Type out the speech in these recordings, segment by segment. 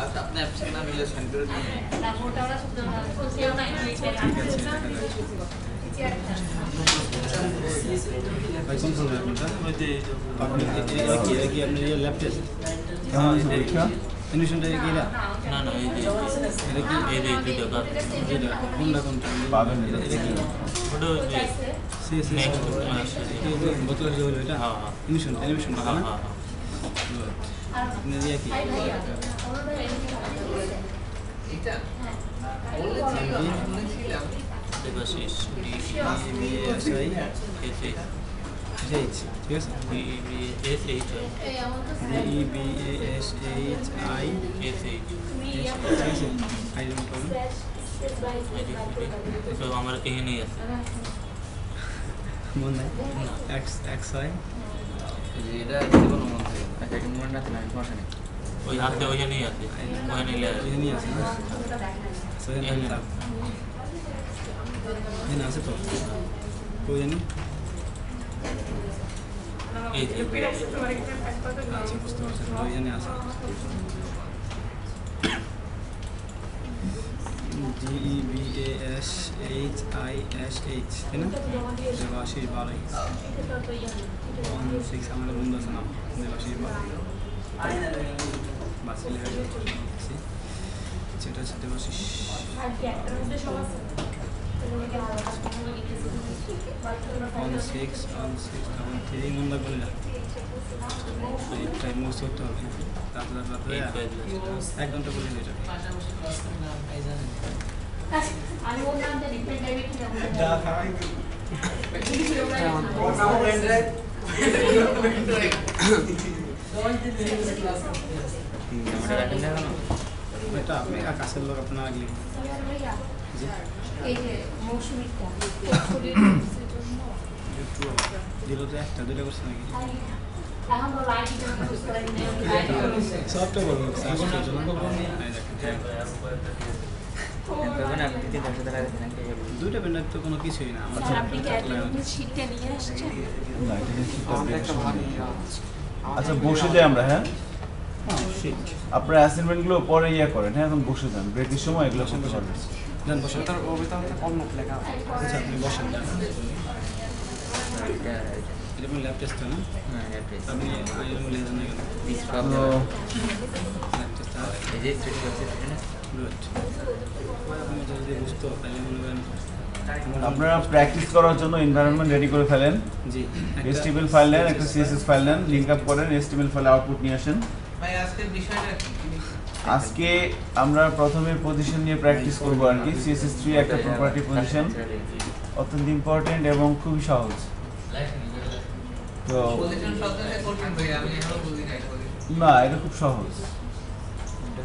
আপনি অ্যাপসে না মিলে সেন্ড করে নিয়ে আপনার ল্যাব টেস্ট এডমিশনটা কি না না না এই যে এটা কি এই যে দুটো কাজ যেটা কোনটা কোনটা পাবেন এটা কি ওটা যে সিএস নেক্সট এই যে বোতল হলো এটা হ্যাঁ এডমিশন হ্যাঁ হ্যাঁ আপনি দিয়ে কি এটা বলেছিলাম দেবাশিস ডিবিএসআই এসএইচ ঠিক আছে ডিবিএসএইচ ডিবিএসএইচআই এসএইচ ঠিক আছে আইডি পাবেন তো আমার এখানেই আছে মনে নাই এক্স এক্সআই এটা জীবন মনে থাকে আচ্ছা এটা মনে রাখতে না সমস্যা নেই ওই হাতে ওইখানেই আছে ওইখানেই আছে না সেখানে এখানে আছে তো কই জানি এই যে আচ্ছা বুঝতে পারছি ওইখানে আছে DEBASHISH তাই না দেবাশিস বালাই 16 আমাদের বন্ধু আছে নাম দেবাশিস বালাই বাসিলে সেটা হচ্ছে দেবাশিস 16 মন লাগবে না এই টাইম মোস্ট করতে হবে রাতে 1 ঘন্টা বলে দিতে আমি ওর নামটা ডিপেন্ড করবে কি না দা খাই ওর নাম পেনড্রাইভ আমরা রাখেন না কেন এটা আপনি কাছের লোক আপনার আগে এই যে মৌসুমীটা দিল তো একটা দুটো করছে নাকি এখন তো লাইট ইউজ করেন না সবটা বলুন সাবস্ক্রাইব জন্য বলুন এই দেখেন তখন আপনি 300 টাকা দেন দুইটা ব্যান্ডার তো কোনো কিছুই না আমার আপনি কি একটা শীটটা নিয়ে আসছেন না এটা একটা ভালো আচ্ছা বসে যাই আমরা হ্যাঁ আপনার অ্যাসাইনমেন্টগুলো পরে করেন হ্যাঁ এখন বসে যান ব্রেকের সময় এগুলো করতে পারবেন জান বসে তার ওবিতাও অন্য লেখা আচ্ছা আপনি বসেন না এটা এটা ল্যাব টেস্ট না হ্যাঁ ল্যাব টেস্ট আপনি আইএম লেজেন না কেন দিস প্রবলেম ল্যাব টেস্ট এই যে স্ট্রেট করতে না গুড আপনি যদি বুঝতো তাহলে মনে করেন আপনারা প্র্যাকটিস করার জন্য এনভায়রনমেন্ট রেডি করে ফেলেন জি HTML ফাইল নেন একটা CSS ফাইল নেন লিংক আপ করেন HTML ফাইলে আউটপুট নিয়ে আসেন ভাই আজকের বিষয়টা কি আজকে আমরা প্রথমে পজিশন নিয়ে প্র্যাকটিস করব আর কি CSS3 একটা প্রপার্টি পজিশন অত্যন্ত ইম্পর্টেন্ট এবং খুবই সহজ তো পজিশন শব্দটা কঠিন ভাই আমি এখনো বুঝি নাই না এটা খুব সহজ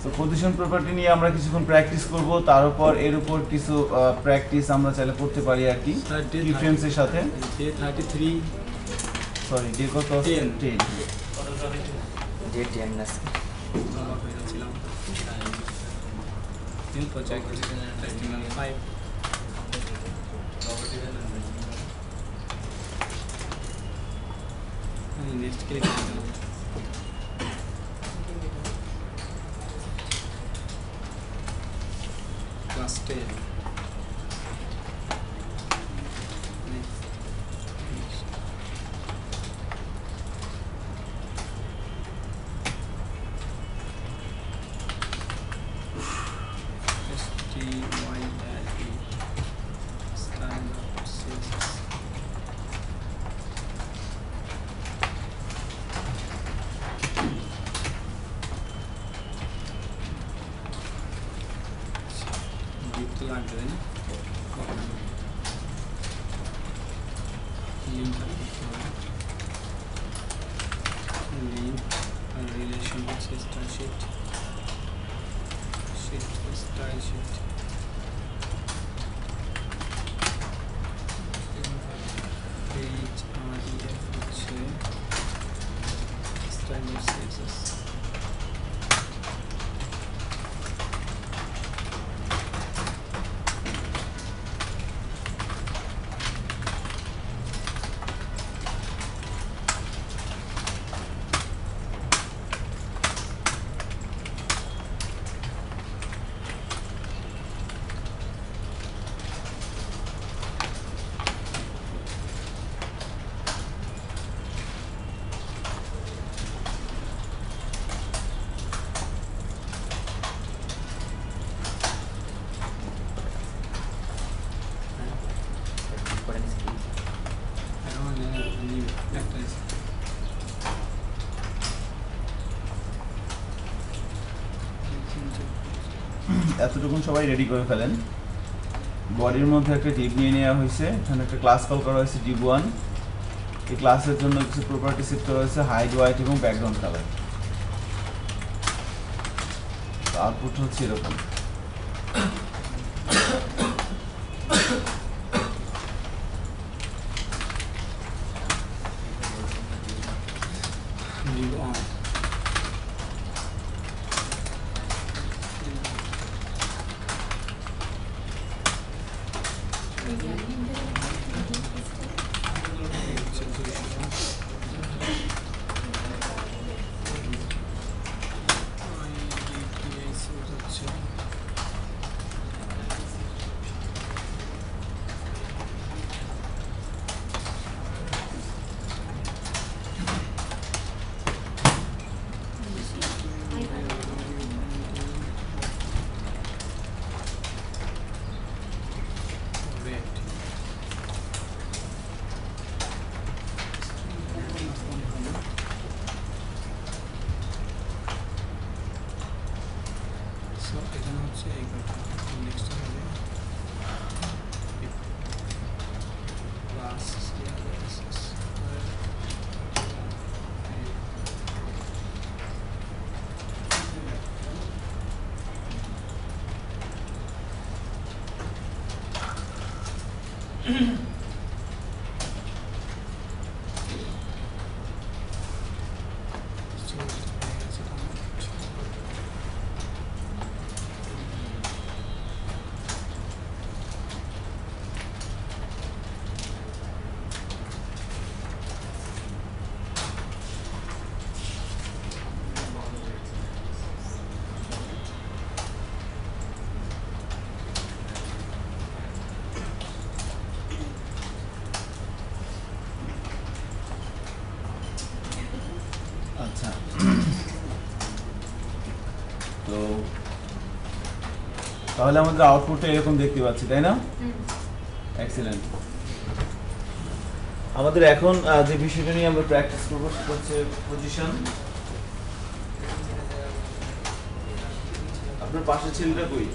তো পজিশন প্রপার্টি নিয়ে আমরা কিছুক্ষণ প্র্যাকটিস করব তার উপর এর উপর কিছু প্র্যাকটিস আমরা চাইলে করতে পারি আর কি ডিফারেন্সের সাথে ডে 33 সরি ডে কত 10 ডে 10 না আমার হয়ে যাচ্ছিলাম new project testing 5 next click করুন class 10 লাগবে না লিঙ্ক রিলেশন হচ্ছে style sheet style sheet page REF হচ্ছে স্টাইল CSS এতটুকুন সবাই রেডি করে ফেলেন। বডির মধ্যে একটা ডিপ নিয়ে নেওয়া হয়েছে, এখানে একটা ক্লাস কল করা হয়েছে ডিপ1। এই ক্লাসের জন্য কিছু প্রপার্টি সেট করা হয়েছে হাইড, হোয়াইট এবং ব্যাকগ্রাউন্ড কালার। আউটপুট হচ্ছে এরকম। এখানে হচ্ছে এই নেক্সট হবে ক্লাস আচ্ছা, তো তাহলে আমাদের আউটপুটটা এরকম দেখতে পাচ্ছি, তাই না? এক্সিলেন্ট। আমাদের এখন যে বিষয়টা নিয়ে আমরা প্র্যাকটিস করবো সেটা হচ্ছে পজিশন। আপনার পাশের ছেলেটা কই?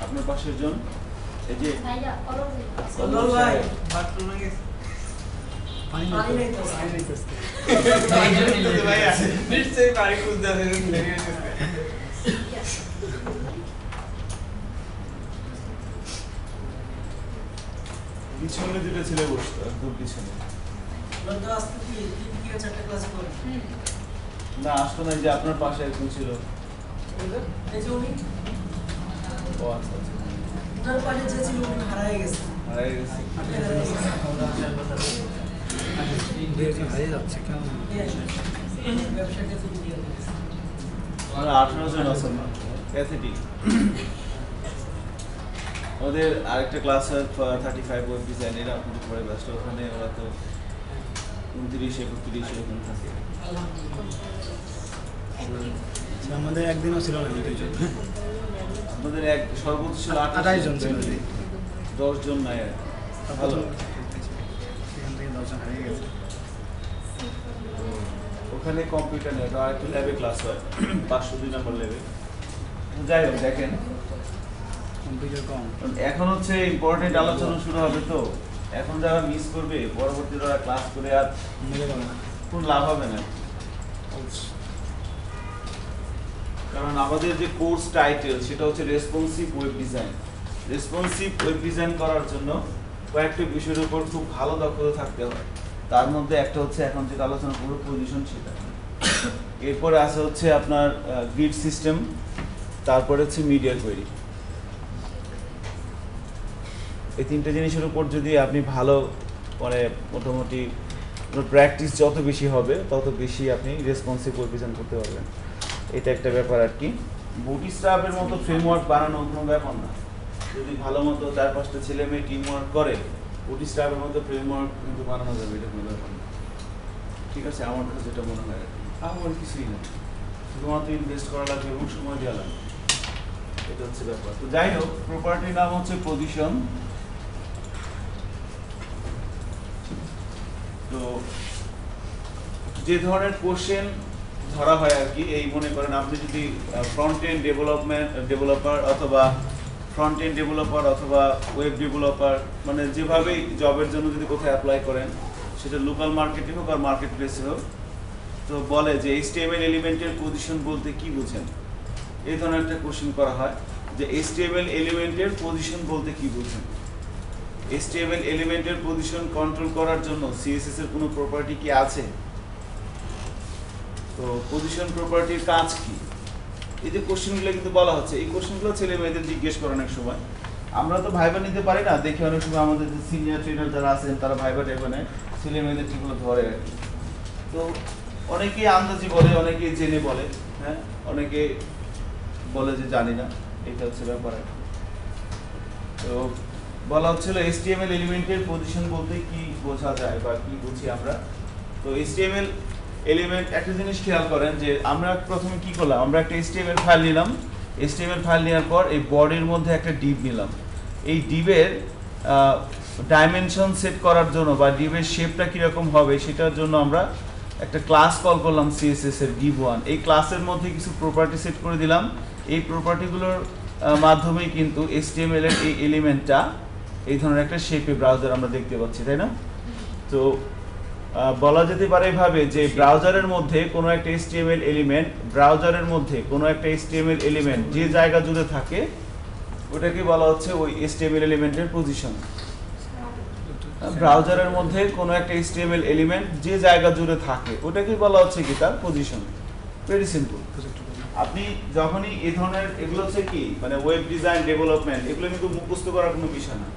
আপনার পাশের জন এই যে পিছনে দুটো ছেলে বসতো, একদম পিছনে। না আসতো না, যে আপনার পাশে একজন ছিল। ও আচ্ছা আচ্ছা, হারাই গেছে। আমরা 18 জন আছেন না, প্যাথেটিক। ওদের আরেকটা ক্লাস 35 ওয়েব ডিজাইন, এরা আপনাদের পরে ব্যস্ত, ওখানে ওরা তো 29 31 এরকম থাকে। আমাদের একদিনও ছিল না, আমাদের এক সর্বোচ্চ ছিল 28 জন ছিল, 10 জন নাই। ভালো, এখান থেকে 10 জন হারিয়ে গেছে। ওখানে কম্পিউটার নেই, আর একটু ল্যাবে ক্লাস হয় 502 নম্বর ল্যাবে। যাই হোক, দেখেন কম্পিউটার কম। এখন হচ্ছে ইম্পর্টেন্ট আলোচনা শুরু হবে, তো এখন যারা মিস করবে পরবর্তীতে ওরা ক্লাস করে আর কোনো লাভ হবে না। কারণ আমাদের যে কোর্স টাইটেল সেটা হচ্ছে responsive web design. Responsive web design করার জন্য কয়েকটা বিষয়ের উপর খুব ভালো দক্ষতা থাকতে হয়। তার মধ্যে একটা হচ্ছে এখন যেটা আলোচনা করব পজিশন, সেটা। এরপরে আছে হচ্ছে আপনার গ্রিড সিস্টেম, তারপরে হচ্ছে মিডিয়া কোয়েরি। এই তিনটে জিনিসের উপর যদি আপনি ভালো মানে মোটামুটি প্র্যাকটিস যত বেশি হবে তত বেশি আপনি রেসপন্সিভ ওয়েব ডিজাইন করতে পারবেন। এটা একটা ব্যাপার আর কি। বুটস্ট্র্যাপের মতো ফ্রেমওয়ার্ক বানানো কোনো ব্যাপার না। যদি ভালো মতো 4-5টা ছেলে মেয়ে টিম ওয়ার্ক করে, বুটস্ট্র্যাপের মতো ফ্রেমওয়ার্ক কিন্তু বানানো যাবে, এটা কোনো ব্যাপার না। ঠিক আছে, আমার কাছে যেটা মনে হয় আর কি। আমার কিছুই না, শুধুমাত্র ইনভেস্ট করা লাগবে এবং সময় দেওয়া লাগবে, এটা হচ্ছে ব্যাপার। তো যাই হোক, প্রপার্টির নাম হচ্ছে পজিশন। তো যে ধরনের কোশ্চেন ধরা হয় আর কি, এই মনে করেন আপনি যদি ফ্রন্ট এন্ড ডেভেলপার অথবা ফ্রন্ট এন্ড ডেভেলপার অথবা ওয়েব ডেভেলপার, মানে যেভাবেই জবের জন্য যদি কোথায় অ্যাপ্লাই করেন, সেটা লোকাল মার্কেটে হোক আর মার্কেট প্লেসে হোক, তো বলে যে HTML এলিমেন্টের পজিশন বলতে কি বুঝেন, এই ধরনের একটা কোশ্চেন করা হয় যে HTML এলিমেন্টের পজিশন বলতে কি বুঝেন। HTML এলিমেন্টের পজিশন কন্ট্রোল করার জন্য CSS এর কোনো প্রপার্টি কি আছে? তো পজিশন প্রপার্টির কাজ কি, এই যে কোশ্চেনগুলো কিন্তু বলা হচ্ছে, এই কোশ্চেনগুলো ছেলে মেয়েদের জিজ্ঞেস করে অনেক সময়। আমরা তো ভাইবা নিতে পারি না, দেখি অনেক সময় আমাদের যে সিনিয়র ট্রেনার যারা আছেন তারা ভাইবা টাইবা ছেলে মেয়েদের ঠিকমতো ধরে আর কি। তো অনেকেই আন্দাজি বলে, অনেকেই জেনে বলে, হ্যাঁ, অনেকে বলে যে জানি না, এটা হচ্ছে ব্যাপার। তো বলা হচ্ছিল HTML এলিমেন্টের পজিশন বলতে কি বোঝা যায় বা কি বুঝি আমরা। তো HTML এলিমেন্ট, একটা জিনিস খেয়াল করেন যে আমরা প্রথমে কি করলাম, আমরা একটা HTML ফাইল নিলাম, HTML ফাইল নেওয়ার পর এই বডির মধ্যে একটা ডিভ নিলাম। এই ডিভের ডাইমেনশন সেট করার জন্য বা ডিভের শেপটা কীরকম হবে সেটার জন্য আমরা একটা ক্লাস কল করলাম CSS এর div1। এই ক্লাসের মধ্যে কিছু প্রপার্টি সেট করে দিলাম। এই প্রপার্টিগুলোর মাধ্যমেই কিন্তু HTML এর এই এলিমেন্টটা এই ধরনের একটা শেপে ব্রাউজার আমরা দেখতে পাচ্ছি, তাই না? তো বলা যেতে পারে এভাবে যে ব্রাউজারের মধ্যে কোনো একটা HTML এলিমেন্ট, ব্রাউজারের মধ্যে কোনো একটা HTML এলিমেন্ট যে জায়গা জুড়ে থাকে ওটাকে বলা হচ্ছে ওই HTML এলিমেন্টের পজিশন। ব্রাউজারের মধ্যে কোনো একটা HTML এলিমেন্ট যে জায়গা জুড়ে থাকে ওটাকে বলা হচ্ছে কি তার পজিশন। Very simple. আপনি যখনই এই ধরনের, এগুলো হচ্ছে কি মানে ওয়েব ডিজাইন ডেভেলপমেন্ট, এগুলো কিন্তু মুখস্থ করার কোনো বিষয় না,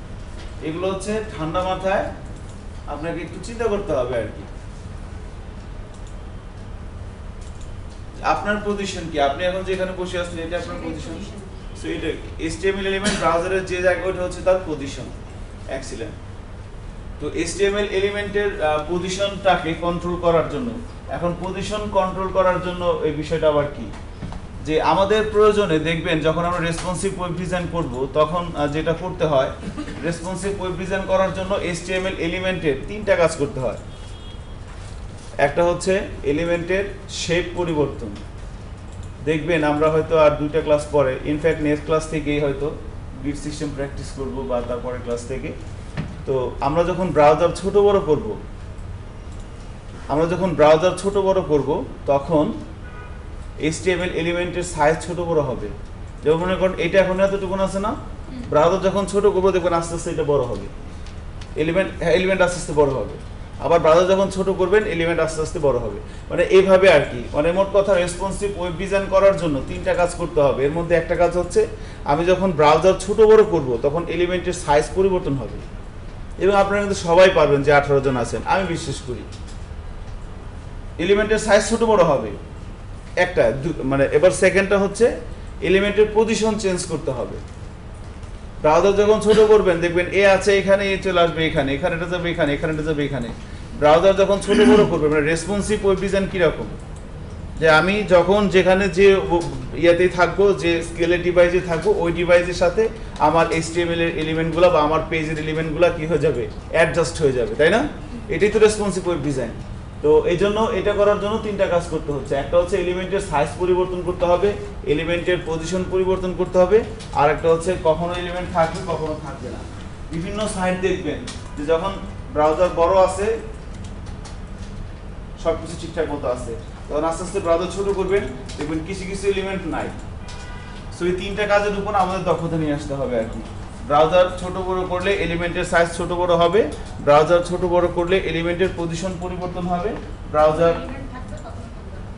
এগুলো হচ্ছে ঠান্ডা মাথায় আপনাকে একটু চিন্তা করতে হবে আর কি। আপনার পজিশন কি, আপনি এখন যেখানে বসে আছেন এটা আপনার পজিশন। সো এটা HTML এলিমেন্ট ব্রাউজারের যে জায়গা ওটা হচ্ছে তার পজিশন। এক্সিলেন্ট। তো HTML এলিমেন্টের পজিশনটাকে কন্ট্রোল করার জন্য, এখন পজিশন কন্ট্রোল করার জন্য এই বিষয়টা আবার কি, যে আমাদের প্রয়োজনে দেখবেন যখন আমরা রেসপন্সিভ ওয়েব ডিজাইন করব তখন যেটা করতে হয়, রেসপন্সিভ ওয়েব ডিজাইন করার জন্য HTML এলিমেন্টের তিনটা কাজ করতে হয়। একটা হচ্ছে এলিমেন্টের শেপ পরিবর্তন। দেখবেন আমরা হয়তো আর দুইটা ক্লাস পরে, ইনফ্যাক্ট নেক্সট ক্লাস থেকেই হয়তো গ্রিড সিস্টেম প্র্যাকটিস করব বা তারপরে ক্লাস থেকে। তো আমরা যখন ব্রাউজার ছোট বড় করব তখন HTML এলিমেন্টের সাইজ ছোট বড় হবে। যেমন মনে করেন এটা এখন এতটুকুন আছে না, ব্রাউজার যখন ছোট করবো দেখবেন আস্তে আস্তে এটা বড় হবে, এলিমেন্ট আস্তে আস্তে বড় হবে। আবার ব্রাউজার যখন ছোট করবেন এলিমেন্ট আস্তে আস্তে বড় হবে, মানে এইভাবে আর কি। মানে মোট কথা রেসপন্সিভ ওয়েব ডিজাইন করার জন্য তিনটা কাজ করতে হবে। এর মধ্যে একটা কাজ হচ্ছে আমি যখন ব্রাউজার ছোট বড় করব তখন এলিমেন্টের সাইজ পরিবর্তন হবে। এবং আপনারা কিন্তু সবাই পারবেন যে 18 জন আছেন, আমি বিশ্বাস করি এলিমেন্টের সাইজ ছোট বড় হবে একটা, মানে এবার সেকেন্ডটা হচ্ছে এলিমেন্টের পজিশন চেঞ্জ করতে হবে। ব্রাউজার যখন ছোট করবেন দেখবেন এ আছে এখানে, এ চলে আসবে এখানে, এখানে এটা যাবে এখানে, এখানে এটা যাবে এখানে। ব্রাউজার যখন ছোট বড় করবে, মানে রেসপন্সিভ ওয়েব ডিজাইন কীরকম, যে আমি যখন যেখানে যে ইয়াতেই থাকবো, যে স্কেলের ডিভাইসে থাকবো, ওই ডিভাইসের সাথে আমার HTML এর এলিমেন্টগুলো বা আমার পেজের এলিমেন্টগুলো কি হয়ে যাবে, অ্যাডজাস্ট হয়ে যাবে, তাই না? এটাই তো রেসপন্সিভ ওয়েব ডিজাইন। তো এই জন্য এটা করার জন্য তিনটা কাজ করতে হচ্ছে। একটা হচ্ছে এলিমেন্টের সাইজ পরিবর্তন করতে হবে, এলিমেন্টের পজিশন পরিবর্তন করতে হবে, আর একটা হচ্ছে কখনো এলিমেন্ট থাকবে কখনো থাকবে না। বিভিন্ন সাইট দেখবেন যে যখন ব্রাউজার বড় আছে সবকিছু ঠিকঠাক মতো আছে, তখন আস্তে আস্তে ব্রাউজার ছোট করবেন দেখবেন কিছু কিছু এলিমেন্ট নাই। সো এই তিনটা কাজের উপর আমাদের দক্ষতা নিয়ে আসতে হবে আর কি। ব্রাউজার ছোট বড় করলে এলিমেন্টের সাইজ ছোট বড় হবে, ব্রাউজার ছোট বড় করলে এলিমেন্টের পজিশন পরিবর্তন হবে, ব্রাউজার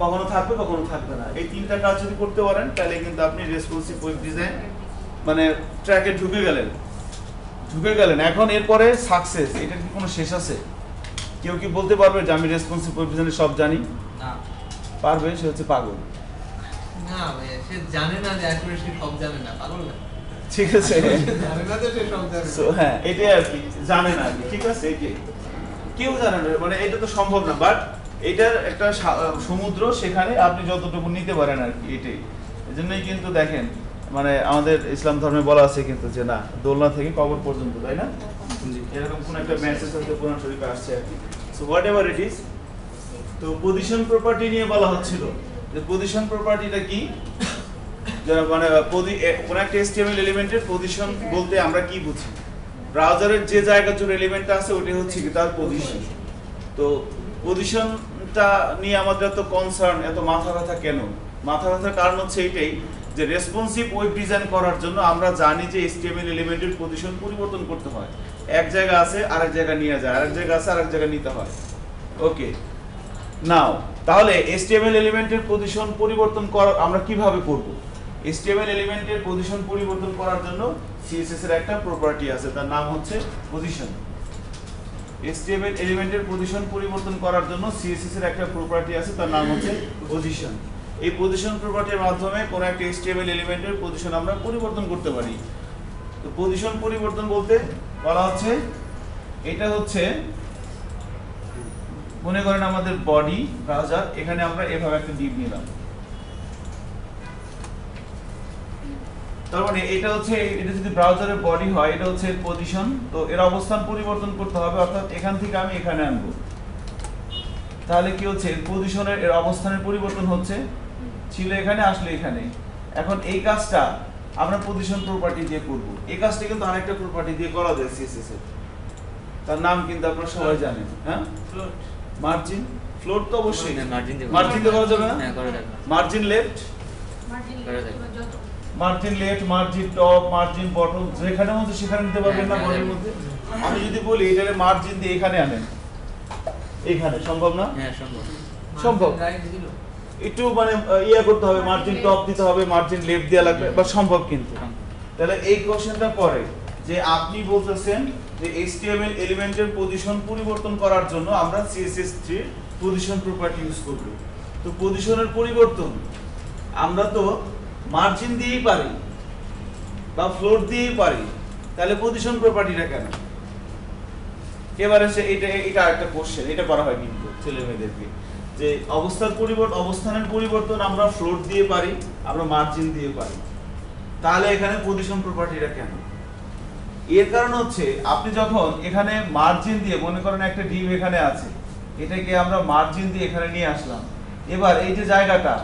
কখনো থাকবে কখনো থাকবে না। এই তিনটা কাজ যদি করতে পারেন তাহলে কিন্তু আপনি রেসপন্সিভ ওয়েব ডিজাইন মানে ট্র্যাকে ঢুকে গেলেন। এখন এরপরে সাকসেস, এটার কি কোনো শেষ আছে? কেউ কি বলতে পারবে যে আমি রেসপন্সিভ ওয়েব ডিজাইনে সব জানি? না। পারবে সে হচ্ছে পাগল। না ভাই, সে জানে না যে আসলে সে সব জানে না, পাগল না। ঠিক আছে, জানে না তো সে সব জানে। সো হ্যাঁ, এটাই আর কি, জানে না আর কি। ঠিক আছে, এটাই কেউ জানে না, মানে এটা তো সম্ভব না, বাট এটার একটা সমুদ্র, সেখানে আপনি যতটুকু নিতে পারেন আর কি, এটাই। এজন্যই কিন্তু দেখেন মানে আমাদের ইসলাম ধর্মে বলা আছে কিন্তু যে না, দোলনা থেকে কবর পর্যন্ত, তাই না? এরকম কোন একটা মেসেজ হয়তো কোরআন শরীফে আসছে আর কি। So what ever it is, তো পজিশন প্রপার্টি নিয়ে বলা হচ্ছিল যে পজিশন প্রপার্টিটা কি, মানে কোন একটা HTML এলিমেন্টের পজিশন বলতে আমরা কি বুঝি, ব্রাউজারের যে জায়গা জুড়ে এলিমেন্টটা আছে ওটা হচ্ছে কি তার পজিশন। তো পজিশনটা নিয়ে আমাদের এত কনসার্ন, এত মাথা ব্যথা কেন? মাথা ব্যথার কারণ হচ্ছে এইটাই যে রেসপন্সিভ ওয়েব ডিজাইন করার জন্য আমরা জানি যে HTML এলিমেন্টের পজিশন পরিবর্তন করতে হয়, এক জায়গা আছে আরেক জায়গা নিয়ে যায়, আরেক জায়গা আছে আরেক জায়গা নিতে হয়। ওকে, নাও তাহলে HTML এলিমেন্টের পজিশন পরিবর্তন করা আমরা কিভাবে করব? HTML এলিমেন্টের পজিশন পরিবর্তন করার জন্য CSS এর একটা প্রপার্টি আছে, তার নাম হচ্ছে পজিশন। HTML এলিমেন্টের পজিশন পরিবর্তন করার জন্য CSS এর একটা প্রপার্টি আছে, তার নাম হচ্ছে পজিশন। এই পজিশন প্রপার্টির মাধ্যমে কোন একটা HTML এলিমেন্টের পজিশন আমরা পরিবর্তন করতে পারি। তো পজিশন পরিবর্তন বলতে বলা হচ্ছে এটা হচ্ছে, মনে করেন আমাদের বডি ব্রাউজার, এখানে আমরা এভাবে একটা ডিভ নিলাম, তার মানে এটা হচ্ছে, এটা যদি ব্রাউজারের বডি হয় এটা হচ্ছে পজিশন। তো এর অবস্থান পরিবর্তন করতে হবে, অর্থাৎ এখান থেকে আমি এখানে আনবো, তাহলে কি হচ্ছে পজিশনের এর অবস্থানের পরিবর্তন হচ্ছে, ছিল এখানে আসলে এখানে। এখন এই কাজটা আমরা পজিশন প্রপার্টি দিয়ে করব। এই কাজটা কিন্তু আরেকটা প্রপার্টি দিয়ে করা যায় CSS এর, তার নাম কিন্তু আপনারা সবাই জানেন, হ্যাঁ, ফ্লোট। মার্জিন। ফ্লোট তো অবশ্যই মার্জিন দিয়ে করা যাবে না? হ্যাঁ, করা যাবে। Margin left, margin left, margin top, margin bottom, যেখানে মধ্যে সেখানে নিতে পারবেন না বডির মধ্যে। আমি যদি বলি এটারে মার্জিন দিয়ে এখানে আনেন, এখানে সম্ভব না? হ্যাঁ, সম্ভব। সম্ভব। রাইট দিল। একটু মানে ইয়া করতে হবে, মার্জিন টপ দিতে হবে, মার্জিন লেফট দেওয়া লাগবে, বা সম্ভব কিন্তু। তাহলে এই কোশ্চেনটা পরে যে আপনি বলতেছেন যে HTML এলিমেন্টের পজিশন পরিবর্তন করার জন্য আমরা CSS3 পজিশন প্রপার্টি ইউজ করব। তো পজিশনের পরিবর্তন আমরা তো মার্জিন দিয়েই পারি বা ফ্লোট দিয়েই পারি, তাহলে পজিশন প্রপার্টিটা কেন? এবারে সে এটা একটা কোশ্চেন, এটা করা হয় কিন্তু ছেলে মেয়েদেরকে, যে অবস্থানের পরিবর্তন আমরা ফ্লোট দিয়ে পারি, আমরা মার্জিন দিয়ে পারি, তাহলে এখানে পজিশন প্রপার্টিটা কেন? এর কারণ হচ্ছে আপনি যখন এখানে মার্জিন দিয়ে, মনে করেন একটা ডিভ এখানে আছে, এটাকে আমরা মার্জিন দিয়ে এখানে নিয়ে আসলাম, এবার এই যে জায়গাটা,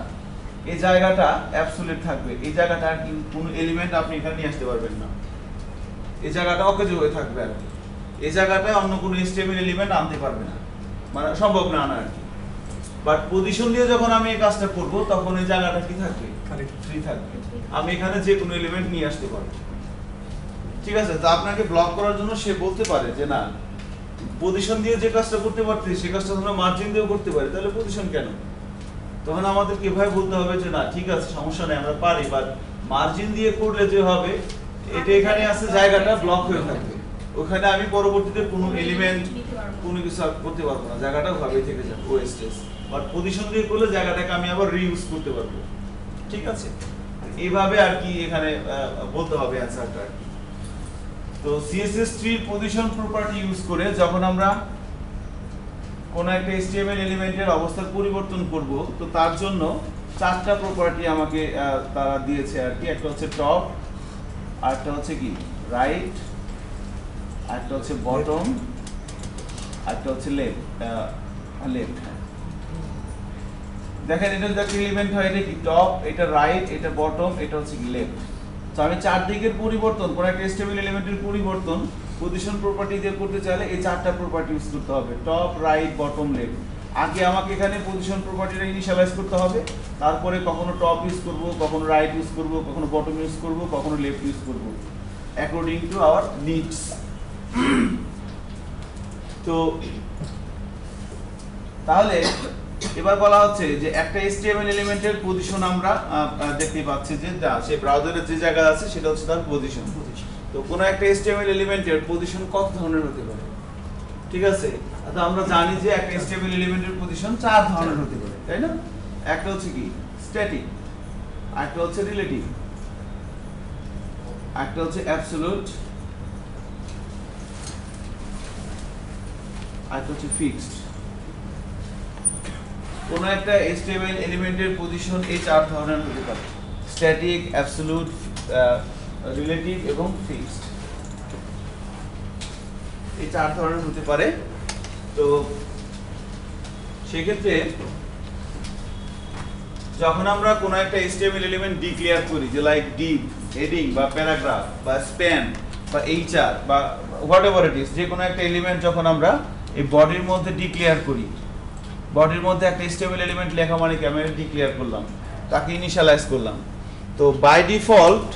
এই জায়গাটা অ্যাবসলিউট থাকবে, এই জায়গাটা কোনো এলিমেন্ট আপনি এখানে নিয়ে আসতে পারবেন না, এই জায়গাটা অকেজ হয়ে থাকবে আর কি, এই জায়গাটায় অন্য কোনো HTML এলিমেন্ট আনতে পারবে না, মানে সম্ভব না আনা আর কি। বাট পজিশন দিয়ে যখন আমি এই কাজটা করব তখন এই জায়গাটা কি থাকবে, ফ্রি থাকবে, আমি এখানে যে কোনো এলিমেন্ট নিয়ে আসতে পারবো। ঠিক আছে, তো আপনাকে ব্লক করার জন্য সে বলতে পারে যে না, পজিশন দিয়ে যে কাজটা করতে পারতে সেই কাজটা আমরা মার্জিন দিয়েও করতে পারি, তাহলে পজিশন কেন? তখন আমাদের কিভাবে বলতে হবে যে না ঠিক আছে সমস্যা নেই আমরা পারি, বাট মার্জিন দিয়ে করলে যে হবে, এটা এখানে আছে জায়গাটা ব্লক হয়ে থাকবে, ওখানে আমি পরবর্তীতে কোনো এলিমেন্ট কোনো কিছু করতে পারবো না, জায়গাটা ভাবে থেকে যাবে ওয়েস্টেজ। বাট পজিশন দিয়ে করলে জায়গাটাকে আমি আবার রিইউজ করতে পারবো। ঠিক আছে, এইভাবে আর কি এখানে বলতে হবে অ্যানসারটা আর কি। তো CSS3 পজিশন প্রপার্টি ইউজ করে যখন আমরা কোন একটা HTML এলিমেন্টের অবস্থার পরিবর্তন করব, তো তার জন্য চারটা প্রপার্টি আমাকে তারা দিয়েছে আর কি। একটা হচ্ছে টপ, আরেকটা হচ্ছে কি রাইট, আরেকটা হচ্ছে বটম, আরেকটা হচ্ছে লেফট। দেখেন এটা যদি একটা এলিমেন্ট হয়, এটা কি টপ, এটা রাইট, এটা বটম, এটা হচ্ছে কি লেফট। তো আমি চার দিকের পরিবর্তন, কোন একটা HTML এলিমেন্টের পরিবর্তন পজিশন প্রপার্টি দিয়ে করতে চাইলে এই চারটা প্রপার্টি ইউজ করতে হবে, টপ, রাইট, বটম, লেফট। আগে আমাকে এখানে পজিশন প্রপার্টিটা ইনিশিয়ালাইজ করতে হবে, তারপরে কখনো টপ ইউজ করব, কখনো রাইট ইউজ করব, কখনো বটম ইউজ করব, কখনো লেফট ইউজ করব, অ্যাকর্ডিং টু আওয়ার নিডস। তো তাহলে এবার বলা হচ্ছে যে একটা HTML এলিমেন্টের পজিশন আমরা দেখতে পাচ্ছি যে সেই ব্রাউজারের যে জায়গা আছে সেটা হচ্ছে তার পজিশন। তো কোন একটা HTML এলিমেন্টের পজিশন কত ধরনের হতে পারে? ঠিক আছে, তো আমরা জানি যে একটা HTML এলিমেন্টের পজিশন চার ধরনের হতে পারে, তাই না? একটা হচ্ছে কি স্ট্যাটিক, আরেকটা হচ্ছে রিলেটিভ, আরেকটা হচ্ছে অ্যাবসলিউট, আরেকটা হচ্ছে ফিক্সড। কোন একটা HTML এলিমেন্টের পজিশন এই চার ধরনের হতে পারে, স্ট্যাটিক, অ্যাবসলিউট, রিলেটিভ এবং ফিক্সড। এই চার ধরনের হতে পারে। তো সেক্ষেত্রে যখন আমরা কোনো একটা HTML এলিমেন্ট ডিক্লেয়ার করি, যে লাইক ডিভ, হেডিং বা প্যারাগ্রাফ বা স্প্যান বা এইচআর বা হোয়াট এভার ইট ইজ, যে কোনো একটা এলিমেন্ট যখন আমরা এই বডির মধ্যে ডিক্লেয়ার করি, বডির মধ্যে একটা HTML এলিমেন্ট লেখা মানে কি, আমি ডিক্লেয়ার করলাম, তাকে ইনিশিয়ালাইজ করলাম। তো বাই ডিফল্ট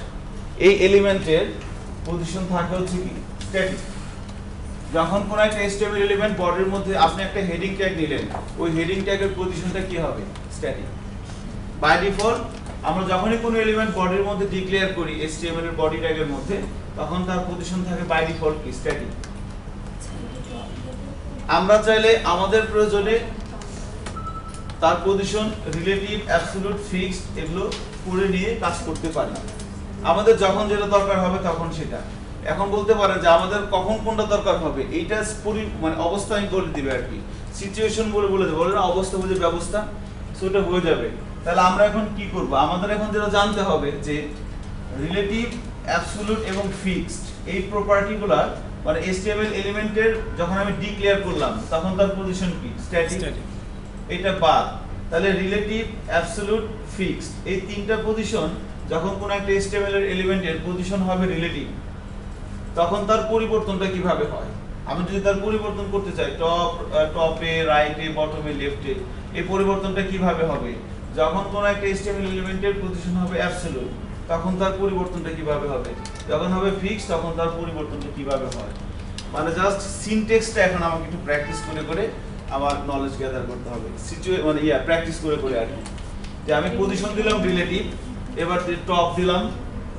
এই এলিমেন্টের পজিশন থাকে হচ্ছে কি স্ট্যাটিক। যখন কোনো একটা HTML এলিমেন্ট বডির মধ্যে আপনি একটা হেডিং ট্যাগ নিলেন, ওই হেডিং ট্যাগের পজিশনটা কি হবে, স্ট্যাটিক। বাই ডিফল্ট আমরা যখনই কোনো এলিমেন্ট বডির মধ্যে ডিক্লেয়ার করি HTML এর বডি ট্যাগের মধ্যে, তখন তার পজিশন থাকে বাই ডিফল্ট কি, স্ট্যাটিক। আমরা চাইলে আমাদের প্রয়োজনে তার পজিশন রিলেটিভ, অ্যাবসলিউট, ফিক্সড এগুলো করে নিয়ে কাজ করতে পারি। আমাদের যখন যেটা দরকার হবে তখন সেটা। এখন বলতে পারেন যে আমাদের কখন কোনটা দরকার হবে, এইটা মানে অবস্থা আমি বলে দিবে আর কি, সিচুয়েশন বলে দেবো, বলে না অবস্থা বুঝে ব্যবস্থা, সেটা হয়ে যাবে। তাহলে আমরা এখন কি করব, আমাদের এখন যেটা জানতে হবে যে রিলেটিভ, অ্যাবসলিউট এবং ফিক্সড এই প্রপার্টিগুলো মানে HTML এলিমেন্টের যখন আমি ডিক্লেয়ার করলাম তখন তার পজিশন কি, স্ট্যাটিক। এটা বাদ, তাহলে রিলেটিভ, অ্যাবসলিউট, ফিক্সড এই তিনটা পজিশন যখন কোন একটা HTML এর এলিমেন্টের পজিশন হবে রিলেটিভ, তখন তার পরিবর্তনটা কিভাবে হয়। আমি যদি তার পরিবর্তন করতে চাই টপে, রাইটে, বটমে, লেফটে, এই পরিবর্তনটা কিভাবে হবে। যখন কোন একটা HTML এলিমেন্টের পজিশন হবে অ্যাবসলিউট, তখন তার পরিবর্তনটা কিভাবে হবে। যখন হবে ফিক্সড, তখন তার পরিবর্তনটা কিভাবে হয়। মানে জাস্ট সিনট্যাক্সটা এখন আমাকে একটু প্র্যাকটিস করে আমার নলেজ গ্যাদার করতে হবে, মানে প্র্যাকটিস করে আর কি। যে আমি পজিশন দিলাম রিলেটিভ, এবার টপ দিলাম,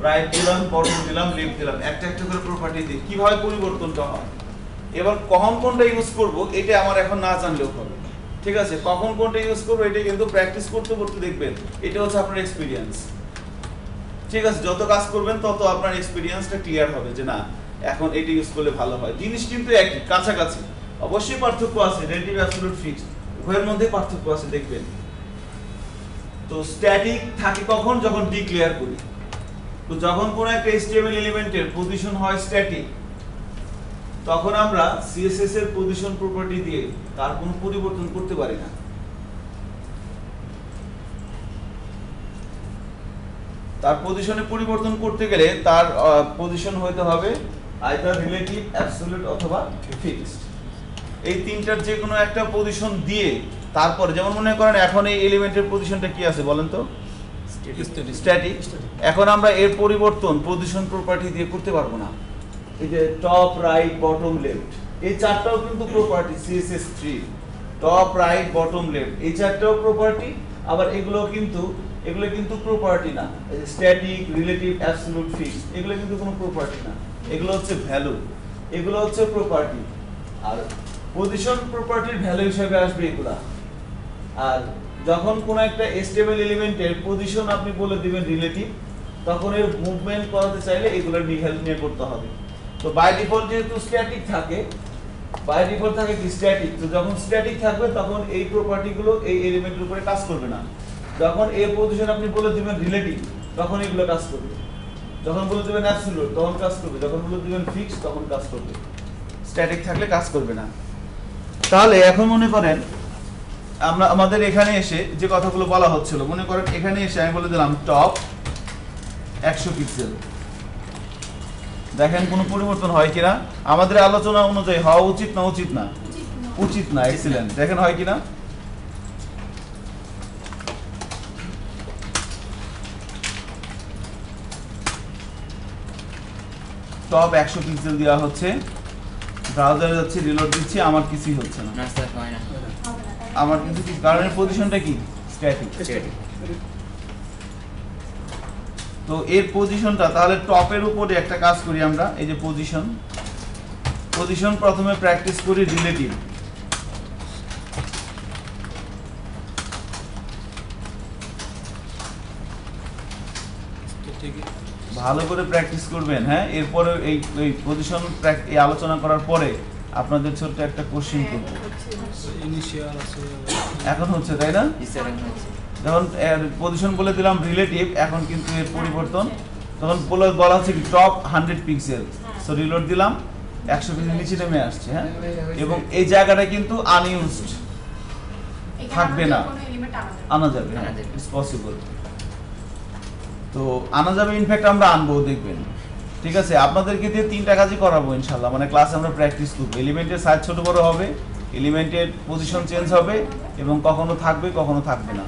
রাইট দিলাম, বটম দিলাম, লেফট দিলাম, একটা একটা করে প্রপার্টি দিয়ে কিভাবে পরিবর্তনটা হয়। এবার কখন কোনটা ইউজ করব এটা আমার এখন না জানলেও হবে, ঠিক আছে। কখন কোনটা ইউজ করব এটা কিন্তু প্র্যাকটিস করতে দেখবেন, এটা হচ্ছে আপনার এক্সপেরিয়েন্স, ঠিক আছে। যত কাজ করবেন তত আপনার এক্সপেরিয়েন্সটা ক্লিয়ার হবে যে না এখন এটা ইউজ করলে ভালো হয়। জিনিস কিন্তু একই, কাছাকাছি, অবশ্যই পার্থক্য আছে, রিলেটিভ, অ্যাবসলিউট, ফিক্সড উভয়ের মধ্যে পার্থক্য আছে দেখবেন। তো স্ট্যাটিক থাকে কখন, যখন ডিক্লেয়ার করি। তো যখন কোনো একটা HTML এলিমেন্টের পজিশন হয় স্ট্যাটিক, তখন আমরা CSS এর পজিশন প্রপার্টি দিয়ে তার কোনো পরিবর্তন করতে পারি না। তার পজিশনে পরিবর্তন করতে গেলে তার পজিশন হতে হবে আইদার রিলেটিভ, অ্যাবসলিউট অথবা ফিক্সড। এই তিনটার যে কোনো একটা পজিশন দিয়ে তারপর, যেমন মনে করেন এখন এই এলিমেন্টের পজিশনটা কি আছে বলেন তো, স্ট্যাটিক। এখন আমরা এর পরিবর্তন পজিশন প্রপার্টি দিয়ে করতে পারবো না। এই যে টপ, রাইট, বটম, লেফট এই চারটাও কিন্তু property CSS3, top, right, bottom, left এই চারটাও প্রপার্টি। আবার এগুলো কিন্তু প্রপার্টি না, স্ট্যাটিক, রিলেটিভ, অ্যাবসলিউট, ফিক্সড এগুলো কিন্তু কোনো প্রপার্টি না, এগুলো হচ্ছে ভ্যালু, এগুলো হচ্ছে প্রপার্টি। আর পজিশন প্রপার্টির ভ্যালু হিসেবে আসবে এগুলা। আর যখন কোন একটা HTML এলিমেন্টের পজিশন আপনি বলে দিবেন রিলেটিভ, তখন এর মুভমেন্ট করাতে চাইলে এগুলোর হেল্প নিয়ে করতে হবে। তো বাই ডিফল্ট যেহেতু স্ট্যাটিক থাকে, বাই ডিফল্ট থাকে কি স্ট্যাটিক, তো যখন স্ট্যাটিক থাকবে তখন এই প্রপার্টিগুলো এই এলিমেন্টের উপরে কাজ করবে না। যখন এর পজিশন আপনি বলে দিবেন রিলেটিভ, তখন এগুলো কাজ করবে। যখন বলে দিবেন অ্যাবসলিউট তখন কাজ করবে, যখন বলে দিবেন ফিক্সড তখন কাজ করবে। স্ট্যাটিক থাকলে কাজ করবে না। তাহলে এখন মনে করেন আমাদের এখানে এসে যে কথাগুলো বলা হচ্ছিল, মনে করেন এখানে এসে আমি বলে দিলাম টপ 100 পিক্সেল, দেখেন কোনো পরিবর্তন হয় কিনা। আমাদের আলোচনা অনুযায়ী হওয়া উচিত না, উচিত না, এক্সিলেন্ট, দেখেন হয় কিনা। টপ 100 পিক্সেল দেওয়া হচ্ছে, ব্রাউজারে যাচ্ছে, রিলোড দিচ্ছি, আমার কিছুই হচ্ছে না, আমার কিন্তু কারণ পজিশনটা কি স্ট্যাটিক। তো এর পজিশনটা তাহলে টপের উপরে একটা কাজ করি আমরা, এই যে পজিশন প্রথমে প্র্যাকটিস করি রিলেটিভ, ভালো করে প্র্যাকটিস করবেন। হ্যাঁ, এরপরে এই পজিশন এই আলোচনা করার পরে আপনাদের ছোট্ট একটা কোশ্চেন করব। এখন হচ্ছে তাই না, যখন পজিশন বলে দিলাম রিলেটিভ, এখন কিন্তু এর পরিবর্তন তখন বলা হচ্ছে কি টপ 100 পিক্সেল, সো রিলোড দিলাম 100 পিক্সেল নিচে নেমে আসছে। হ্যাঁ, এবং এই জায়গাটা কিন্তু আনইউজড, থাকবে না, আনা যাবে, হ্যাঁ ইটস পসিবল। তো আনা যাবে, ইনফ্যাক্ট আমরা আনবো, দেখবেন। ঠিক আছে, আপনাদেরকে দিয়ে 3টা কাজই করাবো ইনশাল্লাহ। মানে ক্লাসে আমরা প্র্যাকটিস করবো, এলিমেন্টের সাইজ ছোট বড় হবে, এলিমেন্টের পজিশন চেঞ্জ হবে, এবং কখনো থাকবে কখনো থাকবে না।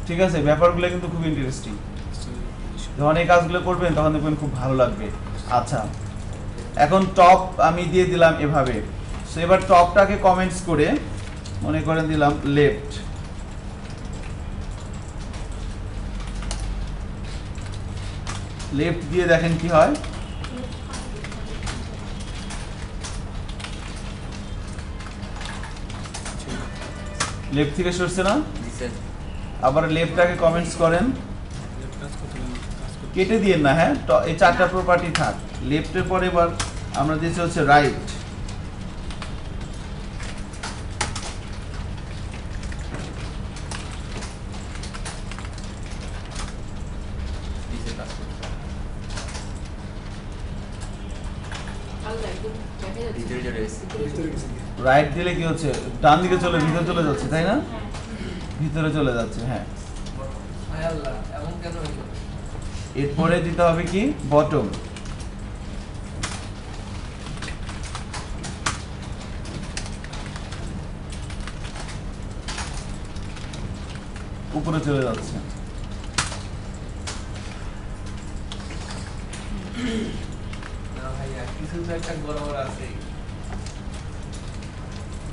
ঠিক আছে, ব্যাপারগুলো কিন্তু খুব ইন্টারেস্টিং। যখন এই কাজগুলো করবেন তখন দেখবেন খুব ভালো লাগবে। আচ্ছা, এখন টপ আমি দিয়ে দিলাম এভাবে। সো এবার টপটাকে কমেন্টস করে মনে করেন দিলাম লেফট। লেফট দিয়ে দেখেন কি হয়। লেফট থেকে সরছে না? আবার লেফটটাকে কমেন্টস করেন, কেটে দিয়ে না, হ্যাঁ এই 4টা প্রপার্টি থাক। লেফটের পরে এবার আমরা দিয়েছি হচ্ছে রাইট। রাইট দিলে কি হচ্ছে, ডান দিকে চলে ভিতরে চলে যাচ্ছে, তাই না? ভিতরে চলে যাচ্ছে, হ্যাঁ। এরপরে দিতে হবে কি বটম। উপরে চলে যাচ্ছে।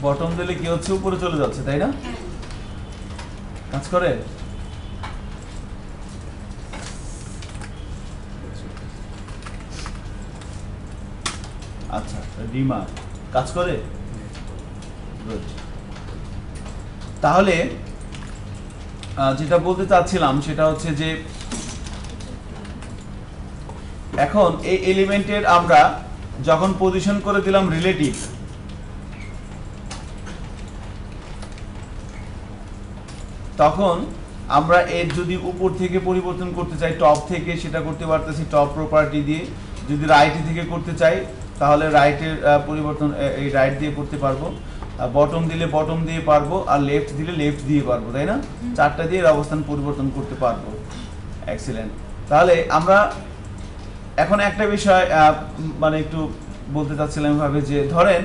বটম দিলে কি হচ্ছে, উপরে চলে যাচ্ছে, তাই না? কাজ করে। আচ্ছা, রিমার্ক কাজ করে। গুড। তাহলে যেটা বলতে চাচ্ছিলাম সেটা হচ্ছে যে এখন এই এলিমেন্টের আমরা যখন পজিশন করে দিলাম রিলেটিভ, তখন আমরা এর যদি উপর থেকে পরিবর্তন করতে চাই, টপ থেকে, সেটা করতে পারতেছি টপ প্রপার্টি দিয়ে। যদি রাইট থেকে করতে চাই তাহলে রাইটের পরিবর্তন এই রাইট দিয়ে করতে পারবো, বটম দিলে বটম দিয়ে পারবো, আর লেফট দিলে লেফট দিয়ে পারবো, তাই না? 4টা দিয়ে এর অবস্থান পরিবর্তন করতে পারবো। এক্সিলেন্ট। তাহলে আমরা এখন একটা বিষয় মানে একটু বলতে চাচ্ছিলাম ভাবে যে ধরেন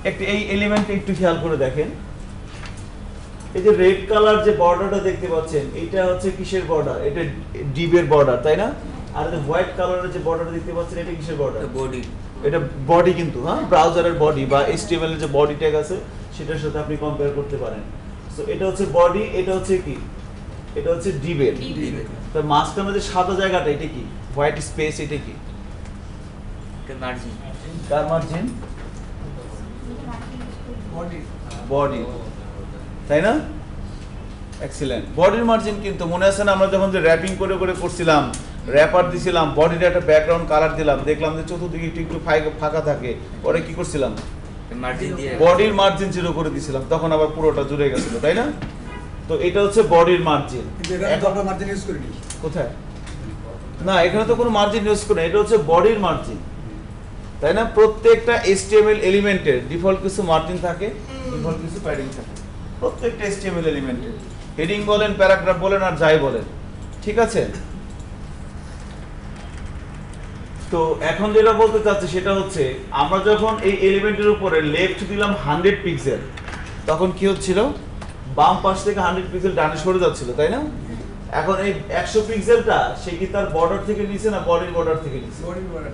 একটা এই এলিমেন্টে একটু খেয়াল করে দেখেন, এই যে রেড কালার যে বর্ডারটা দেখতে পাচ্ছেন, এটা হচ্ছে কিসের বর্ডার? এটা ডিবের বর্ডার, তাই না? আর এই হোয়াইট কালারের যে বর্ডারটা দেখতে পাচ্ছেন, এটা কিসের বর্ডার? বডি। এটা বডি, কিন্তু হ্যাঁ ব্রাউজারের বডি বা HTML এর যে বডি ট্যাগ আছে সেটার সাথে আপনি কম্পেয়ার করতে পারেন। সো এটা হচ্ছে বডি, এটা হচ্ছে কি, এটা হচ্ছে ডিবের। তো মাঝখানে যে সাদা জায়গাটা, এটা কি? হোয়াইট স্পেস, এটা কি? এটা মার্জিন। কার মার্জিন? বডি। বডি, তাই না? এক্সিলেন্ট। বডির মার্জিন কিন্তু মনে আছে না, আমরা যখন যে র‍্যাপিং করে করে করছিলাম, র‍্যাপার দিছিলাম, বডির একটা ব্যাকগ্রাউন্ড কালার দিলাম, দেখলাম যে চতুর্দিকে একটু একটু ফাঁকা থাকে, পরে কি করছিলাম? মার্জিন দিয়ে বডির মার্জিন 0 করে দিছিলাম, তখন আবার পুরোটা জুড়ে গেছিল, তাই না? তো এটা হচ্ছে বডির মার্জিন। এখন আমরা মার্জিন ইউজ করিনি। কোথায়? না, এখানে তো কোনো মার্জিন ইউজ করি না, এটা হচ্ছে বডির মার্জিন, তাই না? প্রত্যেকটা HTML এলিমেন্টের ডিফল্ট কিছু মার্জিন থাকে, ডিফল্ট কিছু প্যাডিং থাকে, প্রত্যেকটা HTML এলিমেন্টের। হেডিং বলেন, প্যারাগ্রাফ বলেন, আর যাই বলেন, ঠিক আছে? তো এখন যেটা বলতে চাচ্ছি সেটা হচ্ছে আমরা যখন এই এলিমেন্টের উপরে লেফট দিলাম 100 পিক্সেল, তখন কি হচ্ছিল? বাম পাশ থেকে 100 পিক্সেল ডানে সরে যাচ্ছিল, তাই না? এখন এই 100 পিক্সেলটা সে কি তার বর্ডার থেকে নিছে না বডির বর্ডার থেকে নিছে? Body border.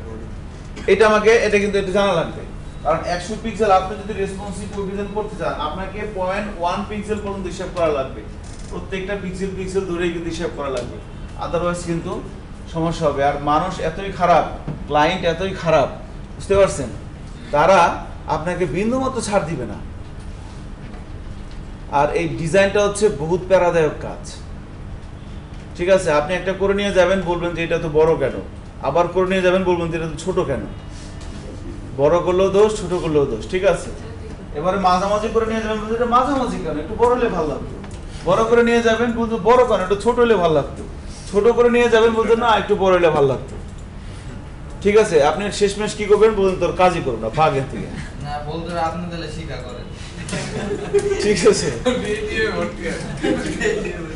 এটা আমাকে, এটা কিন্তু একটু জানা লাগবে, কারণ 100 পিক্সেল আপনি যদি রেসপন্সিভ কোএফিসিয়েন্ট করতে চান, আপনাকে 0.1 পিক্সেল পর্যন্ত হিসাব করা লাগবে। প্রত্যেকটা পিক্সেল পিক্সেল ধরেই কিন্তু হিসাব করা লাগবে, আদারওয়াইজ কিন্তু সমস্যা হবে। আর মানুষ এতই খারাপ, ক্লায়েন্ট এতই খারাপ, বুঝতে পারছেন, তারা আপনাকে বিন্দুমাত্র ছাড় দিবে না। আর এই ডিজাইনটা হচ্ছে বহুত প্যারাদায়ক কাজ, ঠিক আছে? আপনি একটা করে নিয়ে যাবেন, বলবেন যে এটা তো বড় কেন, আবার করে নিয়ে যাবেন, বলবেন যে এটা তো ছোট কেন। বড় করলেও দোষ, ছোট করলেও দোষ, ঠিক আছে? এবারে মাঝামাঝি করে নিয়ে যাবেন, বলবেন এটা মাঝামাঝি কেন, একটু বড় হলে ভালো লাগতো। বড় করে নিয়ে যাবেন, বলবেন বড় কেন, একটু ছোট হলে ভালো লাগতো। ছোট করে নিয়ে যাবেন, বলবেন না একটু বড় হলে ভালো লাগতো, ঠিক আছে? আপনি শেষমেশ কি করবেন? বলবেন তোর কাজই করবো না, ভাগের থেকে। না না বলতে হবে আপনি তাহলে স্বীকার করেন ঠিক আছে ভিডিও ভর্তি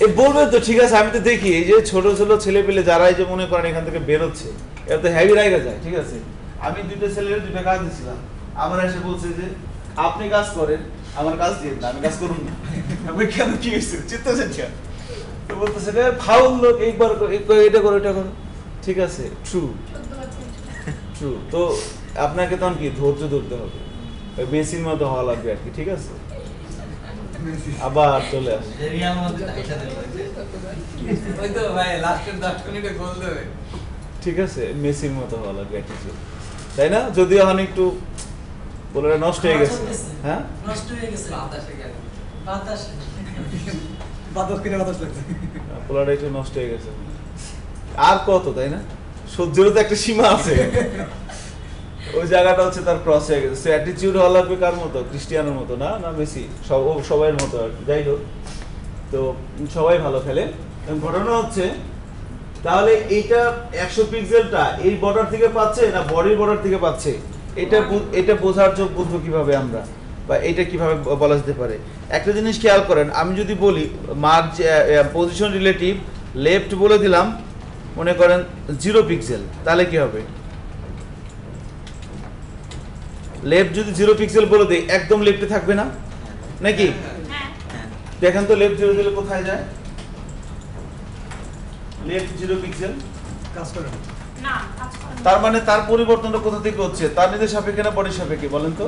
এ বলবেন তো ঠিক আছে আমি তো দেখি এই যে ছোট ছোট ছেলে পেলে যারা এই যে মনে করেন এখান থেকে বেরোচ্ছে এরা তো হেভি রাইগা যায় ঠিক আছে আমি দুইটা ছেলের দুইটা কাজ দিছিলাম আমার এসে বলছে যে আপনি কাজ করেন আমার কাজ দিয়ে না আমি কাজ করুন না আমি কেন কি হয়েছে চিত্তেছেন কেন তো বলতেছে রে ফাউল লোক একবার এটা করো এটা করো ঠিক আছে ট্রু তো আপনাকে তখন কি ধৈর্য ধরতে হবে ওই মেসির মতো হওয়া লাগবে আর কি ঠিক আছে আবার চলে আসে রিয়াল মধ্যে ঢাইসা দিল ওই তো ভাই লাস্টের 10 মিনিটে গোল দেবে ঠিক আছে মেসির মতো হওয়া লাগবে অ্যাটিটিউড তাই না যদিও এখন একটু বলে নষ্ট হয়ে গেছে হ্যাঁ নষ্ট হয়ে গেছে বাতাসে গেল বাতাসে বাতাস কিনে বাতাস লাগছে পোলাটা একটু নষ্ট হয়ে গেছে আর কত তাই না সহ্যেরও তো একটা সীমা আছে ওই জায়গাটা হচ্ছে তার ক্রস হয়ে গেছে অ্যাটিটিউড হওয়া লাগবে কার মতো ক্রিস্টিয়ানোর মতো না না মেসি সবাইয়ের মতো আর কি যাই হোক তো সবাই ভালো খেলে ঘটনা হচ্ছে তাহলে এইটা 100 পিক্সেলটা এই বর্ডার থেকে পাচ্ছে না বডির বর্ডার থেকে পাচ্ছে এটা বোঝার যোগ্য বুঝবো কিভাবে আমরা বা এটা কিভাবে বলা যেতে পারে একটা জিনিস খেয়াল করেন আমি যদি বলি মার্জ পজিশন রিলেটিভ লেফট বলে দিলাম মনে করেন 0 পিক্সেল তাহলে কি হবে লেফট যদি 0 পিক্সেল বলে দেই একদম লেফটে থাকবে না নাকি দেখেন তো লেফট 0 দিলে কোথায় যায় লেফট 0 পিক্সেল কাজ করে না কাজ করে তার মানে তার পরিবর্তনটা কোথা থেকে হচ্ছে তার নিজের সাপেক্ষে না বডির সাপেক্ষে বলেন তো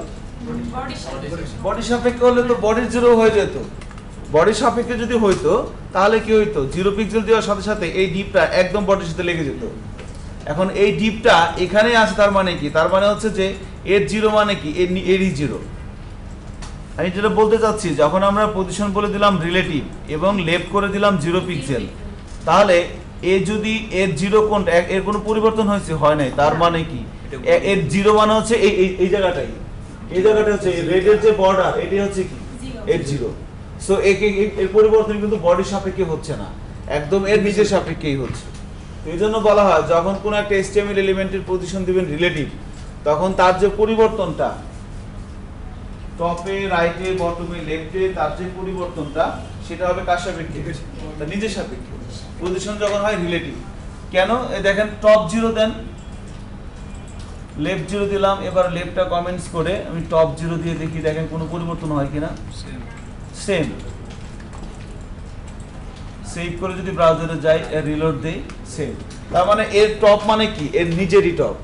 বডি সাথে বডির সাপেক্ষে হলে তো বডির 0 হয়ে যেত বডির সাপেক্ষে যদি হইতো তাহলে কি হইতো 0 পিক্সেল দেওয়ার সাথে সাথে এই ডিপটা একদম বডির সাথে লেগে যেত এখন এই ডিপটা এখানে আছে তার মানে কি তার মানে হচ্ছে যে এর 0 মানে কি এরই 0 আমি যেটা বলতে চাচ্ছি যখন আমরা পজিশন বলে দিলাম রিলেটিভ এবং লেফট করে দিলাম 0 পিক্সেল তাহলে এ যদি এর 0 কোনটা এর কোনো পরিবর্তন হয়েছে হয় নাই তার মানে কি এর 0 মানে হচ্ছে এই জায়গাটাই এই জায়গাটা হচ্ছে রেডের যে বর্ডার এটি হচ্ছে কি এর 0 সো এর পরিবর্তন কিন্তু বডির সাপেক্ষে হচ্ছে না একদম এর নিজের সাপেক্ষেই হচ্ছে এই জন্য বলা হয় যখন কোনো একটা HTML এলিমেন্টের পজিশন দিবেন রিলেটিভ তখন তার যে পরিবর্তনটা টপে রাইটে বটমে লেফটে তার যে পরিবর্তনটা সেটা হবে কার সাপেক্ষে তার নিজের সাপেক্ষে পজিশন যখন হয় রিলেটিভ কেন এই দেখেন টপ 0 দেন লেফট 0 দিলাম এবার লেফটটা কমেন্টস করে আমি টপ 0 দিয়ে দেখি দেখেন কোনো পরিবর্তন হয় কিনা সেম সেভ করে যদি ব্রাউজারে যাই রিলোড দেই সেম তার মানে এর টপ মানে কি এর নিজেরই টপ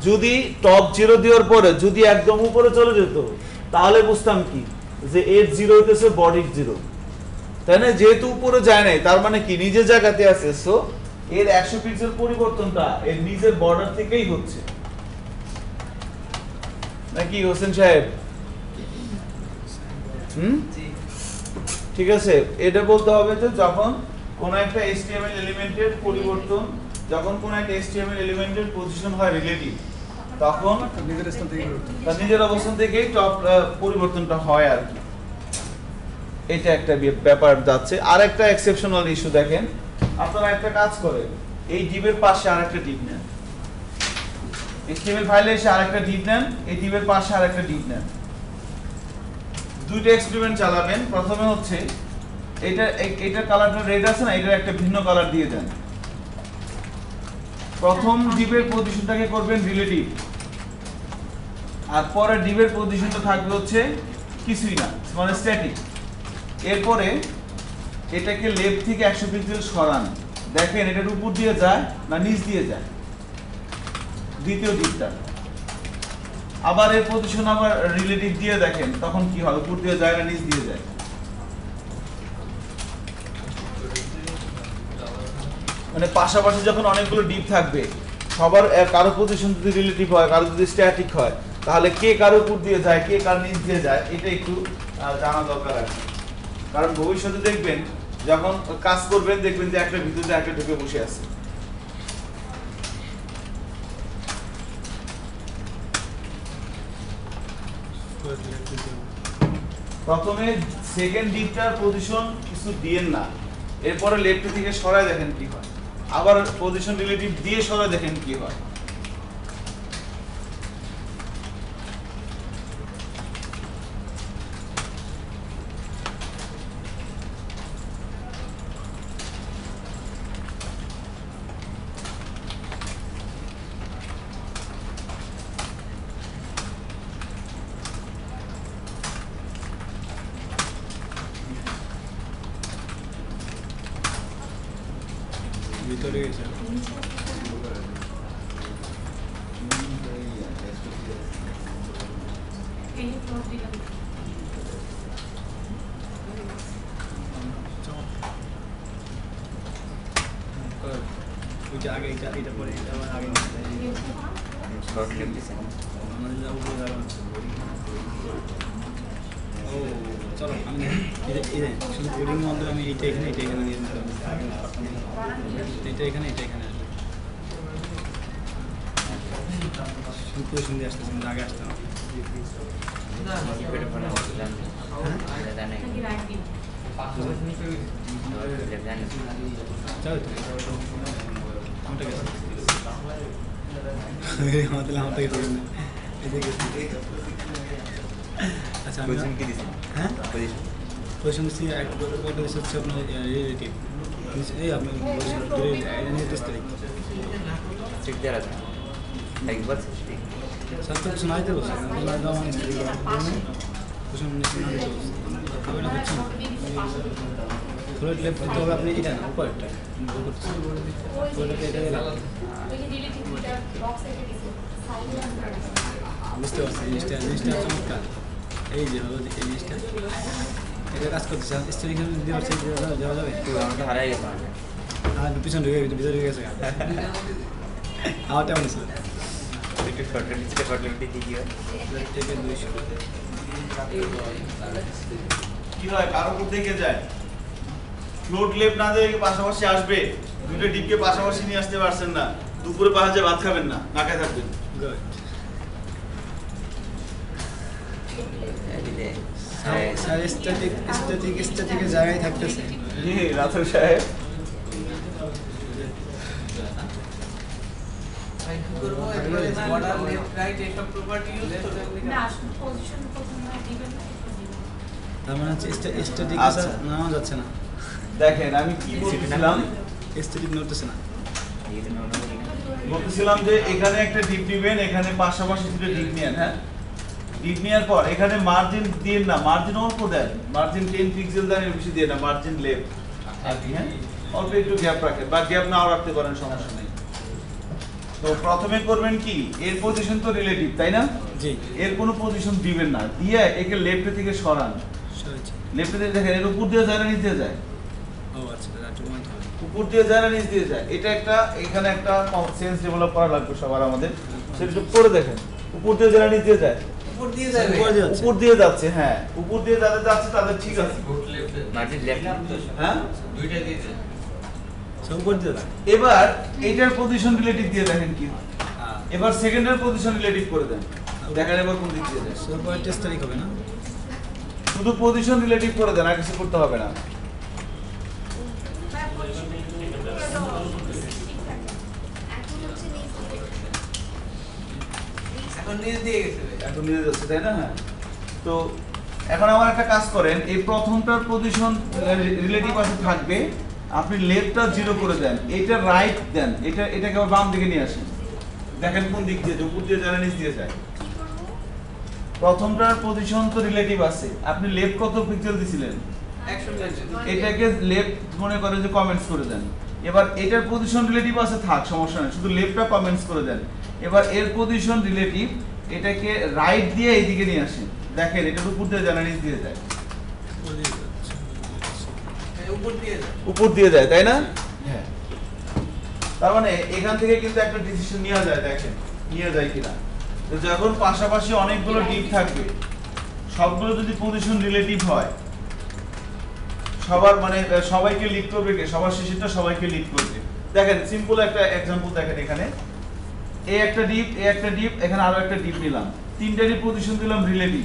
যদি টপ 0 দেওয়ার পরে যদি একদম উপরে চলে যেত তাহলে বুঝতাম কি যে এর 0 হইতেছে বডির 0 তাই না যেহেতু উপরে যায় নাই তার মানে কি নিজের জায়গাতে আছে সো এর 100 পিক্সেল পরিবর্তনটা এর নিজের বর্ডার থেকেই হচ্ছে নাকি হোসেন সাহেব ঠিক আছে এটা বলতে হবে যে যখন কোন একটা HTML এলিমেন্টের পরিবর্তন যখন কোন একটা HTML এলিমেন্টের পজিশন হয় রিলেটিভ তখন নিজের স্থান থেকে তার নিজের অবস্থান থেকেই টপ পরিবর্তনটা হয় আর কি এটা একটা ব্যাপার যাচ্ছে আর একটা এক্সেপশনাল ইস্যু দেখেন আপনারা একটা কাজ করেন এই ডিভের পাশে আরেকটা ডিভ নেন HTML ফাইলে এসে আরেকটা ডিভ নেন এই ডিভের পাশে আরেকটা ডিভ নেন দুইটা এক্সপেরিমেন্ট চালাবেন প্রথমে হচ্ছে এটা কালারটা রেড আছে না এটার একটা ভিন্ন কালার দিয়ে দেন প্রথম ডিভের পজিশনটাকে করবেন রিলেটিভ আর পরে ডিভের পজিশনটা থাকবে হচ্ছে কিছুই না মানে স্ট্যাটিক এরপরে এটাকে লেফট থেকে 100 পিক্সেল সরান দেখেন এটার উপর দিয়ে যায় না নিচ দিয়ে যায় দ্বিতীয় ডিভটা আবার এর পজিশন আবার রিলেটিভ দিয়ে দেখেন তখন কি হয় উপর দিয়ে যায় না নিচ দিয়ে যায় মানে পাশাপাশি যখন অনেকগুলো ডিপ থাকবে সবার কারো পজিশন যদি রিলেটিভ হয় কারো যদি স্ট্যাটিক হয় তাহলে কে কারো উপর দিয়ে যায় কে কার নিচ দিয়ে যায় এটা একটু জানা দরকার আছে কারণ ভবিষ্যতে দেখবেন যখন কাজ করবেন দেখবেন যে একটা ভিতরে একটা ঢুকে বসে আছে প্রথমে সেকেন্ড ডিপটার পজিশন কিছু দিয়েন না এরপরে লেফট থেকে সরায় দেখেন কি হয় আবার পজিশন রিলেটিভ দিয়ে সরায় দেখেন কি হয় তৈরি হয়েছে এই ফ্লোর দিকে ওইটা আগে এটা পরে এটা আবার আগে শর্ট লেফট দিছেন আমাদের যা উপরে যাবেন ও চলো আমি এই শুধু কোডিং মধ্যে আমি এটা এখানে দিয়ে দিতে হবে এটা এখানে আসবে শুধু পজিশন দিয়ে আসতেছে আগে আসতে হবে কিপ্যাডে ফোনে বললাম জানেন নাকি রাইট দিকে লেফট জানেন চলো তো কোনটা গেছে আমাদের গেছে এদিকে আচ্ছা আমি পজিশন কি দিছেন হ্যাঁ পজিশন পজিশন দিচ্ছি এক কোয়ার্টার হচ্ছে আপনার রিলেটিভ এই আপনি বলছেন নির্দেশ তারিখ ঠিক দেওয়া আছে একবার ঠিক স্যার তো কিছু নাই তো বলছে না দেওয়া মানে পজিশন নিচে না দিতে বলছে হবে না বুঝছেন ফ্লোর লেফট দিতে হবে আপনি এটা না উপরটা ভুল করছেন ফ্লোরটা এটা দিলাম ওই যে রিলেটিভ বক্স এর দিকে বুঝতে পারছি জিনিসটা চমৎকার এই যে হলো এই জিনিসটা এটা কাজ করতেছে স্টোরি এখানে দিতে পারছি যাওয়া যাবে তো আমরা হারাই গেলাম আর পিছন ঢুকে ভিতরে ঢুকে গেছে আমার তেমন ছিল একটু শর্ট লেফট দিতে শর্ট লেফট দিতে কি হয় থেকে 200 কি হয় কারো উপর থেকে যায় ফ্লোট লেফট না দিয়ে পাশাপাশি আসবে দুটো ডিপকে পাশাপাশি নিয়ে আসতে পারছেন না দুপুরে পাহাড়ে ভাত খাবেন না নাকায় থাকবেন গুড এদিকে স্যার স্ট্যাটিকের জায়গায় থাকতেছে জি রাথোর সাহেব ভাই কি করবো একবারে বর্ডার লেফট রাইট এইসব প্রপার্টি ইউজ করে না পজিশন প্রথমে দিবেন না তার মানে হচ্ছে স্ট্যাটিক আচ্ছা। নামা যাচ্ছে না দেখেন আমি কি বলছিলাম স্ট্যাটিক নড়তেছে না বলছিলাম যে এখানে একটা ডিপ নেবেন এখানে পাশাপাশি দুটো ডিপ নেন হ্যাঁ ডিপ নেওয়ার পর এখানে মার্জিন দিয়ে না মার্জিন অল্প দেন মার্জিন 10 পিক্সেল দেন এর বেশি দিয়ে না মার্জিন লেফট আর কি হ্যাঁ অল্প একটু গ্যাপ রাখেন বা গ্যাপ নাও রাখতে পারেন সমস্যা নেই তো প্রথমে করবেন কি এর পজিশন তো রিলেটিভ তাই না জি এর কোনো পজিশন দিবেন না দিয়ে একে লেফট থেকে সরান সহজ লেফট থেকে দেখেন এর উপর দিয়ে যায় না নিচ দিয়ে যায় ও আচ্ছা একটু মানতে হবে উপর দিয়ে যায় না নিচ দিয়ে যায় এটা একটা এখানে একটা সেন্স ডেভেলপ করা লাগবে সবার আমাদের সেটা একটু করে দেখেন উপর দিয়ে যায় না নিচ দিয়ে যায় উপর দিয়ে যাবে উপর দিয়ে যাচ্ছে। উপর দিয়ে যাচ্ছে হ্যাঁ উপর দিয়ে যাদের যাচ্ছে তাদের ঠিক আছে মার্জিন লেফট হ্যাঁ দুইটা দিয়ে দেন সব করে দিয়ে দাও এবার এইটার পজিশন রিলেটিভ দিয়ে দেখেন কি হয়। এবার সেকেন্ডের পজিশন রিলেটিভ করে দেন দেখেন এবার কোন দিক দিয়ে যায় সব পরে টেস্ট তারিখ হবে না শুধু পজিশন রিলেটিভ করে দেন আর কিছু করতে হবে না এখন নিয়ে দিয়ে গেছে ভাই। এখন নিয়ে যাচ্ছে তাই না হ্যাঁ তো এখন আমার একটা কাজ করেন এই প্রথমটার পজিশন রিলেটিভ আছে থাকবে আপনি লেফটটা 0 করে দেন এটা রাইট দেন এটাকে আবার বাম দিকে নিয়ে আসেন দেখেন কোন দিক দিয়ে উপর দিয়ে যায় না নিচ দিয়ে যায় প্রথমটার পজিশন তো রিলেটিভ আছে আপনি লেফট কত পিক্সেল দিছিলেন 100 এটাকে লেফট মনে করেন যে কমেন্টস করে দেন এবার এটার পজিশন রিলেটিভ আছে থাক সমস্যা নেই শুধু লেফটটা কমেন্টস করে দেন এবার এর পজিশন রিলেটিভ এটাকে রাইট দিয়ে এইদিকে নিয়ে আসেন দেখেন এটার উপর দিয়ে যায় না নিচ দিয়ে যায় উপর দিয়ে যান উপর দিয়ে যায় তাই না হ্যাঁ তার মানে এখান থেকে কিন্তু একটা ডিসিশন নেওয়া যায় দেখেন নিয়ে যায় কিনা তো যখন পাশাপাশি অনেকগুলো ডিপ থাকবে সবগুলো যদি পজিশন রিলেটিভ হয় সবার মানে সবাইকে লিড করবে কে সবার শেষেরটা সবাইকে লিড করবে দেখেন সিম্পল একটা एग्जांपल দেখেন এখানে এই একটা ডিপ এখানে আরো একটা ডিপ নিলাম তিনটারই পজিশন দিলাম রিলেটিভ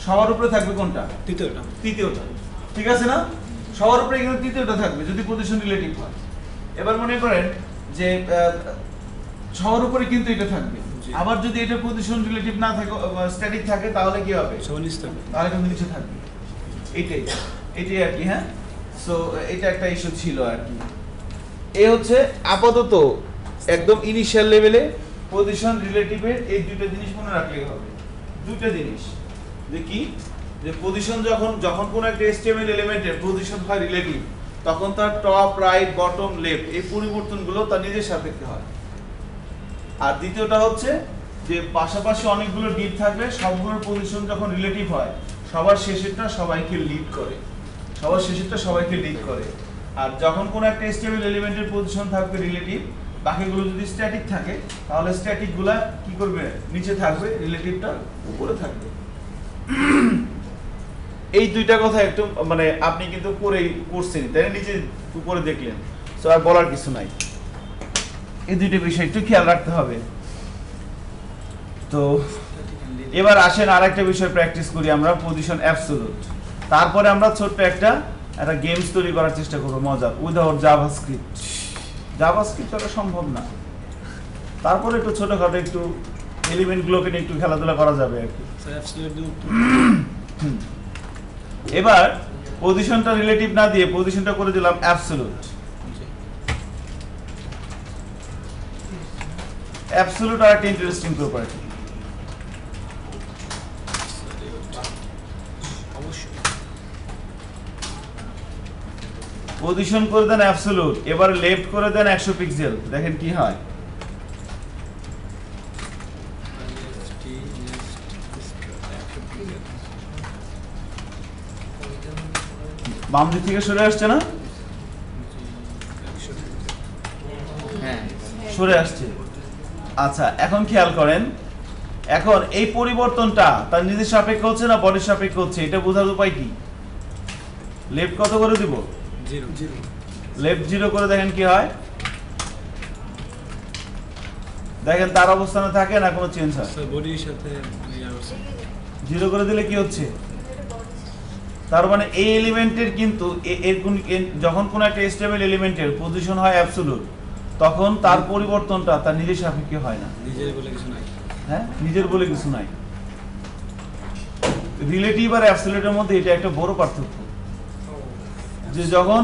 সবার উপরে থাকবে কোনটা তৃতীয়টা ঠিক আছে না সবার উপরে এখানে তৃতীয়টা থাকবে যদি পজিশন রিলেটিভ হয় এবার মনে করেন যে সবার উপরে কিন্তু এটা থাকবে আবার যদি এটা পজিশন রিলেটিভ না থাকে স্ট্যাটিক থাকে তাহলে কি হবে সব নিচ থাকবে তাহলে কিন্তু নিচে থাকবে এটাই আর কি হ্যাঁ সো এটা একটা ইস্যু ছিল আর কি এই হচ্ছে আপাতত একদম ইনিশিয়াল লেভেলে পজিশন রিলেটিভের এই দুটো জিনিস মনে রাখলেই হবে দুটো জিনিস যে কি যে পজিশন যখন কোনো একটা HTML এলিমেন্টের পজিশন হয় রিলেটিভ তখন তার টপ রাইট বটম লেফট এই পরিবর্তনগুলো তার নিজের সাপেক্ষে হয়। আর দ্বিতীয়টা হচ্ছে যে পাশাপাশি অনেকগুলো ডিপ থাকলে সবগুলোর পজিশন যখন রিলেটিভ হয় সবার শেষেরটা সবাইকে লিড করে, সবার শেষেরটা সবাইকে লিড করে। আর যখন কোনো একটা স্টেবল এলিমেন্টের পজিশন থাকবে রিলেটিভ, বাকিগুলো যদি স্ট্যাটিক থাকে তাহলে স্ট্যাটিকগুলা কি করবে, নিচে থাকবে, রিলেটিভটা উপরে থাকবে। এই দুইটা কথা একটু মানে আপনি কিন্তু পরেই করছেন, তাই না? নিচে উপরে দেখলেন, সো আর বলার কিছু নাই। এই দুইটা বিষয় একটু খেয়াল রাখতে হবে। তো এবার আসেন আরেকটা বিষয় প্র্যাকটিস করি আমরা, পজিশন অ্যাবসলিউট। তারপরে আমরা ছোট্ট একটা গেমস তৈরি করার চেষ্টা করবো, মজা, উইদাউট জাভাস্ক্রিপ্ট। জাভাস্ক্রিপ্ট করা সম্ভব না, তারপরে একটু ছোটখাটো একটু এলিমেন্টগুলোকে নিয়ে একটু খেলাধুলা করা যাবে আর কি। এবার পজিশনটা রিলেটিভ না দিয়ে পজিশনটা করে দিলাম অ্যাবসলিউট। অ্যাবসলিউট আর একটা ইন্টারেস্টিং প্রপার্টি। পজিশন করে দেন অ্যাবসলিউট, এবার লেফট করে দেন 100 পিক্সেল, দেখেন কি হয়। বাম দিক থেকে সরে আসছে না? হ্যাঁ সরে আসছে। আচ্ছা, এখন খেয়াল করেন, এখন এই পরিবর্তনটা তার নিজের সাপেক্ষে হচ্ছে না বডির সাপেক্ষে হচ্ছে, এটা বোঝার উপায় কি? লেফট কত করে দিব? 0 লেফট 0 করে দেখেন কি হয়। দেখেন তার অবস্থানে থাকে না কোনো চেঞ্জ হয়? বডির সাথে 0 করে দিলে কি হচ্ছে? তার মানে এই এলিমেন্টের কিন্তু যখন কোনো একটা স্টেবল এলিমেন্টের পজিশন হয় অ্যাবসলিউট, তখন তার পরিবর্তনটা তার নিজের সাপেক্ষে হয় না। নিজের বলে কিছু নাই। হ্যাঁ, নিজের বলে কিছু নাই। রিলেটিভ আর অ্যাবসলিউটের মধ্যে এটা একটা বড় পার্থক্য, যে যখন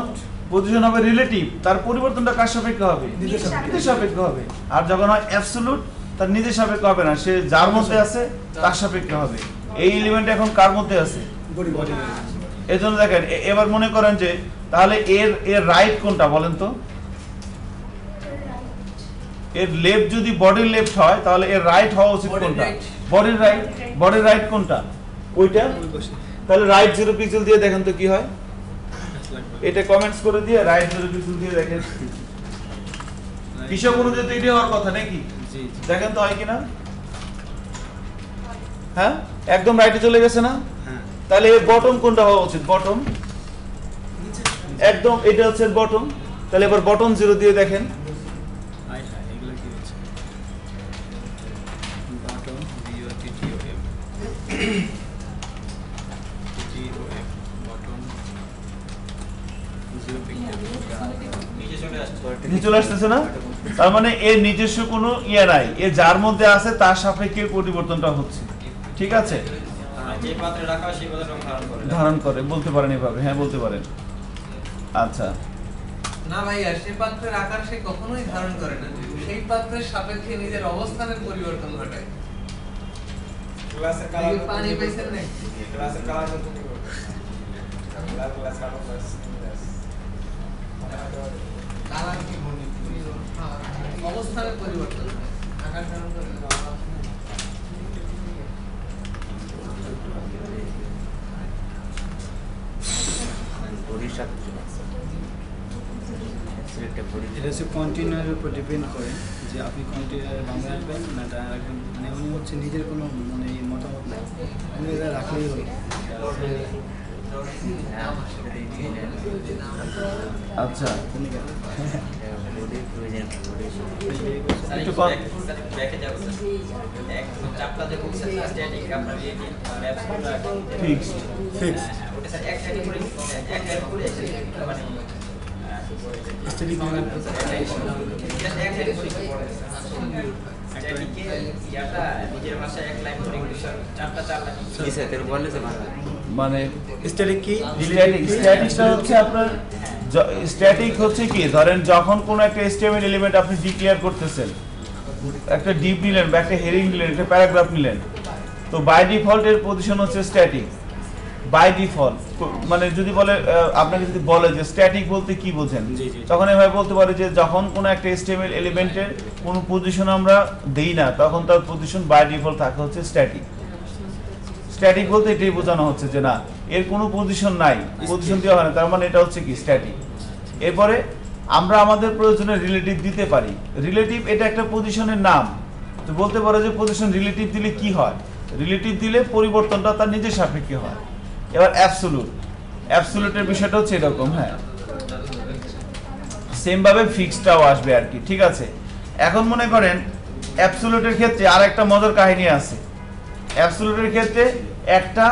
পজিশন হবে রিলেটিভ তার পরিবর্তনটা কার সাপেক্ষে হবে? নিজের সাপেক্ষে হবে। আর যখন হয় অ্যাবসলিউট তার নিজের সাপেক্ষে হবে না, সে যার মধ্যে আছে তার সাপেক্ষে হবে। এই এলিমেন্ট এখন কার মধ্যে আছে? এজন্য দেখেন, এবার মনে করেন যে তাহলে এর রাইট কোনটা বলেন তো? এর লেফট যদি বডির লেফট হয় তাহলে এর রাইট হওয়া উচিত কোনটা? বডির রাইট। বডির রাইট কোনটা? ওইটা। তাহলে রাইট 0 পিক্সেল দিয়ে দেখেন তো কি হয়। এটা কমেন্টস করে দিয়ে রাইট 0 পিক্সেল দিয়ে দেখেন, হিসাব অনুযায়ী তো এটা হওয়ার কথা নাকি? দেখেন তো হয় কিনা। হ্যাঁ, একদম রাইটে চলে গেছে না? তাহলে এর বটম কোনটা হওয়া উচিত? বটম একদম, এটা হচ্ছে বটম। তাহলে এবার বটম 0 দিয়ে দেখেন। এগুলো কি হচ্ছে? বটম বটম 0 নিচে চলে আসতেছে না? তার মানে এর নিজস্ব কোনো ইয়ে নাই, এ যার মধ্যে আছে তার সাপেক্ষে পরিবর্তনটা হচ্ছে। ঠিক আছে, যে পাত্রে রাখা হয় সেই পাত্রে রং ধারণ করে বলতে পারেন এভাবে। হ্যাঁ, বলতে পারেন। আচ্ছা, না ভাইয়া, সে পাত্রের আকার সে কখনোই ধারণ করে না, সেই পাত্রের সাপেক্ষে নিজের অবস্থানের পরিবর্তন ঘটায়। গ্লাসের এই কালার পানি পাইছেন না? গ্লাসের কালার কত কি করবে গ্লাস কালো গ্লাস কালার কি বলি, অবস্থানের পরিবর্তন হয়, আকার ধারণ করে না। বডির সাথে এটা হচ্ছে কন্টেনারের উপর ডিপেন্ড করে যে আপনি কন্টেনারে বাংলা রাখবেন না ডান রাখবেন, মানে উনি হচ্ছে নিজের কোনো মানে মতামত নেই, উনি এটা রাখলেই হলো। আচ্ছা, বডির প্রয়োজন একটু দেখে যাবো এক চাপটা যে বলছে স্ট্যাটিক আপনার এই ফিক্সড। ওটা স্যার এক সাইডে করে এক সাইডে করে মানে স্টাডি এক সাইডে করে পড়ে স্ট্যাটিকে ইয়াটা নিজের ভাষায় এক লাইন করে চারটা কি স্যার তেল বললে যে ভালো মানে স্ট্যাটিক কি? স্ট্যাটিকটা হচ্ছে আপনার, স্ট্যাটিক হচ্ছে কি, ধরেন যখন কোনো একটা স্টেবল এলিমেন্ট আপনি ডিক্লেয়ার করতেছেন, একটা ডিপ নিলেন বা একটা হেডিং নিলেন, একটা প্যারাগ্রাফ নিলেন, তো বাই ডিফল্ট এর পজিশন হচ্ছে স্ট্যাটিক। বাই ডিফল্ট মানে যদি বলে আপনাকে যদি বলে যে স্ট্যাটিক বলতে কি বোঝেন, জি, জি। তখন এভাবে বলতে পারে যে যখন কোনো একটা HTML এলিমেন্টের কোনো পজিশন আমরা দেই না তখন তার পজিশন বাই ডিফল্ট থাকে হচ্ছে স্ট্যাটিক। স্ট্যাটিক বলতে এটাই বোঝানো হচ্ছে যে না এর কোনো পজিশন নাই, পজিশন দেওয়া হয় না, তার মানে এটা হচ্ছে কি স্ট্যাটিক। এরপরে আমরা আমাদের প্রয়োজনে রিলেটিভ দিতে পারি। রিলেটিভ এটা একটা পজিশনের নাম, তো বলতে পারো যে পজিশন রিলেটিভ দিলে কি হয়, রিলেটিভ দিলে পরিবর্তনটা তার নিজের সাপেক্ষে হয়। এবার অ্যাবসোলুট, অ্যাবসোলুটের বিষয়টা হচ্ছে এরকম, হ্যাঁ সেম ভাবে ফিক্সডটাও আসবে আর কি, ঠিক আছে। এখন মনে করেন অ্যাবসোলুটের ক্ষেত্রে আর একটা মজার কাহিনী আছে। অ্যাবসোলুটের ক্ষেত্রে একটা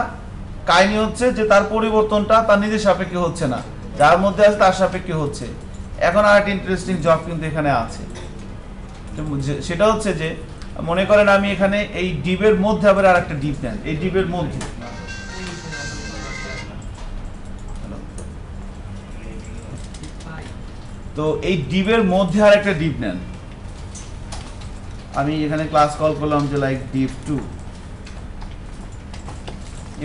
কাহিনী হচ্ছে যে তার পরিবর্তনটা তার নিজের সাপেক্ষে হচ্ছে না, যার মধ্যে আছে তার সাপেক্ষে হচ্ছে। এখন আর একটা ইন্টারেস্টিং জব কিন্তু এখানে আছে, সেটা হচ্ছে যে মনে করেন আমি এখানে এই ডিবের মধ্যে আবার আর একটা ডিপ নেন, এই ডিবের মধ্যে তো এই ডিবের মধ্যে আর একটা ডিপ নেন। আমি এখানে ক্লাস কল করলাম যে লাইক ডিপ 2।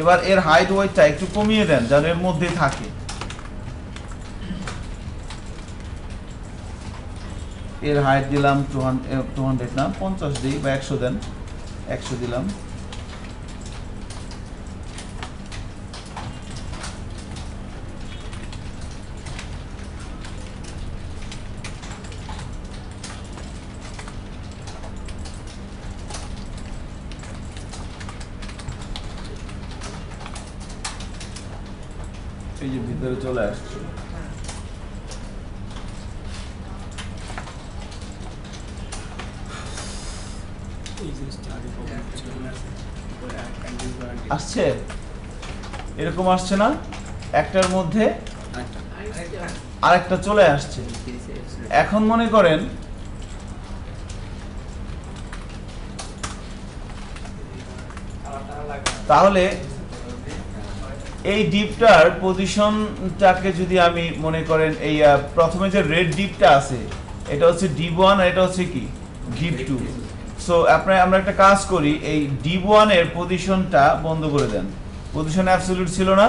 এবার এর হাইট ওয়েটটা একটু কমিয়ে দেন যেন এর মধ্যে থাকে। এর হাইট দিলাম 200 না 50 দিই বা 100 দেন, 100 দিলাম। এই যে ভিতরে চলে আসছে। আসছে এরকম আসছে না, একটার মধ্যে আরেকটা চলে আসছে। এখন মনে করেন তাহলে এই ডিপটার পজিশনটাকে যদি আমি মনে করেন এই প্রথমে যে রেড ডিপটা আছে এটা হচ্ছে ডিপ 1 আর এটা হচ্ছে কি ডিপ 2। সো আমরা একটা কাজ করি, এই ডিপ 1 এর পজিশনটা বন্ধ করে দেন, পজিশন অ্যাবসলিউট ছিল না,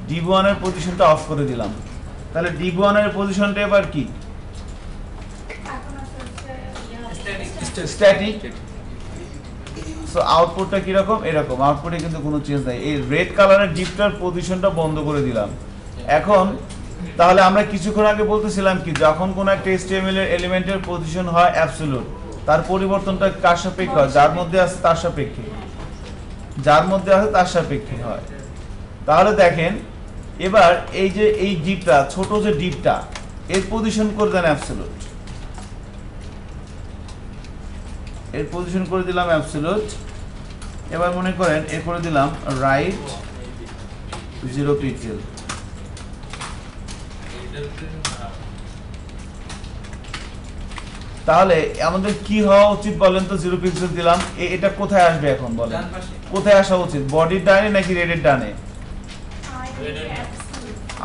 ডিপ 1 এর পজিশনটা অফ করে দিলাম। তাহলে ডিপ 1 এর পজিশনটা এবার কি স্ট্যাটিক। সো আউটপুটটা কি রকম, এরকম আউটপুটে কিন্তু কোনো চেঞ্জ নাই। এই রেড কালারের ডিপটার পজিশনটা বন্ধ করে দিলাম। এখন তাহলে আমরা কিছুক্ষণ আগে বলতেছিলাম কি যখন কোন একটা HTML এর এলিমেন্টের পজিশন হয় অ্যাবসলিউট, তার পরিবর্তনটা কার সাপেক্ষে হয়, যার মধ্যে আছে তার সাপেক্ষে, যার মধ্যে আছে তার সাপেক্ষে হয়। তাহলে দেখেন এবার এই যে এই ডিপটা ছোট যে ডিপটা এর পজিশন করে দেন অ্যাবসলিউট, এর পজিশন করে দিলাম অ্যাবসলিউট। এবার মনে করেন এর করে দিলাম রাইট 0 পিক্সেল। তাহলে আমাদের কি হওয়া উচিত বলেন তো, 0 পিক্সেল দিলাম, এটা কোথায় আসবে এখন বলেন, কোথায় আসা উচিত, বডির ডানে নাকি রেডের ডানে?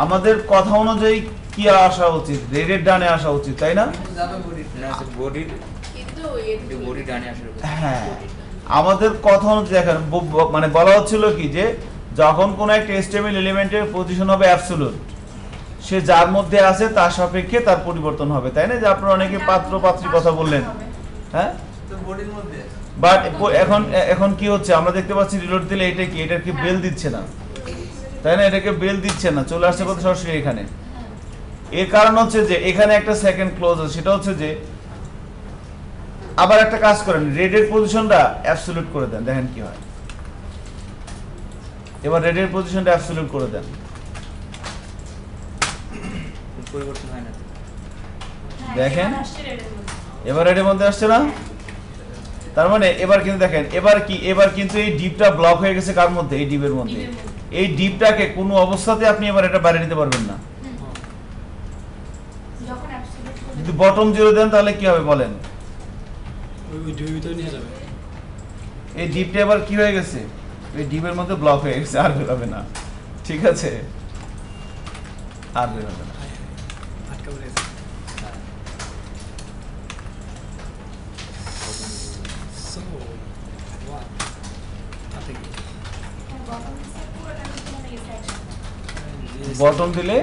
আমাদের কথা অনুযায়ী কি আসা উচিত, রেডের ডানে আসা উচিত, তাই না? হ্যাঁ, আমাদের কথা অনুযায়ী দেখেন মানে বলা হচ্ছিল কি যে যখন কোন একটা HTML এলিমেন্টের পজিশন হবে অ্যাবসলিউট, সে যার মধ্যে আছে তার সাপেক্ষে তার পরিবর্তন হবে, তাই না? যে আপনারা অনেকে পাত্র পাত্রী কথা বললেন, হ্যাঁ, বাট এখন কি হচ্ছে আমরা দেখতে পাচ্ছি রিলোড দিলে এটা কি, এটার কি বেল দিচ্ছে না, তাই না? এটাকে বেল দিচ্ছে না, চলে আসছে কথা সরাসরি এখানে। এর কারণ হচ্ছে যে এখানে একটা সেকেন্ড ক্লোজ আছে, সেটা হচ্ছে যে আবার একটা কাজ করেন, রেডের পজিশনটা অ্যাবসলিউট করে দেন, দেখেন কি হয়। এবার রেডের পজিশনটা অ্যাবসলিউট করে দেন, পরিবর্তন হয় না, দেখেন এবার রেডের মধ্যে আসছে না। তার মানে এবার কিন্তু দেখেন এবার কি, এবার কিন্তু এই ডিপটা ব্লক হয়ে গেছে কার মধ্যে, এই ডিপের মধ্যে। এই ডিপটাকে কোনো অবস্থাতে আপনি এবার এটা বাইরে নিতে পারবেন না। যদি বটম 0 দেন তাহলে কি হবে বলেন, এই ডিপটা এবার কি হয়ে গেছে, এই ডিপের মধ্যে ব্লক হয়ে গেছে, আর বের হবে না, ঠিক আছে, আর বের হবে না। বটম দিলে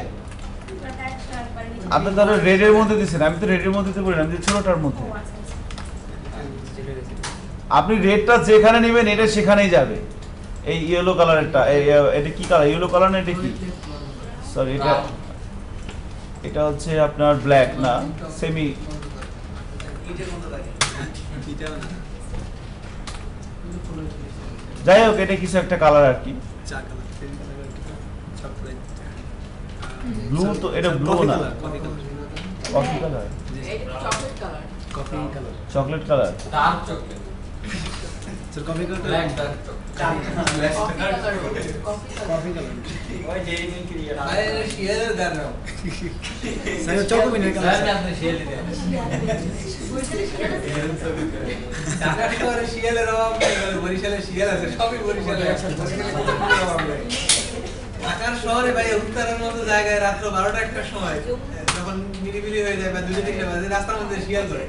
আপনি ধরো রেডের মধ্যে দিচ্ছেন, আমি তো রেডের মধ্যে দিতে বলি না, আমি দিচ্ছি ছোটটার মধ্যে। আপনি রেডটা যেখানে নেবেন এটা সেখানেই যাবে। এই ইয়েলো কালারেরটা এটা কি কালার? ইয়েলো কালার না এটা কি? সরি এটা হচ্ছে আপনার ব্ল্যাক না, সেমি যাই হোক এটা কিছু একটা কালার আর কি। ব্লু তো এটা ব্লু না, coffee colour, chocolate colour. Dark chocolate sir coffee colour, black dark ওই ডেইরি মিল্ক এরিয়া আরে শিয়ালের গান নাও স্যার চকোবিনের কালার। স্যার আপনি শিয়াল দিবেন ঢাকা শহরে শিয়ালের অভাব নেই, বরিশালে শিয়াল আছে, সবই বরিশালে আছে। ঢাকার শহরে ভাই উত্তরের মতো জায়গায় রাত্র 12টা একটার সময় যখন মিলিমিলি হয়ে যায় বা 2-3 বাজে রাস্তার মধ্যে শিয়াল করে।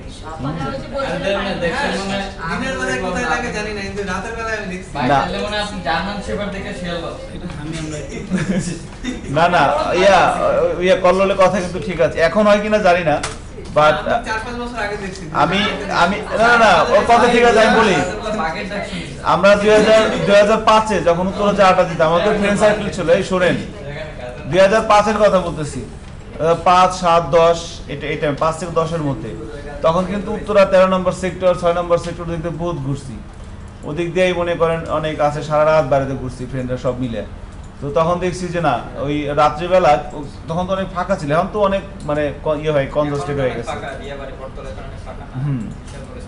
দিনের বেলায় কোথায় থাকে জানি না, কিন্তু রাতের বেলায় আমি দেখছি। না। মনে আপনি জার্মান শেফার্ড দেখে শিয়াল পাবো। না না ইয়া কল্লোলের কথা কিন্তু ঠিক আছে, এখন হয় কিনা জানি না, বাট 4-5 বছর আগে দেখছি। আমি না ওর কথা ঠিক আছে, আমি বলি বাগের ডাক শুনছি। আমরা 2005-এ যখন উত্তরে আড্ডা দিতাম, আমাদের ফ্রেন্ড সার্কেল ছিল, এই শোনেন 2005-এর কথা বলতেছি, 5, 7, 10 এটা 5 থেকে 10-এর মধ্যে। তখন কিন্তু উত্তরা 13 নম্বর সেক্টর, 6 নম্বর সেক্টর দেখতে বহুত ঘুরছি, ওদিক দিয়েই মনে করেন অনেক আছে, সারা রাত বাড়িতে ঘুরছি ফ্রেন্ডরা সব মিলে। তো তখন দেখছি যে না ওই রাত্রিবেলা তখন তো অনেক ফাঁকা ছিল, এখন তো অনেক মানে ইয়ে হয় কনজেস্টেড হয়ে গেছে। ফাঁকা দিয়া বাড়ি পড়তলে কারণে ফাঁকা না। হুম।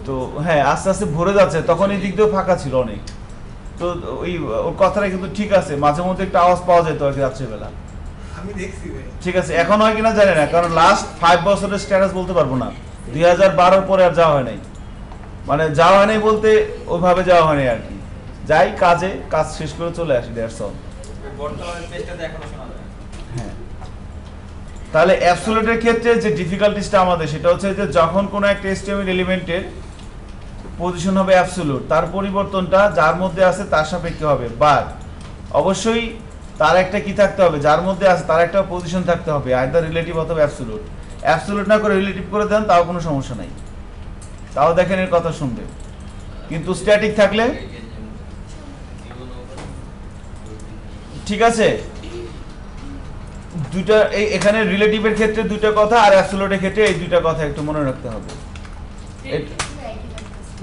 তো হ্যাঁ আস্তে আস্তে ভরে যাচ্ছে, তখন এই দিক দিয়েও ফাঁকা ছিল অনেক। তো ওই ওর কথাটা কিন্তু ঠিক আছে, মাঝে মধ্যে একটা আওয়াজ পাওয়া যেত আর কি রাত্রিবেলা। আমি দেখছি ভাই। ঠিক আছে, এখন হয় কিনা জানি না, কারণ লাস্ট 5 বছরের স্ট্যাটাস বলতে পারবো না, 2012-র পরে আর যাওয়া হয় নাই, মানে যাওয়া হয় নাই বলতে ওইভাবে যাওয়া হয় নাই আর কি, যাই কাজে কাজ শেষ করে চলে আসি, দ্যাটস অল। বর্তমানে পেজটাতে এখনো শোনা যায়। হ্যাঁ, তাহলে অ্যাবসোলিউটের ক্ষেত্রে যে ডিফিকাল্টিসটা আমাদের সেটা হচ্ছে যে যখন কোনো একটা HTML এলিমেন্টের পজিশন হবে অ্যাবসোলিউট, তার পরিবর্তনটা যার মধ্যে আছে তার সাপেক্ষে হবে, বাট অবশ্যই তার একটা কি থাকতে হবে, যার মধ্যে আছে তার একটা পজিশন থাকতে হবে, আইদার রিলেটিভ অথবা অ্যাবসোলিউট। অ্যাবসোলিউট না করে রিলেটিভ করে দেন তাও কোনো সমস্যা নাই, তাও দেখেন এর কথা শুনবে। কিন্তু স্ট্যাটিক থাকলে ঠিক আছে, দুইটা এখানে রিলেটিভের ক্ষেত্রে দুইটা কথা আর অ্যাবসোলিউটের ক্ষেত্রে এই দুইটা কথা একটু মনে রাখতে হবে।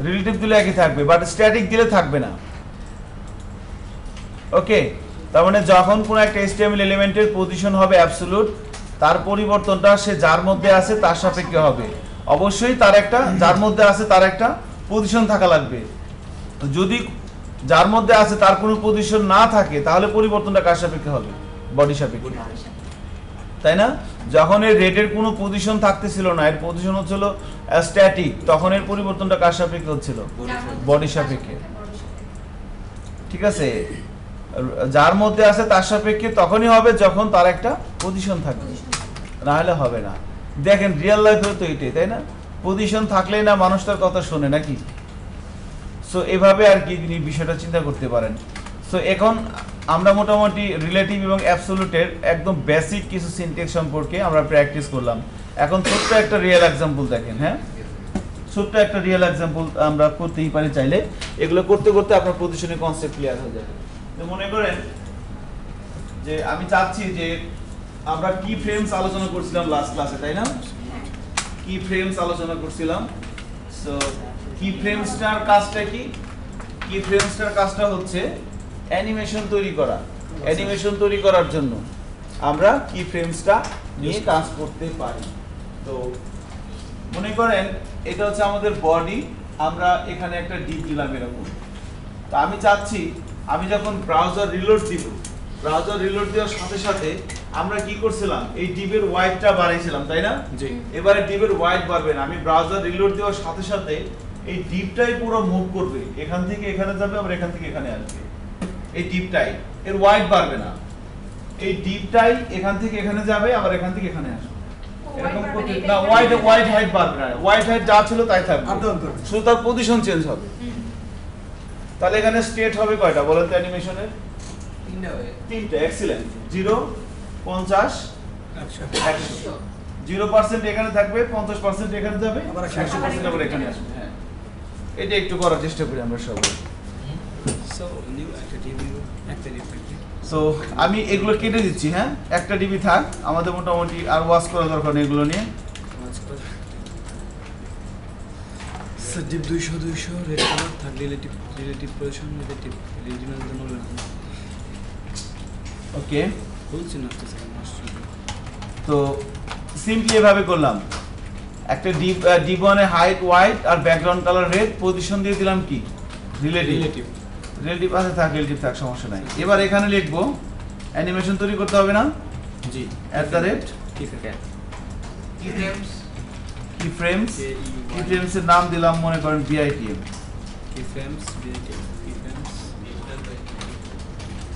রিলেটিভ দিলে একই থাকবে, বাট স্ট্যাটিক দিলে থাকবে না। ওকে, তার মানে যখন কোনো একটা HTML এলিমেন্টের পজিশন হবে অ্যাবসোলিউট, তার পরিবর্তনটা সে যার মধ্যে আছে তার সাপেক্ষে হবে, অবশ্যই তার একটা যার মধ্যে আছে তার একটা পজিশন থাকা লাগবে। যদি যার মধ্যে আছে তার কোনো পজিশন না থাকে তাহলে পরিবর্তনটা কার সাপেক্ষে হবে? বডি সাপেক্ষে, তাই না? যখন এর রেটের কোনো পজিশন থাকতেছিল না, এর পজিশন হচ্ছিল স্ট্যাটিক, তখন এর পরিবর্তনটা কার সাপেক্ষে হচ্ছিল? বডি সাপেক্ষে। ঠিক আছে, যার মধ্যে আছে তার সাপেক্ষে তখনই হবে যখন তার একটা পজিশন থাকবে, না হলে হবে না। দেখেন রিয়েল লাইফে তো এটাই, তাই না? পজিশন থাকলেই না মানুষ তার কথা শোনে নাকি? সো এভাবে আর কি বিষয়টা চিন্তা করতে পারেন। সো এখন আমরা মোটামুটি রিলেটিভ এবং অ্যাবসোলিউটের একদম বেসিক কিছু সিনট্যাক্স সম্পর্কে আমরা প্র্যাকটিস করলাম। এখন ছোট্ট একটা রিয়েল এক্সাম্পল দেখেন। হ্যাঁ, ছোট্ট একটা রিয়েল এক্সাম্পল আমরা করতেই পারি চাইলে। এগুলো করতে করতে আপনার পজিশনের কনসেপ্ট ক্লিয়ার হয়ে যাবে। তো মনে করেন যে আমি চাচ্ছি যে আমরা কি ফ্রেমস আলোচনা করছিলাম লাস্ট ক্লাসে, তাই না? কি ফ্রেমস আলোচনা করছিলাম। সো কি ফ্রেমসটার কাজটা কি? কি ফ্রেমসটার কাজটা হচ্ছে অ্যানিমেশন তৈরি করা। অ্যানিমেশন তৈরি করার জন্য আমরা কি ফ্রেমসটা নিয়ে কাজ করতে পারি। তো মনে করেন এটা হচ্ছে আমাদের বডি, আমরা এখানে একটা ডিপ দিলাম এরকম। তো আমি চাচ্ছি আমি যখন ব্রাউজার রিলোড দিব, ব্রাউজার রিলোড দেওয়ার সাথে সাথে আমরা কি করছিলাম, এই ডিপের ওয়াইডটা বাড়াইছিলাম, তাই না? জি। এবারে ডিপের ওয়াইড বাড়বে না, আমি ব্রাউজার রিলোড দেওয়ার সাথে সাথে এই ডিপটাই পুরো মুভ করবে, এখান থেকে এখানে যাবে আবার এখান থেকে এখানে আসবে। এই ডিপটাই, এর ওয়াইড বাড়বে না, এই ডিপটাই এখান থেকে এখানে যাবে আবার এখান থেকে এখানে আসবে। এরকম করতে না, ওয়াইড হাইট বাড়বে না, ওয়াইড হাইট যা ছিল তাই থাকবে, শুধু তার পজিশন চেঞ্জ হবে। তাহলে এখানে স্টেট হবে কয়টা বলেন তো অ্যানিমেশনের? তিনটা হয়ে তিনটা এক্সিলেন্ট 0 50 100 0% এখানে থাকবে 50% এখানে যাবে আবার 100% আবার এখানে আসবে হ্যাঁ এটা একটু করার চেষ্টা করি আমরা সবাই সো নিউ একটা ডিবি একটা ডিফারেন্ট সো আমি এগুলো কেটে দিচ্ছি হ্যাঁ একটা ডিবি থাক আমাদের মোটামুটি আর ওয়াশ করা দরকার নেই এগুলো নিয়ে sir deep 200 red colour third relative position negative regional জন্য ওকে বলছি না তো স্যার মাস্টার তো সিম্পলি এভাবে করলাম একটা D1 এ হাইট হোয়াইট আর ব্যাকগ্রাউন্ড কালার রেড পজিশন দিয়ে দিলাম কি রিলেটিভ রিলেটিভ আছে থাক রিলেটিভ থাক সমস্যা নাই এবার এখানে লিখবো অ্যানিমেশন তৈরি করতে হবে না জি @ ঠিক আছে কিফ্রেমস কি ফ্রেমস এর নাম দিলাম মনে করেন BITM কি ফ্রেমস বিএটি কি ফ্রেমস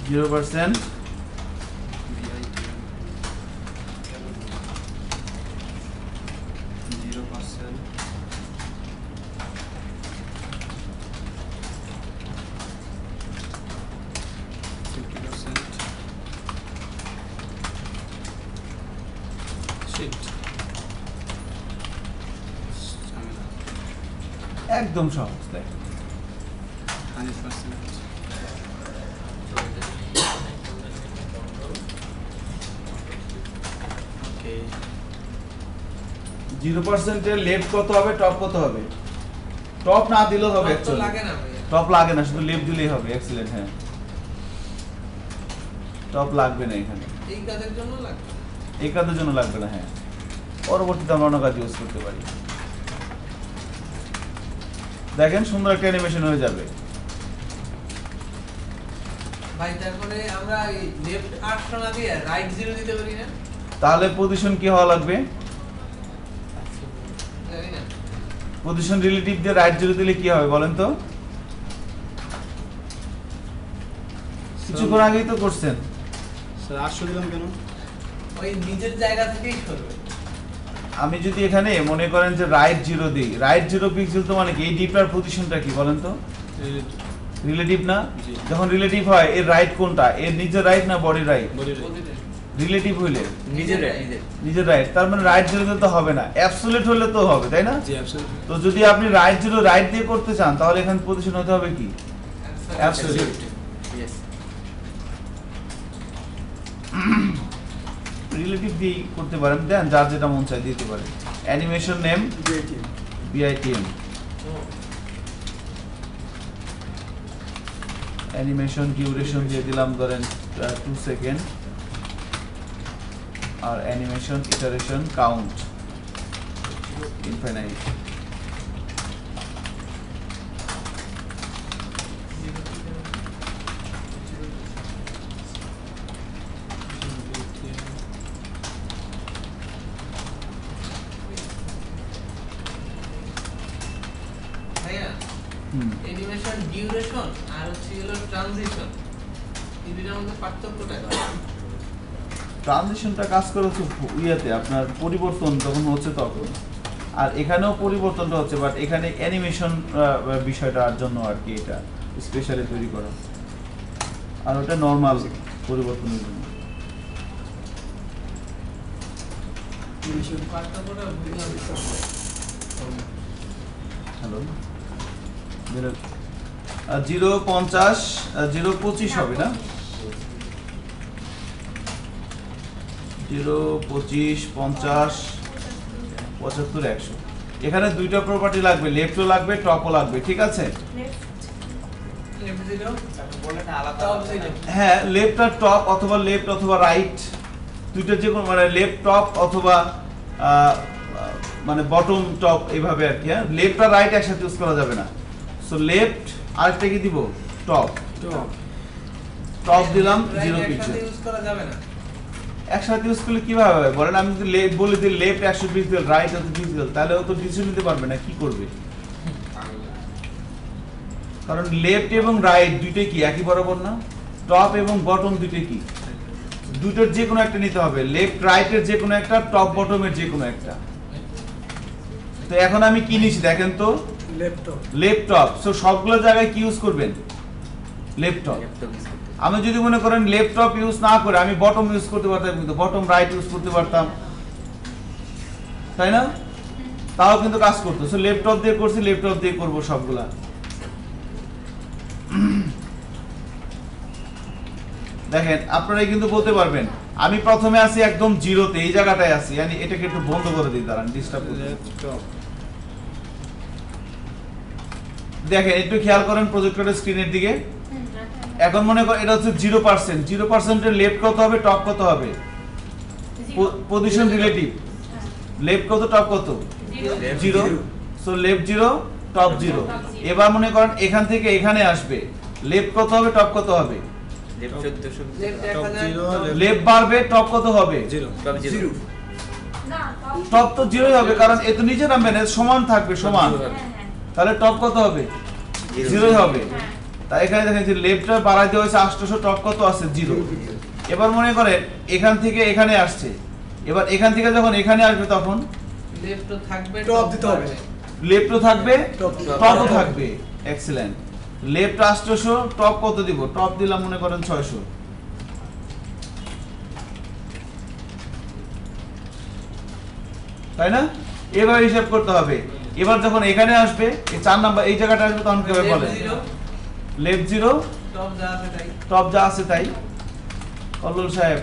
0% একদম সহজ দেখ 0% এর লেফট কত হবে টপ কত হবে টপ না দিলেও হবে তো অ্যাকচুয়ালি লাগে না ভাইয়া টপ লাগে না শুধু লেফট দিলেই হবে এক্সিলেন্ট হ্যাঁ টপ লাগবে না এখানে এই কাজের জন্য লাগবে এই কাজের জন্য লাগবে না হ্যাঁ পরবর্তীতে আমরা অন্য কাজ ইউজ করতে পারি দেখেন সুন্দর একটা অ্যানিমেশন হয়ে যাবে ভাই তারপরে আমরা এই লেফট 800 না দিয়ে রাইট 0 দিতে পারি না তাহলে পজিশন কি হওয়া লাগবে জানি না পজিশন রিলেটিভ দিয়ে রাইট 0 দিলে কি হবে বলেন তো কিছুক্ষণ আগেই তো করছেন স্যার 800 দিলাম কেন ওই নিজের জায়গা থেকেই করবে আমি যদি এখানে মনে করেন যে রাইট 0 দিই রাইট 0 পিক্সেল তো মানে কি এই ডিপটার পজিশনটা কি বলেন তো রিলেটিভ না জি। যখন রিলেটিভ হয় এর রাইট কোনটা এর নিজের রাইট না বডি রাইট প্রতিটা রিলেটিভ হইলে নিজের নিজের রাইট তার মানে রাইট 0 দিলে তো হবে না অ্যাবসলিউট হলে তো হবে তাই না জি অ্যাবসলিউটলি তো যদি আপনি রাইট 0 রাইট দিয়ে করতে চান তাহলে এখানে পজিশন হতে হবে কি অ্যাবসলিউট ইয়েস রিলেটিভ দিয়ে করতে পারেন দেন যার যেটা মন চায় দিতে পারেন animation name BITM animation duration দিয়ে দিলাম ধরেন 2 সেকেন্ড আর অ্যানিমেশন ইটারেশন কাউন্ট ইনফাইনাইট ভাইয়া হুম অ্যানিমেশন ডিউরেশন আর হচ্ছে হলো ট্রানজিশন এই দুটোর মধ্যে পার্থক্যটা কি ট্রানজিশনটা কাজ করে হচ্ছে ইয়েতে আপনার পরিবর্তন যখন হচ্ছে তখন আর এখানেও পরিবর্তনটা হচ্ছে বাট এখানে অ্যানিমেশন বিষয়টার জন্য আর কি এটা স্পেশালি তৈরি করা আর ওটা নরমাল পরিবর্তনের জন্য পার্থক্যটা বুঝলাম হ্যালো 050 025 হবে না 025 50 75 100 এখানে দুইটা প্রপার্টি লাগবে লেফটও লাগবে টপও লাগবে ঠিক আছে লেফট জিরো বলে না আলাদা টপ আলাদা জিরো হ্যাঁ লেফট আর টপ অথবা লেফট অথবা রাইট দুইটা যে কোনো মানে লেফট টপ অথবা মানে বটম টপ এইভাবে আর কি হ্যাঁ লেফট আর রাইট একসাথে ইউজ করা যাবে না সো লেফট আরেকটা কি দিব টপ টপ দিলাম 0 পিক্সেল ইউজ করা যাবে না একসাথে ইউজ করলে কিভাবে হবে বলেন আমি যদি লেফট বলে দিই লেফট 100 পিক্সেল রাইট 100 পিক্সেল তাহলে ও তো ডিসিশন নিতে পারবে না কি করবে কারণ লেফট এবং রাইট দুইটাই কি একই বরাবর না টপ এবং বটম দুইটাই কি দুটোর যে কোনো একটা নিতে হবে লেফট রাইটের যে কোনো একটা টপ বটমের যে কোনো একটা তো এখন আমি কি নিছি দেখেন তো ল্যাপটপ লেফট টপ সো সবগুলো জায়গায় কি ইউজ করবেন লেফট টপ ল্যাপটপ ইউজ করতে আমি যদি মনে করেন লেফট টপ ইউজ না করে আমি বটম ইউজ করতে পারতাম, কিন্তু বটম রাইট ইউজ করতে পারতাম, তাই না? তাও কিন্তু কাজ করতো। সো লেফট টপ দিয়ে করছি, লেফট টপ দিয়ে করবো সবগুলা। দেখেন আপনারাই কিন্তু বলতে পারবেন আমি প্রথমে আছি একদম জিরোতে, এই জায়গাটায় আছি, মানে এটাকে একটু বন্ধ করে দিই, দাঁড়ান ডিস্টার্ব করে। দেখেন একটু খেয়াল করেন প্রজেক্টরের স্ক্রিনের দিকে। এখন মনে করেন এটা হচ্ছে 0%, 0% এর লেফট কত হবে, টপ কত হবে? পজিশন রিলেটিভ, লেফট কত টপ কত? 0। So left 0 top 0। এবার মনে করেন এখান থেকে এখানে আসবে, লেফট কত হবে, টপ কত হবে? লেফট 1400 লেফট বাড়বে, টপ কত হবে? 0 টপ 0 না টপ তো 0ই হবে, কারণ এ তো নিচে নামবে না, সমান থাকবে, সমান। তাহলে টপ কত হবে? 0ই হবে। তাই এখানে দেখেন যে লেফটটা বাড়াইতে হয়েছে 800, টপ কত আছে? 0। এবার মনে করেন এখান থেকে এখানে আসছে, এবার এখান থেকে যখন এখানে আসবে তখন লেফট থাকবে, টপ দিতে হবে। লেফট থাকবে, টপ টপও থাকবে। এক্সিলেন্ট। লেফট 800, টপ কত দিব? টপ দিলাম মনে করেন 600। তাই না? এবার হিসাব করতে হবে। এবার যখন এখানে আসবে, এই 4 নাম্বার এই জায়গাটা আসবে, তখন কিভাবে বলেন? লেফট 0 টপ যা আছে তাই। টপ যা আছে তাই। কল্লোল সাহেব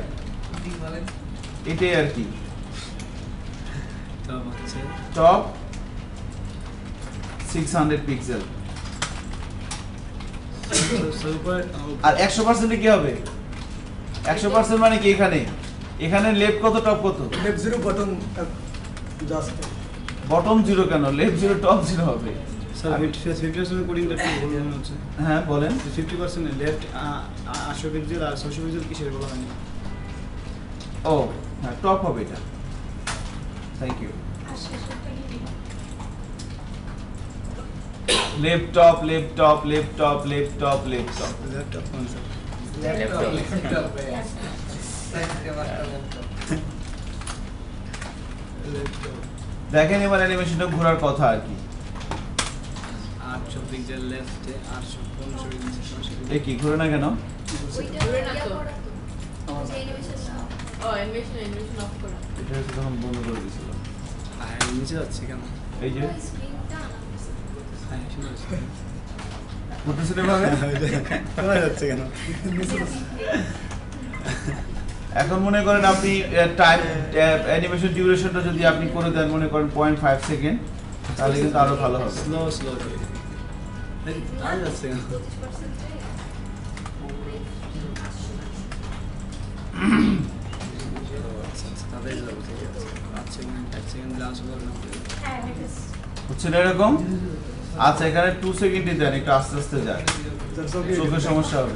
জি বলেন। এটাই আর কি। টপ হচ্ছে টপ 600 পিক্সেল। সুপার আর 100% এ কি হবে? 100% মানে কি এখানে? এখানে লেফট কত, টপ কত? লেফট 0 বটম জাস্ট বটম 0 কেন? লেফট 0 টপ 0 হবে। স্যার 50% কোডিংটা একটু ভুল মনে হচ্ছে। হ্যাঁ বলেন। 50% লেফট 800 পিক্সেল আর 600 পিক্সেল কিসের বলা হয়নি? ও হ্যাঁ, টপ হবে এটা। Thank you. আর শেষেরটা কি দিবেন? Left top, left top, left top, left top, left top. Laptop কোন স্যার? ল্যাপটপ সাইডে বাসটা ল্যাপটপ। ল্যাপটপ দেখেন এবার অ্যানিমেশনটা ঘোরার কথা আর কি। 800 পিক্সেল লেফটে 800 1500 পিক্সেল এ কি ঘুরে না কেন? এটা হচ্ছে তখন বন্ধ করে দিয়েছিল। হ্যাঁ নিচে যাচ্ছে কেন? এই যে হ্যাঁ শুনে যাচ্ছে। ঘুরতেছিল এভাবে। শোনা যাচ্ছে কেন? এখন মনে করেন আপনি টাইম অ্যানিমেশন ডিউরেশনটা যদি আপনি করে দেন মনে করেন 0.5 সেকেন্ড, তাহলে কিন্তু আরো ভালো হবে। স্লো স্লো আর যাচ্ছে কেন? তাদের যাবো ঠিক আছে 5 সেকেন্ড 1 সেকেন্ড লাস্ট বললাম। হ্যাঁ হ্যাঁ হচ্ছে না এরকম? আচ্ছা এখানে 2 সেকেন্ডই দেন, একটু আস্তে আস্তে যান, চোখের সমস্যা হবে।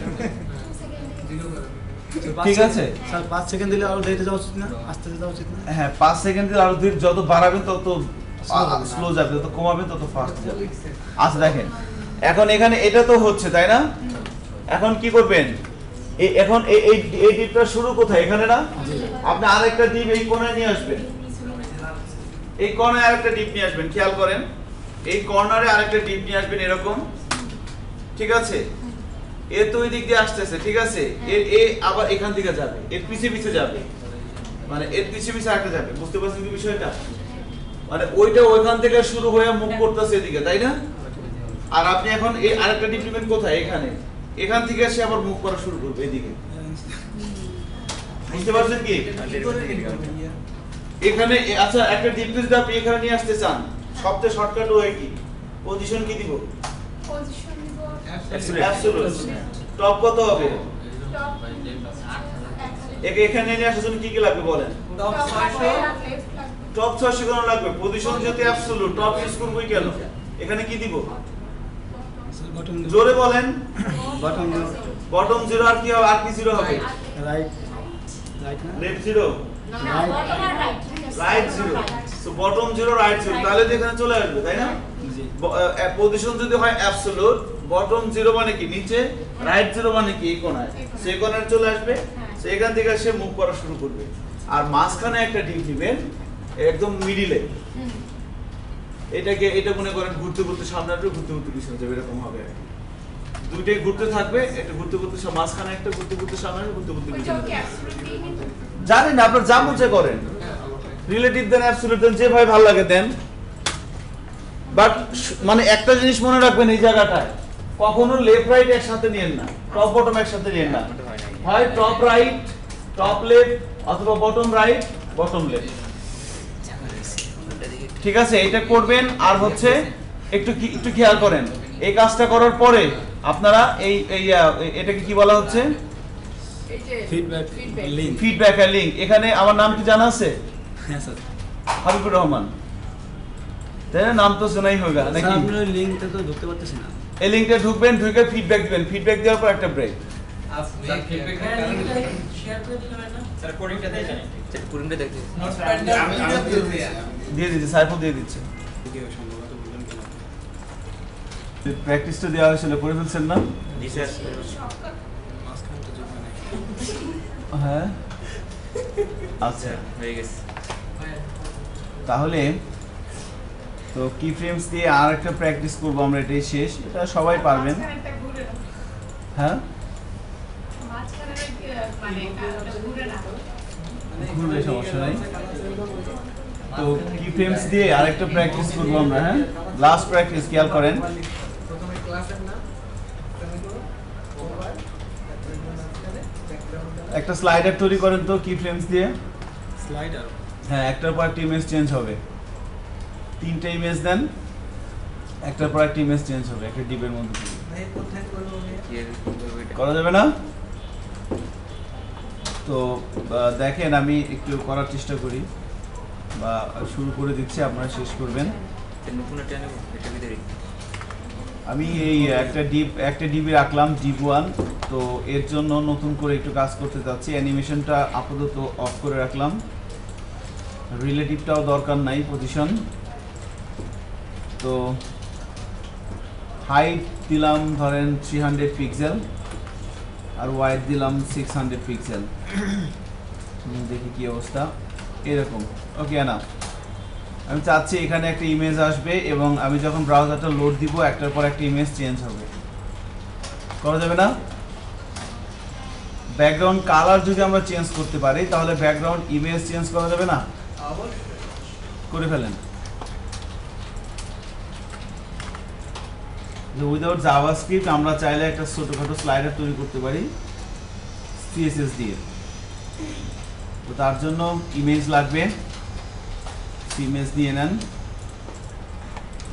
ঠিক আছে? স্যার 5 সেকেন্ড দিলে আরো দেরিতে যাওয়া উচিত না? আস্তে আস্তে যাওয়া উচিত না? হ্যাঁ 5 সেকেন্ড দিয়ে আরো ধীরে, যত বাড়াবেন তত স্লো যাবে, যত কমাবেন তত ফাস্ট যাবে। আচ্ছা দেখেন এখন এখানে এটা তো হচ্ছে তাই না? এখন কি করবেন? এখন এই ডিপটা শুরু কোথায়? এখানে না? আপনি আরেকটা ডিপ এই কোণায় নিয়ে আসবেন, এই কর্নারে আরেকটা ডিপ নিয়ে আসবেন, খেয়াল করেন এই কর্নারে আরেকটা ডিপ নিয়ে আসবেন এরকম, ঠিক আছে? এ তো ওই দিক দিয়ে আসতেছে, ঠিক আছে? এ আবার এখান থেকে যাবে, এর পিছে পিছে যাবে, মানে এর পিছে পিছে আরেকটা যাবে। বুঝতে পারছেন কি বিষয়টা? মানে ওইটা ওইখান থেকে শুরু হয়ে মুভ করতেছে এদিকে, তাই না? আর আপনি এখন এই আরেকটা ডিপ নেবেন কোথায়? এখানে, এখান থেকে এসে আবার মুভ করা শুরু করবে এদিকে। বুঝতে পারছেন কি? এখানে আচ্ছা একটা ডিপ যদি আপনি এখানে নিয়ে আসতে চান, সবচেয়ে শর্টকাট ওয়ে কি? পজিশন কি দিব? পজিশন দিব অ্যাবসলিউট। টপ কত হবে? টপ এখানে নিয়ে আসার জন্য কি কি লাগবে বলেন? টপ 600 লেফট টপ 600 কেন লাগবে? পজিশন যেতে অ্যাবসলিউট, টপ ইউজ করবই কেন? এখানে কি দিব? বটম জোরে বলেন। বটম বটম 0 আর কি হবে? আর কি 0 হবে? রাইট রাইট না? লেফট 0, না বটম আর right right 0। So bottom 0 right 0, তাহলে তো এখানে চলে আসবে, তাই না? জি পজিশন যদি হয় অ্যাবসলিউট, বটম 0 মানে কি নিচে, রাইট 0 মানে কি এই কোণায়, সেই কোণায় চলে আসবে, সেখান থেকে সে মুভ করা শুরু করবে। আর মাঝখানে একটা ডিপ নেবেন একদম মিডিলে, এটাকে এটা মনে করেন ঘুরতে ঘুরতে সামনে আসবে, ঘুরতে ঘুরতে পিছনে যাবে, এরকম হবে আর কি। দুইটাই ঘুরতে থাকবে, একটা ঘুরতে ঘুরতে মাঝখানে একটা ঘুরতে ঘুরতে সামনে ঘুরতে ঘুরতে Which পিছনে। okay, absolutely. জানেন না, আপনার যা মনে চায় করেন, রিলেটিভ দেন, অ্যাবসলিউট দেন, যেভাবে ভালো লাগে দেন। বাট মানে একটা জিনিস মনে রাখবেন এই জায়গাটায়, কখনো লেফট রাইট একসাথে নিয়েন না, টপ বটম একসাথে নিয়েন না। হয় টপ রাইট, টপ লেফট, অথবা বটম রাইট, বটম লেফট। ঠিক আছে, এটা করবেন। আর হচ্ছে একটু খেয়াল করেন, এই কাজটা করার পরে আপনারা এটাকে কি বলা হচ্ছে? Feedback link. ফিডব্যাক আর লিংক। এখানে আমার নাম কি জানা আছে? হ্যাঁ স্যার। হাবিবুর রহমান, তাই না? নাম তো শোনাই হোগা নাকি? স্যার আমরা ওই লিংকটা তো ঢুকতে পারতেছি না। এই লিংকটা ঢুকবেন, ঢুকে ফিডব্যাক দিবেন, ফিডব্যাক দেওয়ার পর একটা ব্রেক। স্যার ফিডব্যাক শেয়ার করে দিলাম না স্যার কোডিংটা দেই জানেন স্যার পুরিংটা দেখতে আমি দিয়েছি দিয়ে দিচ্ছে, সাইফুল দিয়ে দিচ্ছে। কি সম্ভবত বলবেন কেন? প্র্যাকটিসটা দেওয়া হয়েছিল, করে ফেলছেন না? জি স্যার মাঝখানটা যোগ হয় নাই। হ্যাঁ, আচ্ছা। হয়ে গেছে। তাহলে তো কি ফ্রেমস দিয়ে আর একটা প্র্যাকটিস করবো আমরা, এটাই শেষ। এটা সবাই পারবেন। মাঝখানেরটা ঘুরে না। হ্যাঁ, মাঝখানের মানে ওটা ঘুরে না। ঘুরবে, সমস্যা নাই। তো কি ফ্রেমস দিয়ে আরেকটা প্র্যাকটিস করবো আমরা। হ্যাঁ, লাস্ট প্র্যাকটিস, খেয়াল করেন। প্রথমে ক্লাসের নাম একটা স্লাইডার তৈরি করেন তো কি ফ্রেমস দিয়ে। স্লাইডার। হ্যাঁ, একটার পর একটা ইমেজ চেঞ্জ হবে। 3টে ইমেজ দেন, একটার পর একটা ইমেজ চেঞ্জ হবে একটা ডিপের মধ্যে থেকে। ভাই কোথায় করব কি এর করব এটা? করা যাবে না? তো দেখেন, আমি একটু করার চেষ্টা করি বা শুরু করে দিচ্ছি, আপনারা শেষ করবেন। এটা নতুন একটা নেব এটা ভিতরে। আমি এই একটা ডিবি রাখলাম, ডিপ 1। তো এর জন্য নতুন করে একটু কাজ করতে যাচ্ছি। অ্যানিমেশনটা আপাতত অফ করে রাখলাম, রিলেটিভটাও দরকার নাই, পজিশন। তো হাইট দিলাম ধরেন 300 পিক্সেল, আর ওয়াইড দিলাম 600 পিক্সেল। দেখি কি অবস্থা, এরকম। ওকে না, আমি চাচ্ছি এখানে একটা ইমেজ আসবে এবং আমি যখন ব্রাউজারটা লোড দিব একটার পর একটা ইমেজ চেঞ্জ হবে। করা যাবে না? ব্যাকগ্রাউন্ড কালার যদি আমরা চেঞ্জ করতে পারি তাহলে ব্যাকগ্রাউন্ড ইমেজ চেঞ্জ করা যাবে না? অবশ্যই করে ফেলেন। যে উইদাউট জাভাস্ক্রিপ্ট আমরা চাইলে একটা ছোটখাটো স্লাইডার তৈরি করতে পারি সিএসএস দিয়ে। তো তার জন্য ইমেজ লাগবে, ইমেজ নিয়ে নেন,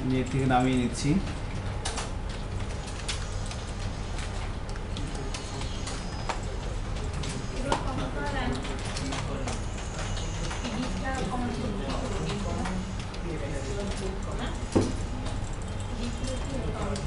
নেট থেকে নামিয়ে নিচ্ছি। এগুলো কমন করা যায় না। এডিটটা কমন করতে হবে। না? এডিটগুলো কি হবে?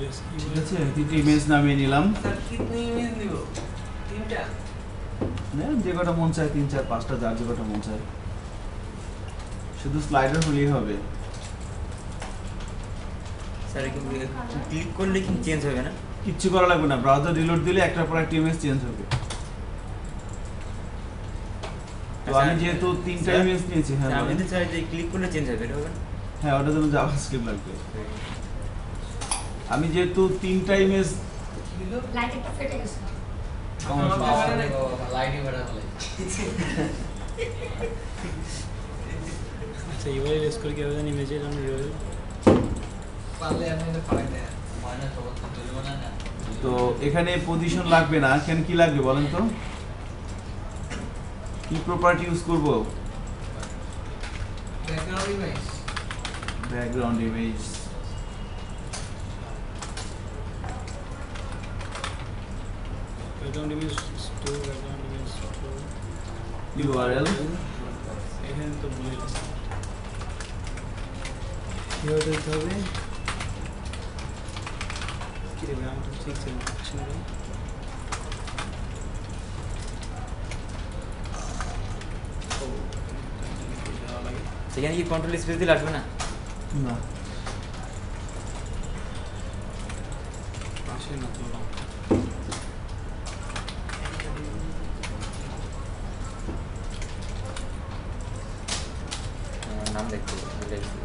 ঠিক আছে, তিনটে ইমেজ নামিয়ে নিলাম। স্যার কিতনি ইমেজ নিব? তিনটা? যে কটা মন চায় 3 4 5টা, যার যে কটা মন চায়, শুধু স্লাইডার হলেই হবে। স্যার ক্লিক করলে কি চেঞ্জ হবে না? কিচ্ছু করা লাগবে না, ব্রাউজার রিলোড দিলে একটার পর একটা ইমেজ চেঞ্জ হবে। তো আমি যেহেতু 3টা ইমেজ নিয়েছি, হ্যাঁ আমি যদি চাই যে ক্লিক করলে চেঞ্জ হবে, এটা হবে না? হ্যাঁ, ওটার জন্য জাভাস্ক্রিপ্ট লাগবে। আমি যেহেতু 3টা ইমেজ লাইট একটা ফেটে গেছে। আচ্ছা ইউআরএল ইউজ করে কিভাবে জানি ইমেজের আমরা ইউআরএল পারলে আপনি তো পারেন না। তো এখানে পজিশন লাগবে না, এখানে কি লাগবে বলেন তো? কি প্রপার্টি ইউজ করব? Background image. Background image. Background image store, background image store URL এখানে তো ভুলে গেছি কিভাবে দিতে হবে। কি রে ভাই, আমার তো ঠিক ছিল না। সেখানে কি কন্ট্রোল স্পেস দিলে আসবে না? না, আসে না তো। নাম দেখতে ভুলে গেছি।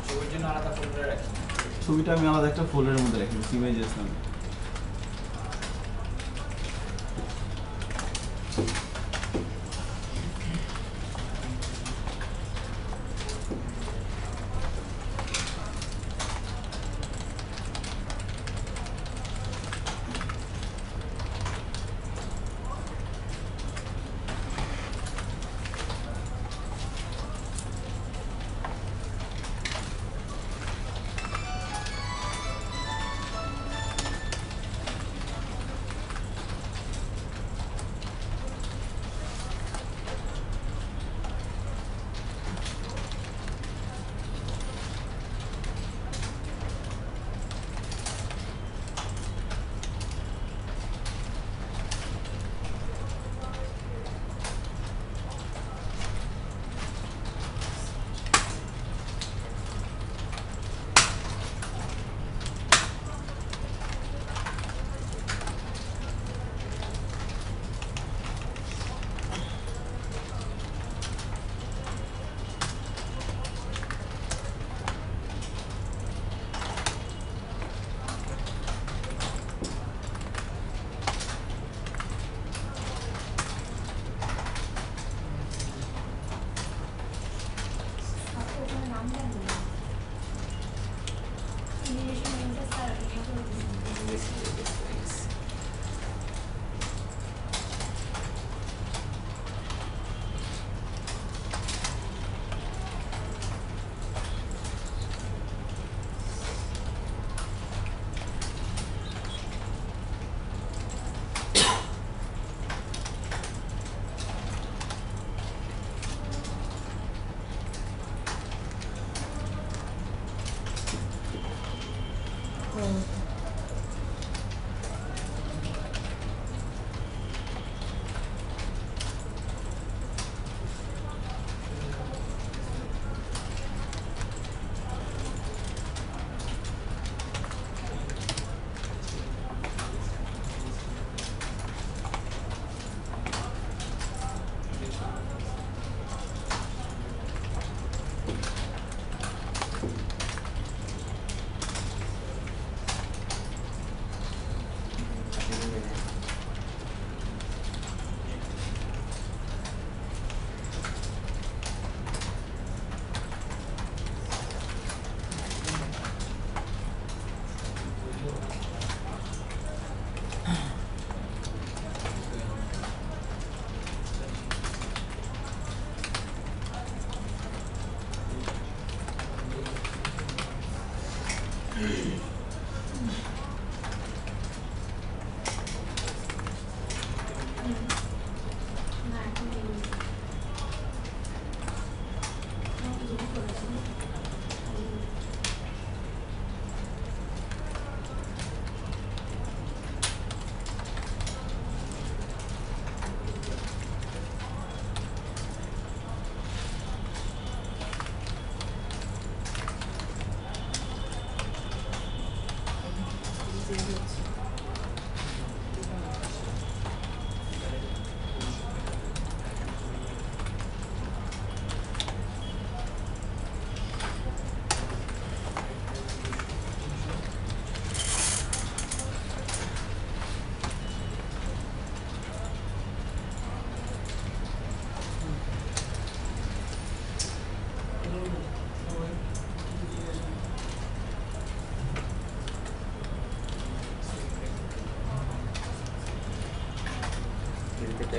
ছবির জন্য আলাদা ফোল্ডারে রাখি। ছবিটা আমি আলাদা একটা ফোল্ডারের মধ্যে রাখি, ইমেজেস নামে।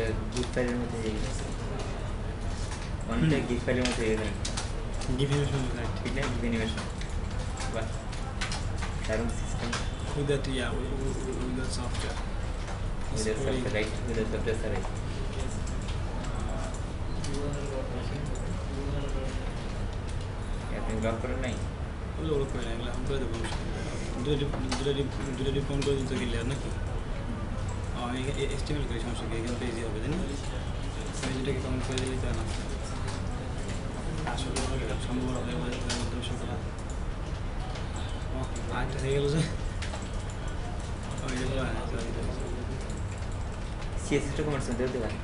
এটা গিফট ফাইলের মধ্যে হয়ে গেছে অনেকটা গিফট ফাইলের মধ্যে হয়ে গেছে Give you some right. ঠিক না গিফট অ্যানিমেশন বাহ দারুণ system With that, yeah, with that software. It's wither very- software right wither software right আপনি ব্লক করেন নাই ওগুলো করে না, এগুলো আমি করে দেবো দুটো রিপন করে দিতে গেলে আর নাকি আমি এস্টিমেট করি সমস্যা কি এখানে পেজই হবে তাই না আমি যেটাকে কমেন্ট করে দিলে তা না আসলে সম্ভব হবে মধ্যে সকাল আটটা হয়ে গেল যে সিএসএসটা কমার্স দিতে পারেন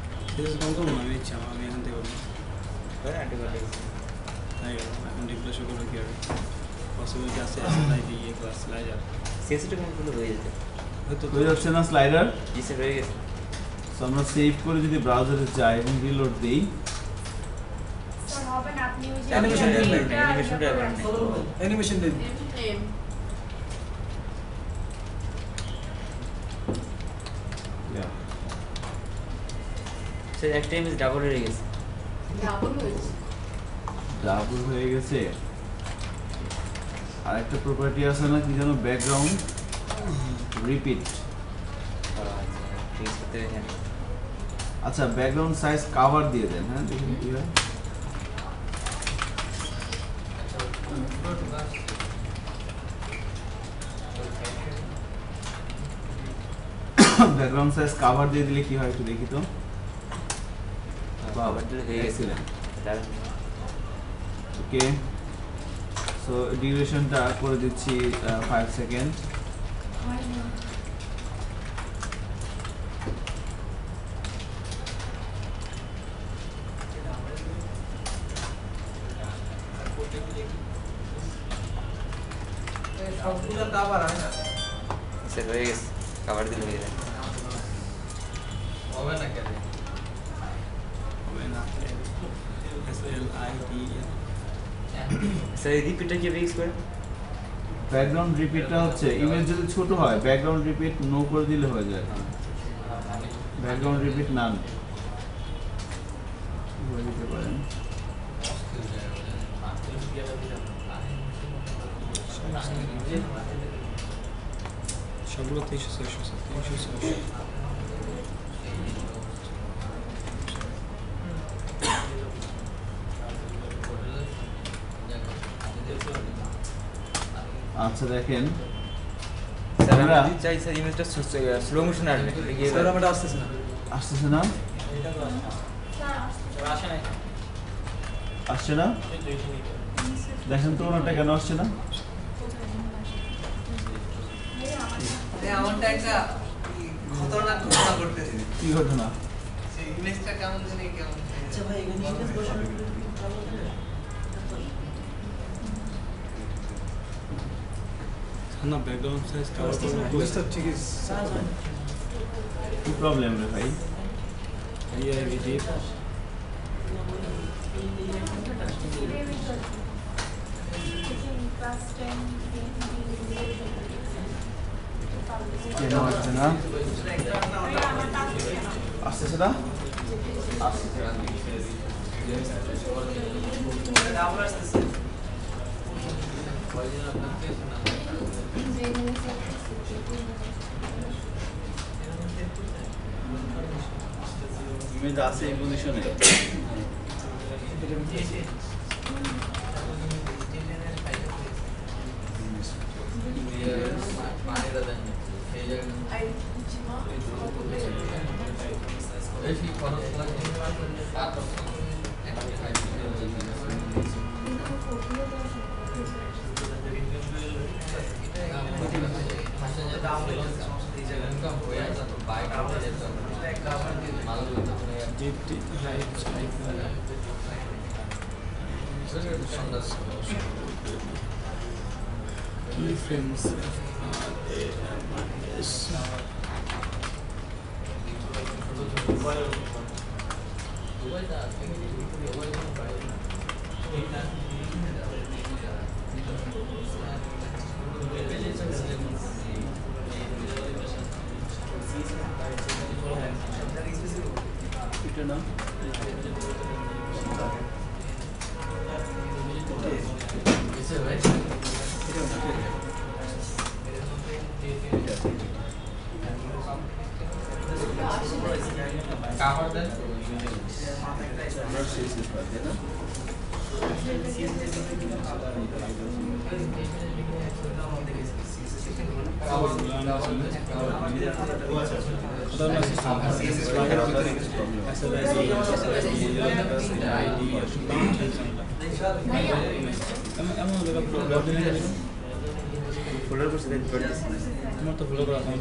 কম করবো না আমি ইচ্ছা আমি এখান থেকে করবো করে আন্টি করে তাই গেল এখন রিপ্লেসও করবো কি হবে পসিবিলিটি আছে স্লাইড দিয়ে ক্লাস স্লাইডার সিএসএসটা কমার্স করলে হয়ে যেতে হয়তো হয়ে যাচ্ছে না স্লাইডার। জি স্যার হয়ে গেছে সো আমরা সেভ করে যদি ব্রাউজারে যাই এবং রিলোড দিই স্যার হবে না আপনি ওই যে Animation দিন না, animation-টা আবার নেই। অ্যানিমেশন দিন Yeah. স্যার একটা ইমেজ ডাবল হয়ে গেছে ডাবল হয়ে গেছে। আর একটা প্রপার্টি আছে না কি যেন ব্যাকগ্রাউন্ড রিপিট। ঠিক করতে দেখেন আচ্ছা ব্যাকগ্রাউন্ড সাইজ কভার দিয়ে দেন হ্যাঁ দেখুন কি হয় ব্যাকগ্রাউন্ড সাইজ কভার দিয়ে দিলে কি হয় একটু দেখি তো আবার দিলে হয়ে গেছে দারুণ ওকে সো ডিউরেশনটা করে দিচ্ছি 5 সেকেন্ড সবগুলো কাভার হয় না স্যার হয়ে গেছে কভার দিলে হয়ে যাবে হবে না কেন হবে না SLIDE স্যার এই রিপিটটা কি ইউজ করে ব্যাকগ্রাউন্ড রিপিটটা হচ্ছে ইমেজ যদি ছোট হয় ব্যাকগ্রাউন্ড রিপিট নো করে দিলে হয়ে যায় ব্যাকগ্রাউন্ড রিপিট নান করে দিতে পারেন সবগুলো 300 আচ্ছা দেখেন স্যার আমরা- আমি চাই স্যার ইমেজটা স্লো মোশন আসবে ইয়ে স্যার আমাদের আসতেছে না আসতেছে না আসে নাই আসছে না দেখেন তো ওনারটা কেন আসছে না আমারটা একটা খতরনাক ঘটনা ঘটতেছে কি ঘটনা সেই ইমেজটা কেমন জানি কেমন আচ্ছা ভাই না ব্যাকগ্রাউন্ড সাইজ কভার স্যার ঠিক আছে কি প্রবলেম রে ভাই কেন আসছে না আসতেছে না আবার আসতেছে ইমেজ আছে এই পজিশনে keyframes কাভার দেন ফোল্ডার করছে দেন ডট দিছি আমার তো ফলো করা আমি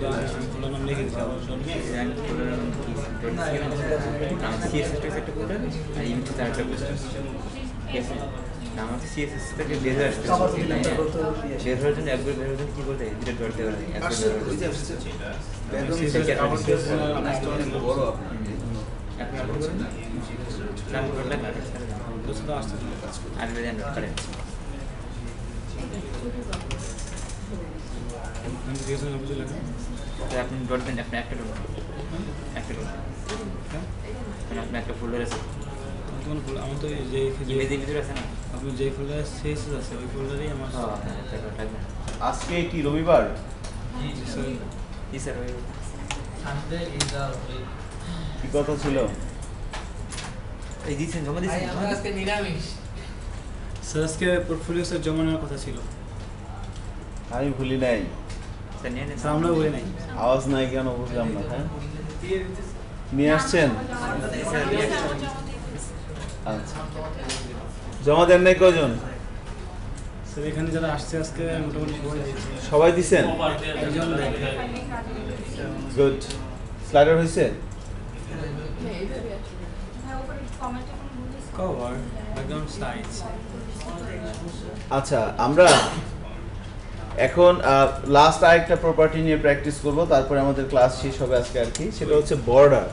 ফলো নাম লিখে দিচ্ছি জানি ফোল্ডার নাম কি ডট দিছি না সিএসএস টা একটা ফোল্ডার আর ইমেজ টা একটা ফোল্ডার ঠিক আছে নাম হচ্ছে সিএসএস থেকে বেজার আসছে বেজার জন্য একবার বেজার জন্য কি বলতে এটা ডট দেওয়া লাগে একবার বড় আপনি আপলোড করেন নাম করলে না দোস্ত আসছে আর বেজার ডট করেন আমি জিজ্ঞাসা না বুঝে লেখা তো আপনি ডট দেন আপনি একটা ডট একটা ডট মানে আপনি একটা ফোল্ডার আছে তোমার আমার তো যে ইমেজের ভিতরে আছে না আপনি যে ফোল্ডারে সিএসএস আছে ওই ফোল্ডারেই আমার হ্যাঁ একটা ডট লাগবে আজকে কি রবিবার? জি স্যার ওই সানডে ইজ দ্য কি কথা ছিল? এই দিছেন জমা ভাই দিছেন আমরা আজকে নিরামিষ স্যার আজকে পোর্টফোলিও স্যার জমা নেওয়ার কথা ছিল আমি ভুলি নাই। স্যার নিয়ে নেন স্যার আমরা বলি নাই আওয়াজ নাই কেন বুঝলাম না। হ্যাঁ নিয়ে আসছেন? আচ্ছা জমা দেন নাই কজন? স্যার এখানে যারা আসছে আজকে মোটামুটি সবাই দিয়েছে সবাই দিছেন? একজন দেয়নি। গুড। স্লাইডার হয়েছে? কভার ব্যাকগ্রাউন্ড সাইজ আচ্ছা আমরা এখন লাস্ট আরেকটা প্রপার্টি নিয়ে প্র্যাকটিস করব, তারপরে আমাদের ক্লাস শেষ হবে আজকে আর কি। সেটা হচ্ছে বর্ডার।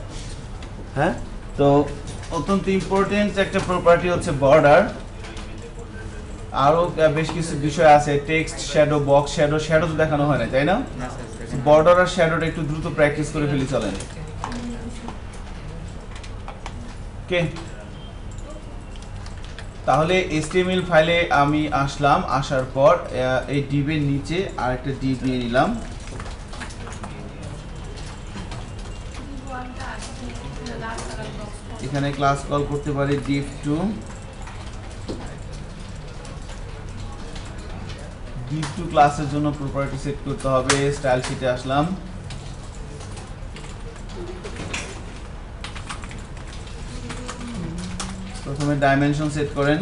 হ্যাঁ, তো অত্যন্ত ইম্পর্টেন্ট একটা প্রপার্টি হচ্ছে বর্ডার। আরও বেশ কিছু বিষয় আছে, text, shadow, box shadow. Shadow তো দেখানো হয় না, তাই না? না স্যার বর্ডার আর শ্যাডোটা একটু দ্রুত প্র্যাকটিস করে ফেলি চলেন। কে তাহলে HTML ফাইলে আমি আসলাম, আসার পর এই ডিভের নিচে আরেকটা ডিভ নিয়ে নিলাম। এখানে ক্লাস কল করতে পারি div2। div2 ক্লাসের জন্য প্রপার্টি সেট করতে হবে। স্টাইল শিটে আসলাম, প্রথমে ডাইমেনশন সেট করেন।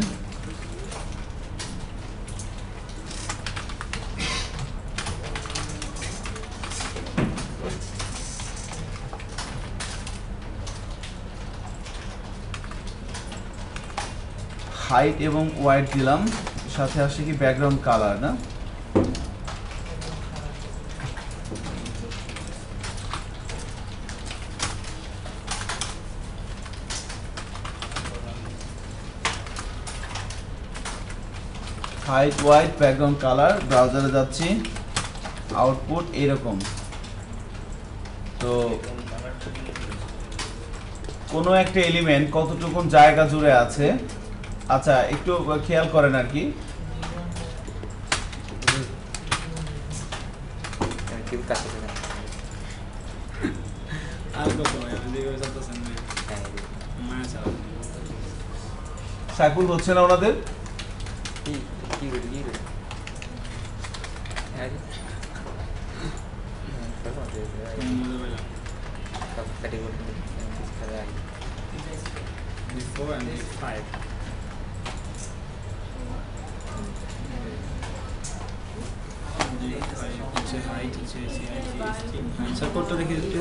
হাইট এবং ওয়াইড দিলাম, সাথে আসে কি ব্যাকগ্রাউন্ড কালার না? Height wide background colour. ব্রাউজারে যাচ্ছি, আউটপুট এইরকম। তো কোনো একটা এলিমেন্ট কতটুকু জায়গা জুড়ে আছে, আচ্ছা একটু খেয়াল করেন আর কি। কি কাজ করতে না আর কত ভাই আমি যেভাবে চলতেছেন মায়া চাও সাইকুল হচ্ছে না ওনাদের? কি কি বলি কি বলি আরে মজা পেলাম সব ক্যাটাগরি করে আই D4 and D5 হচ্ছে হাইট হচ্ছে আনসার কোডটা দেখি একটু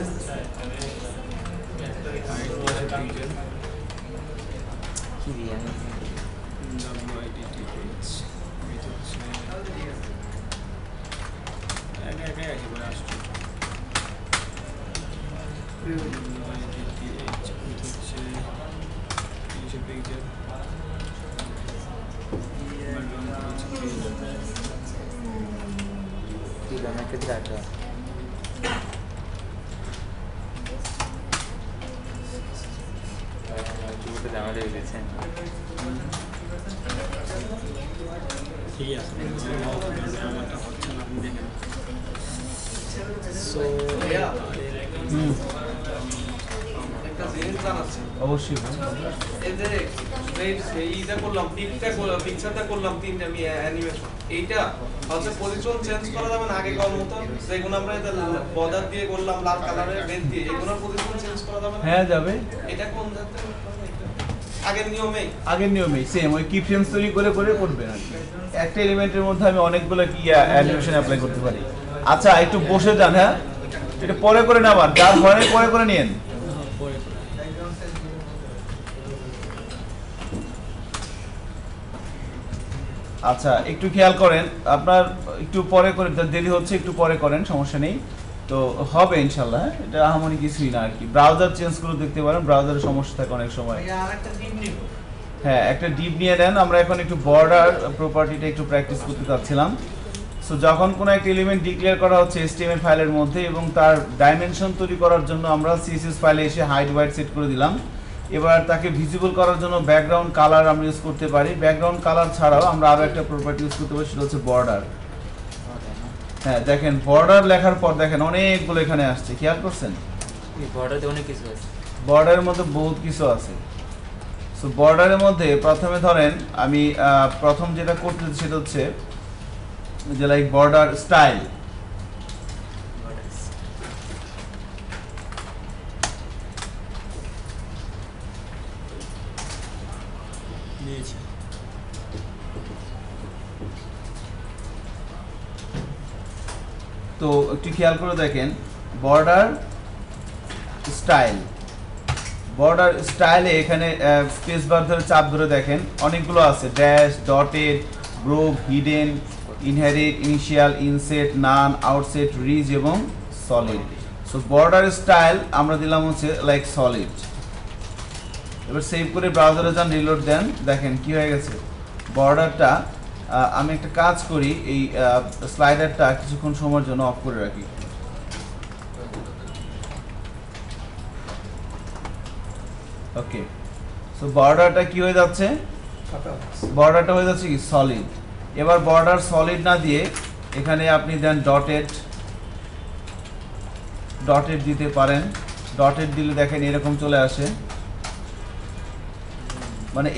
হাইট কি দিয়ে আমি WIDTH এটা হচ্ছে একা একা একেবারে আসছে WIDTH এটা হচ্ছে এইসব পিকচার কি বানা কে দিলা তো দুটো জামা দিয়ে দিয়েছেন ঠিক আছে আমারটা হচ্ছে না আপনি দেখেন সো জিনিস জানাচ্ছি। অবশ্যই এই যে এইটা করলাম, পিকচারটা করলাম তিনটা আমি অ্যানিমেশন। এইটা হচ্ছে পজিশন চেঞ্জ করা যাবে না আগে করার মতো, যেগুলো আমরা এটা বর্ডার দিয়ে করলাম লাল কালারের বেল দিয়ে, এগুলোর পজিশন চেঞ্জ করা যাবে না? হ্যাঁ যাবে। এটা কোন জাতের? আগের নিয়মেই সেম ওই কি ফ্রেমস তৈরি করে করে করবেন আর কি। একটা এলিমেন্টের মধ্যে আমি অনেকগুলো কি অ্যানিমেশন অ্যাপ্লাই করতে পারি। আচ্ছা একটু বসে যান, হ্যাঁ এটা পরে করে না, আবার যার হয় পরে করে নিন। আচ্ছা একটু খেয়াল করেন, আপনার একটু পরে করে দেরি হচ্ছে, একটু পরে করেন, সমস্যা নেই, তো হবে ইনশাল্লাহ। এটা আহামরি কিছুই না আর কি। ব্রাউজার চেঞ্জ করে দেখতে পারেন, ব্রাউজারের সমস্যা থাকে অনেক সময়। হ্যাঁ একটা ডিপ নিয়ে নেন। আমরা এখন একটু বর্ডার প্রপার্টিটা একটু প্র্যাকটিস করতে চাচ্ছিলাম। সো যখন কোনো একটা এলিমেন্ট ডিক্লেয়ার করা হচ্ছে HTML ফাইলের মধ্যে এবং তার ডাইমেনশন তৈরি করার জন্য আমরা CSS ফাইলে এসে হাইট ওয়াইট সেট করে দিলাম। এবার তাকে ভিজিবল করার জন্য ব্যাকগ্রাউন্ড কালার আমরা ইউজ করতে পারি। ব্যাকগ্রাউন্ড কালার ছাড়াও আমরা আরও একটা প্রপার্টি ইউজ করতে পারি, সেটা হচ্ছে বর্ডার। হ্যাঁ দেখেন বর্ডার লেখার পর দেখেন অনেকগুলো এখানে আসছে, খেয়াল করছেন? বর্ডারে অনেক কিছু আছে, বর্ডারের মধ্যে বহুত কিছু আছে। সো বর্ডারের মধ্যে প্রথমে ধরেন আমি প্রথম যেটা করতে সেটা হচ্ছে যে লাইক বর্ডার স্টাইল। দিয়েছি। তো একটু খেয়াল করে দেখেন বর্ডার স্টাইল। বর্ডার স্টাইলে এখানে স্পেস বার ধরে চাপ ধরে দেখেন অনেকগুলো আছে, dash, dotted, groove, hidden, inherit, initial, inset, none, outset, ridge এবং সলিড। সো বর্ডার স্টাইল আমরা দিলাম হচ্ছে লাইক সলিড। এবার সেভ করে ব্রাউজারে যান, রিলোড দেন, দেখেন কি হয়ে গেছে বর্ডারটা। আমি একটা কাজ করি, এই স্লাইডারটা কিছুক্ষণ সময়ের জন্য অফ করে রাখি। ওকে, সো বর্ডারটা কি হয়ে যাচ্ছে? বর্ডারটা হয়ে যাচ্ছে কি সলিড। এবার বর্ডার সলিড না দিয়ে এখানে আপনি দেন ডটেড, ডটেড দিতে পারেন। ডটেড দিলে দেখেন এরকম চলে আসে, মানে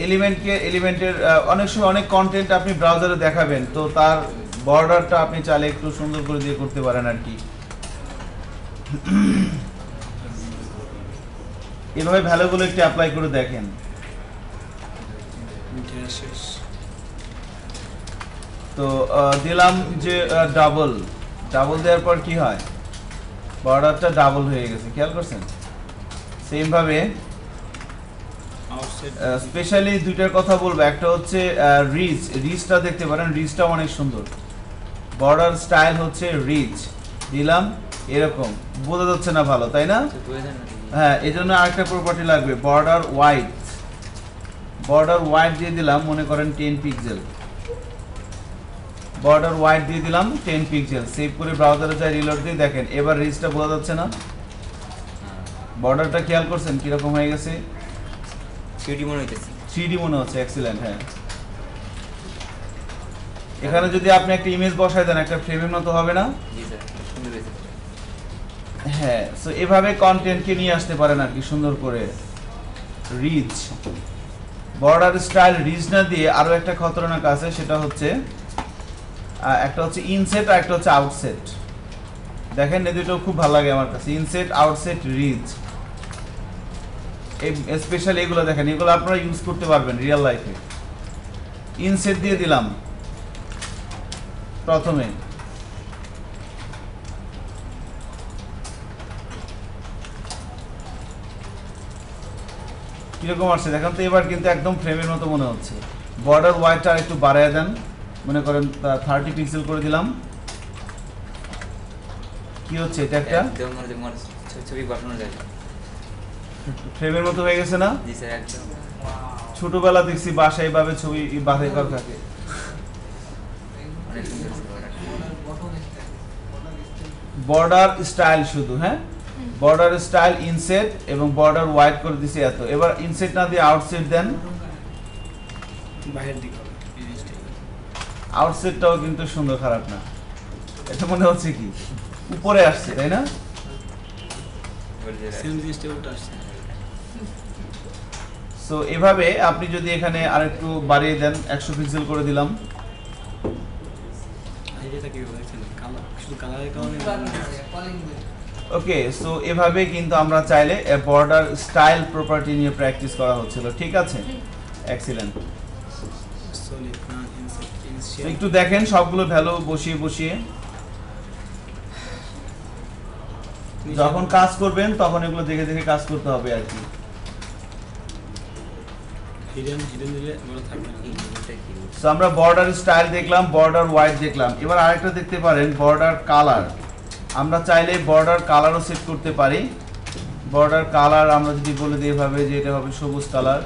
এলিমেন্টের অনেক সময় অনেক কন্টেন্ট আপনি ব্রাউজারে দেখাবেন, তো তার বর্ডারটা আপনি চাইলে একটু সুন্দর করে দিয়ে করতে পারেন আর কি। এভাবে ভ্যালুগুলো একটু অ্যাপ্লাই করে দেখেন। তো দিলাম যে ডাবল দেওয়ার পর কি হয়, বর্ডারটা ডাবল হয়ে গেছে, খেয়াল করছেন? সেম ভাবে স্পেশালি দুইটার কথা বলবো, একটা হচ্ছে রিজটা দেখতে পারেন, রিজটা অনেক সুন্দর। বর্ডার স্টাইল হচ্ছে রিজ দিলাম, এরকম বোঝা যাচ্ছে না ভালো, তাই না? হ্যাঁ, এই জন্য আরেকটা প্রপার্টি লাগবে, বর্ডার ওয়াইড। বর্ডার ওয়াইড দিয়ে দিলাম মনে করেন 10 পিক্সেল। বর্ডার ওয়াইড দিয়ে দিলাম 10 পিক্সেল। সেভ করে ব্রাউজারে যাই, রিলোড দিয়ে দেখেন এবার রিজটা বোঝা যাচ্ছে না? বর্ডারটা খেয়াল করছেন কিরকম হয়ে গেছে? 3D মনে হচ্ছে, এক্সিলেন্ট। হ্যাঁ, এখানে যদি আপনি একটা ইমেজ বসায় দেন একটা ফ্রেমের মতো হবে না? হ্যাঁ, সো এভাবে কন্টেন্টকে নিয়ে আসতে পারেন আর কি সুন্দর করে। রিজ, বর্ডার স্টাইল রিজ না দিয়ে আরো একটা খতরনাক আছে, সেটা হচ্ছে একটা হচ্ছে ইনসেট আর একটা হচ্ছে আউটসেট। দেখেন এই দুটো খুব ভালো লাগে আমার কাছে, ইনসেট, আউটসেট, রিজ। স্পেশালি এগুলো দেখেন, এগুলো আপনারা ইউজ করতে পারবেন রিয়েল লাইফে। ইনসেট দিয়ে দিলাম প্রথমে, কিরকম আসছে দেখেন তো? এবার কিন্তু একদম ফ্রেমের মতো মনে হচ্ছে। বর্ডার ওয়াইডটা একটু বাড়ায় দেন, মনে করেন 30 পিক্সেল করে দিলাম। কি হচ্ছে এটা? একটা ছবি বসানো যায়, ফ্রেমের মতো হয়ে গেছে না? জি স্যার একদম। ছোটবেলা দেখছি বাসায় ভাবে ছবি বাসায় কাউ থাকে। অনেক সুন্দর বর্ডার স্টাইল শুধু, হ্যাঁ বর্ডার স্টাইল, ইনসেট এবং বর্ডার ওয়াইড করে দিছি এত। এবার ইনসেট না দিয়ে আউটসেট দেন, বাইরের দিকে আউটসেটটাও কিন্তু সুন্দর, খারাপ না। এটা মনে হচ্ছে কি উপরে আসছে, তাই না? সেম জিনিসটা উল্টো আসছে। সো এভাবে আপনি যদি এখানে আরেকটু বাড়িয়ে দেন 100 পিক্সেল করে দিলাম, এটা কি বলেছেন কালার শুধু কালারের কারণে ওকে। সো এভাবে কিন্তু আমরা চাইলে বর্ডার স্টাইল প্রপার্টি নিয়ে প্র্যাকটিস করা হচ্ছিল, ঠিক আছে, এক্সিলেন্ট। সলিড ইনসেট একটু দেখেন সবগুলো ভ্যালু বসিয়ে বসিয়ে যখন কাজ করবেন তখন এগুলো দেখে দেখে কাজ করতে হবে আর কি। হিডেন দিলে বলা থাকবে না। এটা কি সো আমরা বর্ডার স্টাইল দেখলাম, বর্ডার হোয়াইট দেখলাম, এবার আরেকটা দেখতে পারেন বর্ডার কালার। আমরা চাইলে বর্ডার কালারও সেট করতে পারি। বর্ডার কালার আমরা যদি বলে দিই এভাবে যে এটা হবে সবুজ কালার,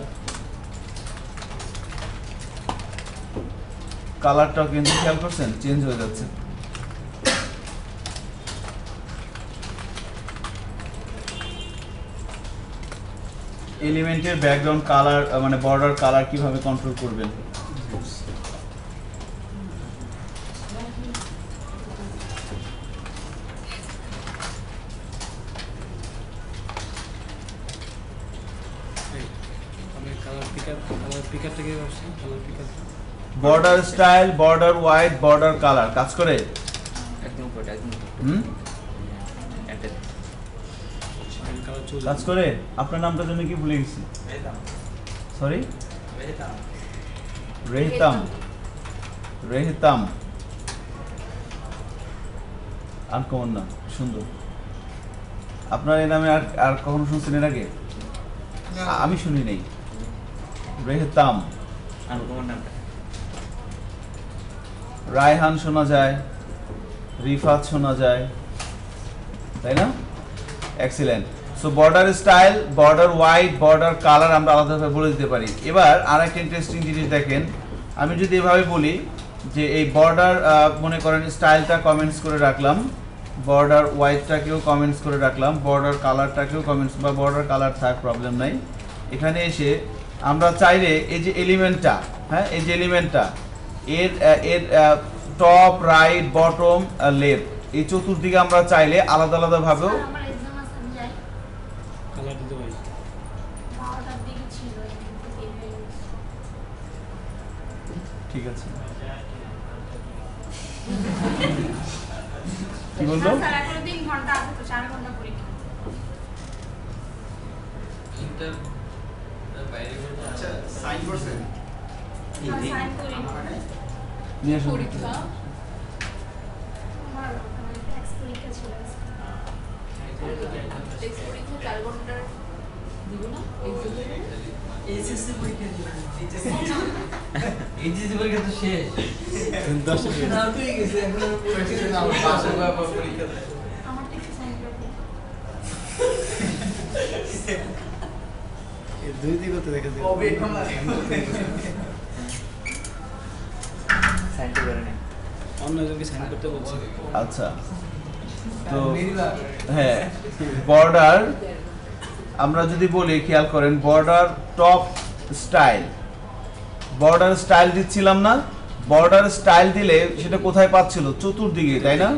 কালারটাও কিন্তু খেয়াল করছেন চেঞ্জ হয়ে যাচ্ছে। এলিমেন্টের ব্যাকগ্রাউন্ড কালার মানে বর্ডার কালার কিভাবে কন্ট্রোল করবেন। আমি কালার পিকার থেকে আসছি colour পিকার border style, border white, border colour কাজ করে? একদম উপরে একদম হুম, একটা কালার চুজ কাজ করে। আপনার নামটা জন্য কি ভুলে গেছি, সরি, রেহতাম। রেহতাম আনকমন না, সুন্দর। আপনার এই নামে আর কখনো শুনছেন এর আগে? আমি শুনি নাই। রেহতাম, আনকমন নামটা রায়হান শোনা যায়, রিফাত শোনা যায়, তাই না? Excellent. So border style, border white, border colour আমরা আলাদাভাবে বলে দিতে পারি। এবার আরেকটা ইন্টারেস্টিং জিনিস দেখেন, আমি যদি এভাবে বলি যে এই বর্ডার মনে করেন স্টাইলটা কমেন্টস করে রাখলাম, বর্ডার হোয়াইটটাকেও কমেন্টস করে রাখলাম, বর্ডার কালারটাকেও কমেন্টস বা বর্ডার কালার থাক প্রবলেম নাই। এখানে এসে আমরা চাইলে এই যে এলিমেন্টটা, হ্যাঁ এই যে এলিমেন্টটা এর এর টপ, রাইট, বটম, লেফট এই চতুর্দিকে আমরা চাইলে আলাদা আলাদাভাবেও আমার এক্সাম আছে আমি যাই কালার দিতে পারি 12টার দিকে ছিল কিন্তু দেরি হয়ে গেছে। ঠিক আছে। কি বললো? স্যার এখনো 3 ঘন্টা আছে তো 4 ঘন্টা পরীক্ষা। আচ্ছা সাইন করছেন সাইন করি নিয়ে আসুন। পরীক্ষা আমার ট্যাক্স পরীক্ষা ছিল টেক্সট পরীক্ষা 4 ঘন্টার দিব না এইচএসসি পরীক্ষা দিবেন এইচএসসি পরীক্ষা তো শেষ 10 মিনিট না তুই গেছে এখন পরীক্ষা না বাসা বাবা পরীক্ষা দেয় আমার টেক্সট সাইন করতে এই দুই দিক করতে দেখা যায় কবে এখন সাইন করে নেই অন্য একজনকে সাইন করতে বলছি আচ্ছা, তো হ্যাঁ বর্ডার আমরা যদি বলি খেয়াল করেন border top style, border style দিচ্ছিলাম না, বর্ডার স্টাইল দিলে সেটা কোথায় পাচ্ছিল? চতুর্দিকে, তাই না?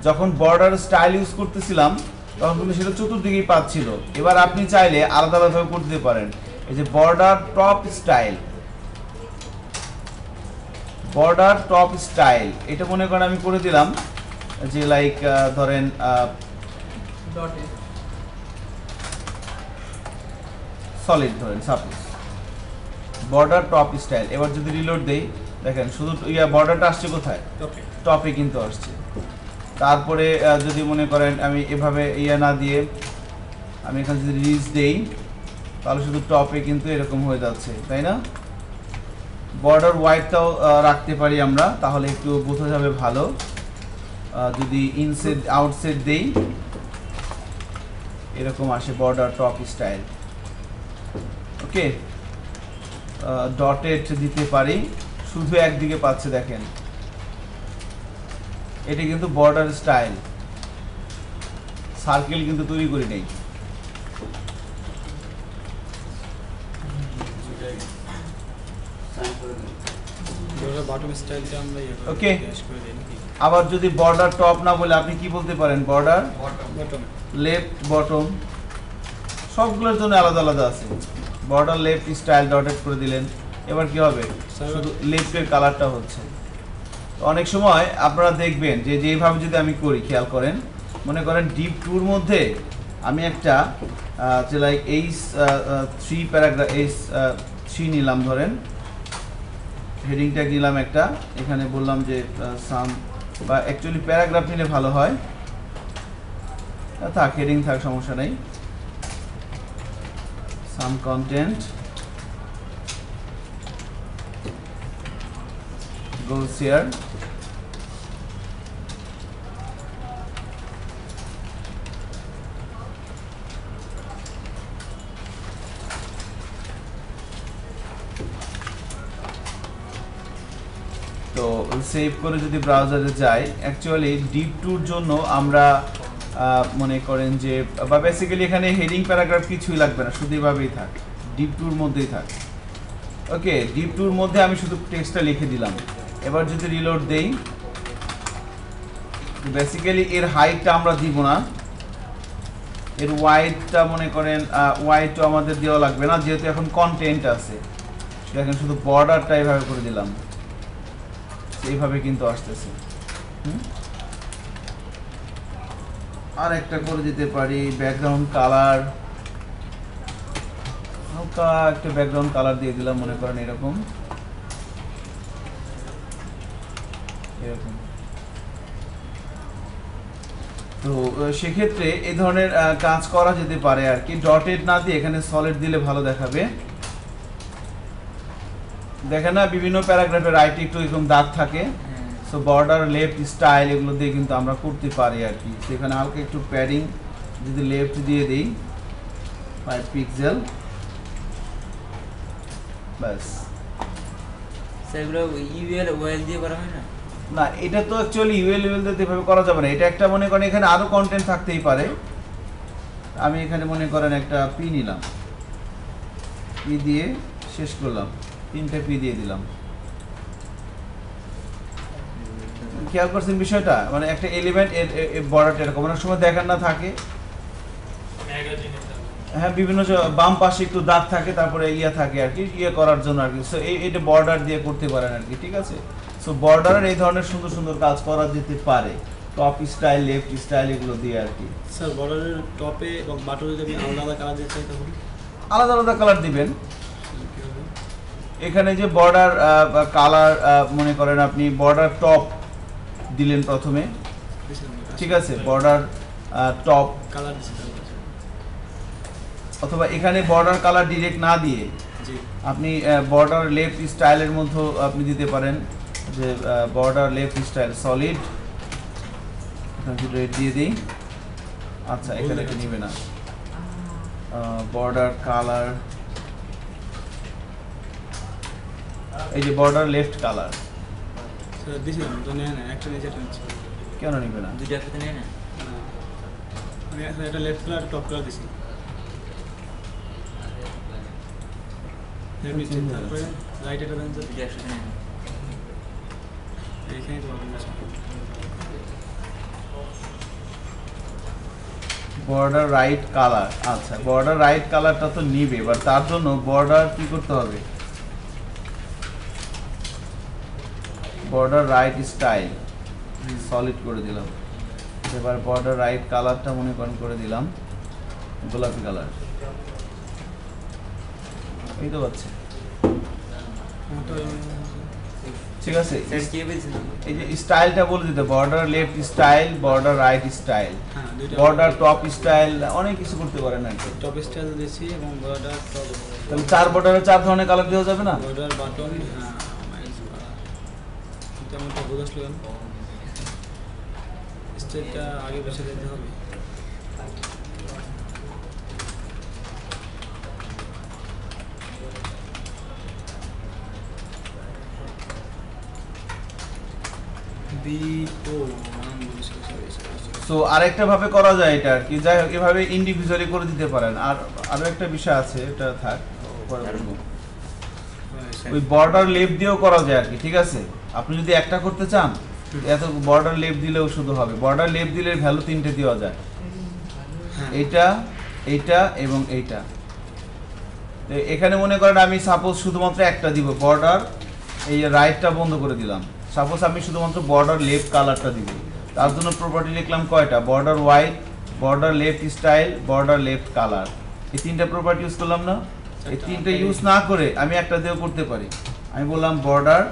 যখন বর্ডার স্টাইল ইউজ করতেছিলাম তখন কিন্তু সেটা চতুর্দিকেই পাচ্ছিল। এবার আপনি চাইলে আলাদা আলাদাভাবে করতে পারেন। এই যে border top style, border top style এটা মনে করেন আমি করে দিলাম যে লাইক ধরেন ডটে সলিড ধরেন সাপোজ বর্ডার টপ স্টাইল। এবার যদি রিলোড দেই দেখেন শুধু বর্ডারটা আসছে কোথায়? ওকে টপে কিন্তু আসছে। তারপরে যদি মনে করেন আমি এভাবে না দিয়ে আমি এখানে যদি রিচ দেই তাহলে শুধু টপে কিন্তু এরকম হয়ে যাচ্ছে, তাই না? বর্ডার হোয়াইটটাও রাখতে পারি আমরা, তাহলে একটু বোঝা যাবে ভালো। যদি ইনসেট আউটসেট দেই এরকম আসে বর্ডার টপ স্টাইল। ওকে, ডটেড দিতে পারি, শুধু একদিকে পাচ্ছে দেখেন, এটা কিন্তু বর্ডার স্টাইল, সার্কেল কিন্তু তৈরি করি নেই। বটম স্টাইলটা আমরা Okay. শেষ করে দেই নাকি আবার যদি বর্ডার টপ না বলে আপনি কি বলতে পারেন? বর্ডার বটম লেফট, বটম, সবগুলোর জন্য আলাদা আলাদা আছে। বর্ডার লেফট স্টাইল ডটেড করে দিলেন। এবার কি হবে, শুধু লেফটের কালারটা হচ্ছে। তো অনেক সময় আপনারা দেখবেন যে যেভাবে যদি আমি করি, খেয়াল করেন, মনে করেন ডিপ টুর মধ্যে আমি একটা যে লাইক থ্রি প্যারাগ্রাফ থ্রি নিলাম, ধরেন হেডিং ট্যাগ নিলাম একটা, এখানে বললাম যে সাম, বা অ্যাকচুয়ালি প্যারাগ্রাফ নিলে ভালো হয়, থাক হেডিং থাক, সমস্যা নেই। সাম কন্টেন্ট goes here, তো সেভ করে যদি ব্রাউজারে যাই, অ্যাকচুয়ালি ডিপ টুর জন্য আমরা মনে করেন যে, বা বেসিক্যালি এখানে হেডিং প্যারাগ্রাফ কিছুই লাগবে না, শুধু এভাবেই থাক, ডিপ টুর মধ্যেই থাক। ওকে, ডিপ টুর মধ্যে আমি শুধু টেক্সটটা লিখে দিলাম। এবার যদি রিলোড দেই, বেসিক্যালি এর হাইটটা আমরা দিব না, এর ওয়াইডটা মনে করেন ওয়াইডটা আমাদের দেওয়া লাগবে না, যেহেতু এখন কন্টেন্ট আছে। দেখেন শুধু বর্ডারটা এইভাবে করে দিলাম, এইভাবে কিন্তু আসতেছে। আর একটা করে দিতে পারি ব্যাকগ্রাউন্ড কালার, হালকা একটা ব্যাকগ্রাউন্ড কালার দিয়ে দিলাম, মনে করেন এরকম এরকম। তো সেক্ষেত্রে এই ধরনের কাজ করা যেতে পারে আর কি। ডটেড না দিয়ে এখানে সলিড দিলে ভালো দেখাবে। দেখেন না বিভিন্ন প্যারাগ্রাফের রাইটে একটু এরকম দাগ থাকে, সো বর্ডার লেফট স্টাইল এগুলো দিয়ে কিন্তু আমরা করতে পারি আর কি। সেখানে হালকা একটু প্যাডিং যদি লেফট দিয়ে দিই 5 পিক্সেল, ব্যাস। সেগুলো ইউএল ওএল দিয়ে করা হয় না? না, এটা তো অ্যাকচুয়ালি ইউএল দিয়ে এভাবে করা যাবে না। এটা একটা মনে করেন এখানে আরো কন্টেন্ট থাকতেই পারে। আমি এখানে মনে করেন একটা পি নিলাম, পি দিয়ে শেষ করলাম, 3টে পি দিয়ে দিলাম। খেয়াল করছেন বিষয়টা, মানে একটা এলিমেন্ট এর বর্ডারটা এরকম অনেক সময় দেখার না থাকে, হ্যাঁ বিভিন্ন বাম পাশে একটু দাগ থাকে, তারপরে ইয়ে থাকে আর কি, ইয়ে করার জন্য আর কি। সো এইটা বর্ডার দিয়ে করতে পারেন আর কি, ঠিক আছে। সো বর্ডারের এই ধরনের সুন্দর সুন্দর কাজ করা যেতে পারে, টপ স্টাইল লেফট স্টাইল এগুলো দিয়ে আর কি। স্যার বর্ডারের টপে এবং বাটনে যদি আমি আলাদা কালার দিতে চাই তখন আলাদা আলাদা কালার দিবেন। এখানে যে বর্ডার কালার মনে করেন আপনি বর্ডার টপ দিলেন প্রথমে, ঠিক আছে, বর্ডার টপ কালার দিতে অথবা এখানে বর্ডার কালার ডিরেক্ট না দিয়ে আপনি বর্ডার লেফট স্টাইলের মধ্যে আপনি দিতে পারেন যে বর্ডার লেফট স্টাইল সলিড, এখানে রেড দিয়ে দিই। আচ্ছা, এখানে এটা নিবে না, বর্ডার কালার, এই যে বর্ডার লেফট কালার দিয়েছিলাম তো নেয় না, একটা নিচে একটা নিচে। কেন নিবে না? দুইটা একসাথে নেয় না? আমি এখন একটা লেফট কালার টপ কালার দিছি, তারপরে রাইট এটা দেন, দুইটা একসাথে নেয় না? এইখানে তো বর্ডার রাইট কালার। আচ্ছা, বর্ডার রাইট কালারটা তো নিবে, এবার তার জন্য বর্ডার কি করতে হবে, বর্ডার রাইট স্টাইল সলিড করে দিলাম। এবার বর্ডার রাইট কালারটা মনে করে দিলাম গোলাপি কালার, এই তো পাচ্ছে, ঠিক আছে। স্যার কি বলছেন? এই যে স্টাইলটা বলে দিতে, border left style, border right style, হ্যাঁ দুইটা বর্ডার টপ স্টাইল, অনেক কিছু করতে পারেন আর কি। টপ স্টাইল দিয়েছি এবং বর্ডার টপ, তাহলে 4 বর্ডারে 4 ধরনের কালার দেওয়া যাবে না? বর্ডার বাটন, হ্যাঁ মাইনাস তেমন তো বুঝাচ্ছিলাম, স্টেটটা আগে বসে দিতে হবে। সো আরেকটা ভাবে করা যায় এটা আর কি, যাই হোক এভাবে ইন্ডিভিজুয়ালি করে দিতে পারেন। আর আরো একটা বিষয় আছে, এটা থাক পরে বলবো। ওই বর্ডার লেফট দিয়েও করা যায় আর কি, ঠিক আছে। আপনি যদি একটা করতে চান, এত বর্ডার লেফট দিলেও শুধু হবে। বর্ডার লেফট দিলে ভ্যালু 3টে দেওয়া যায়, এইটা, এইটা এবং এইটা। তো এখানে মনে করেন আমি সাপোজ শুধুমাত্র একটা দিব, বর্ডার এই রাইটটা বন্ধ করে দিলাম। সাপোজ আমি শুধুমাত্র বর্ডার লেফট কালারটা দিব, তার জন্য প্রপার্টি লিখলাম কয়টা, border white, border left style, border left colour, এই তিনটা প্রপার্টি ইউজ করলাম না। এই তিনটা ইউজ না করে আমি একটা দিয়েও করতে পারি। আমি বললাম border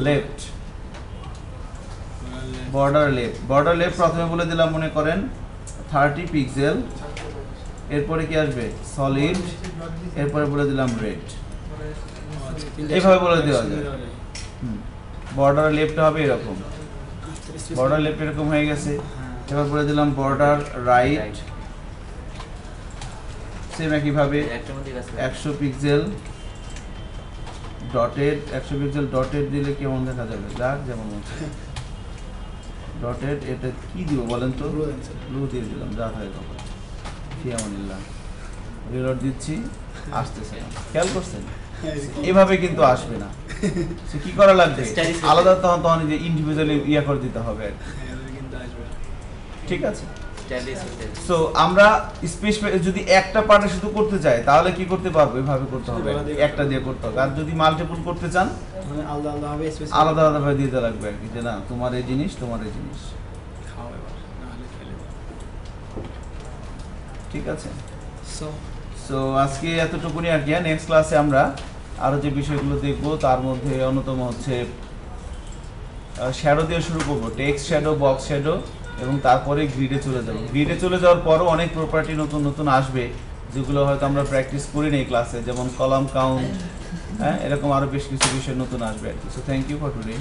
left, border left, border left প্রথমে বলে দিলাম মনে করেন 30 পিক্সেল, এরপরে কি আসবে সলিড, এরপরে বলে দিলাম রেড, এইভাবে বলে দেওয়া যায়। বর্ডার লেফট হবে এরকম, বর্ডার লেফট এরকম হয়ে গেছে। এবার বলে দিলাম বর্ডার রাইট, সেম একইভাবে 100 পিক্সেল ডটেড, 100 পিক্সেল ডটেড দিলে কেমন দেখা যাবে, যাক যেমন ডটেড। এটা কি দিব বলেন তো, ব্লু দিয়ে দিলাম, যা হয় তখন ফিয়ামানিল্লাহ। রিলোড দিচ্ছি, আসতেছে না, খেয়াল করছেন? এভাবে কিন্তু আসবে না, সে কি করা লাগবে, আলাদা তখন যে ইন্ডিভিজুয়ালি ইয়া করে দিতে হবে আর কি। ঠিক আছে, সো আমরা স্পেসিফাই যদি একটা পার্টে শুধু করতে চাই তাহলে কি করতে পারবো, এভাবে করতে হবে, একটা দিয়ে করতে হবে। আর যদি মাল্টিপল করতে চান আলাদা আলাদাভাবে দিতে লাগবে আর কি, যে না তোমার এই জিনিস, তোমার এই জিনিস। ঠিক আছে, সো আজকে এতটুকুনি আর কি। নেক্সট ক্লাসে আমরা আরো যে বিষয়গুলো দেখবো তার মধ্যে অন্যতম হচ্ছে শ্যাডো দিয়ে শুরু করবো, টেক্সট শ্যাডো, বক্স শ্যাডো, এবং তারপরে গ্রিডে চলে যাবো। গ্রিডে চলে যাওয়ার পরও অনেক প্রপার্টি নতুন নতুন আসবে যেগুলো হয়তো আমরা প্র্যাকটিস করি না এই ক্লাসে, যেমন কলাম কাউন্ট, হ্যাঁ, এরকম আরো বেশ কিছু বিষয় নতুন আসবে আর কি। So thank you for today.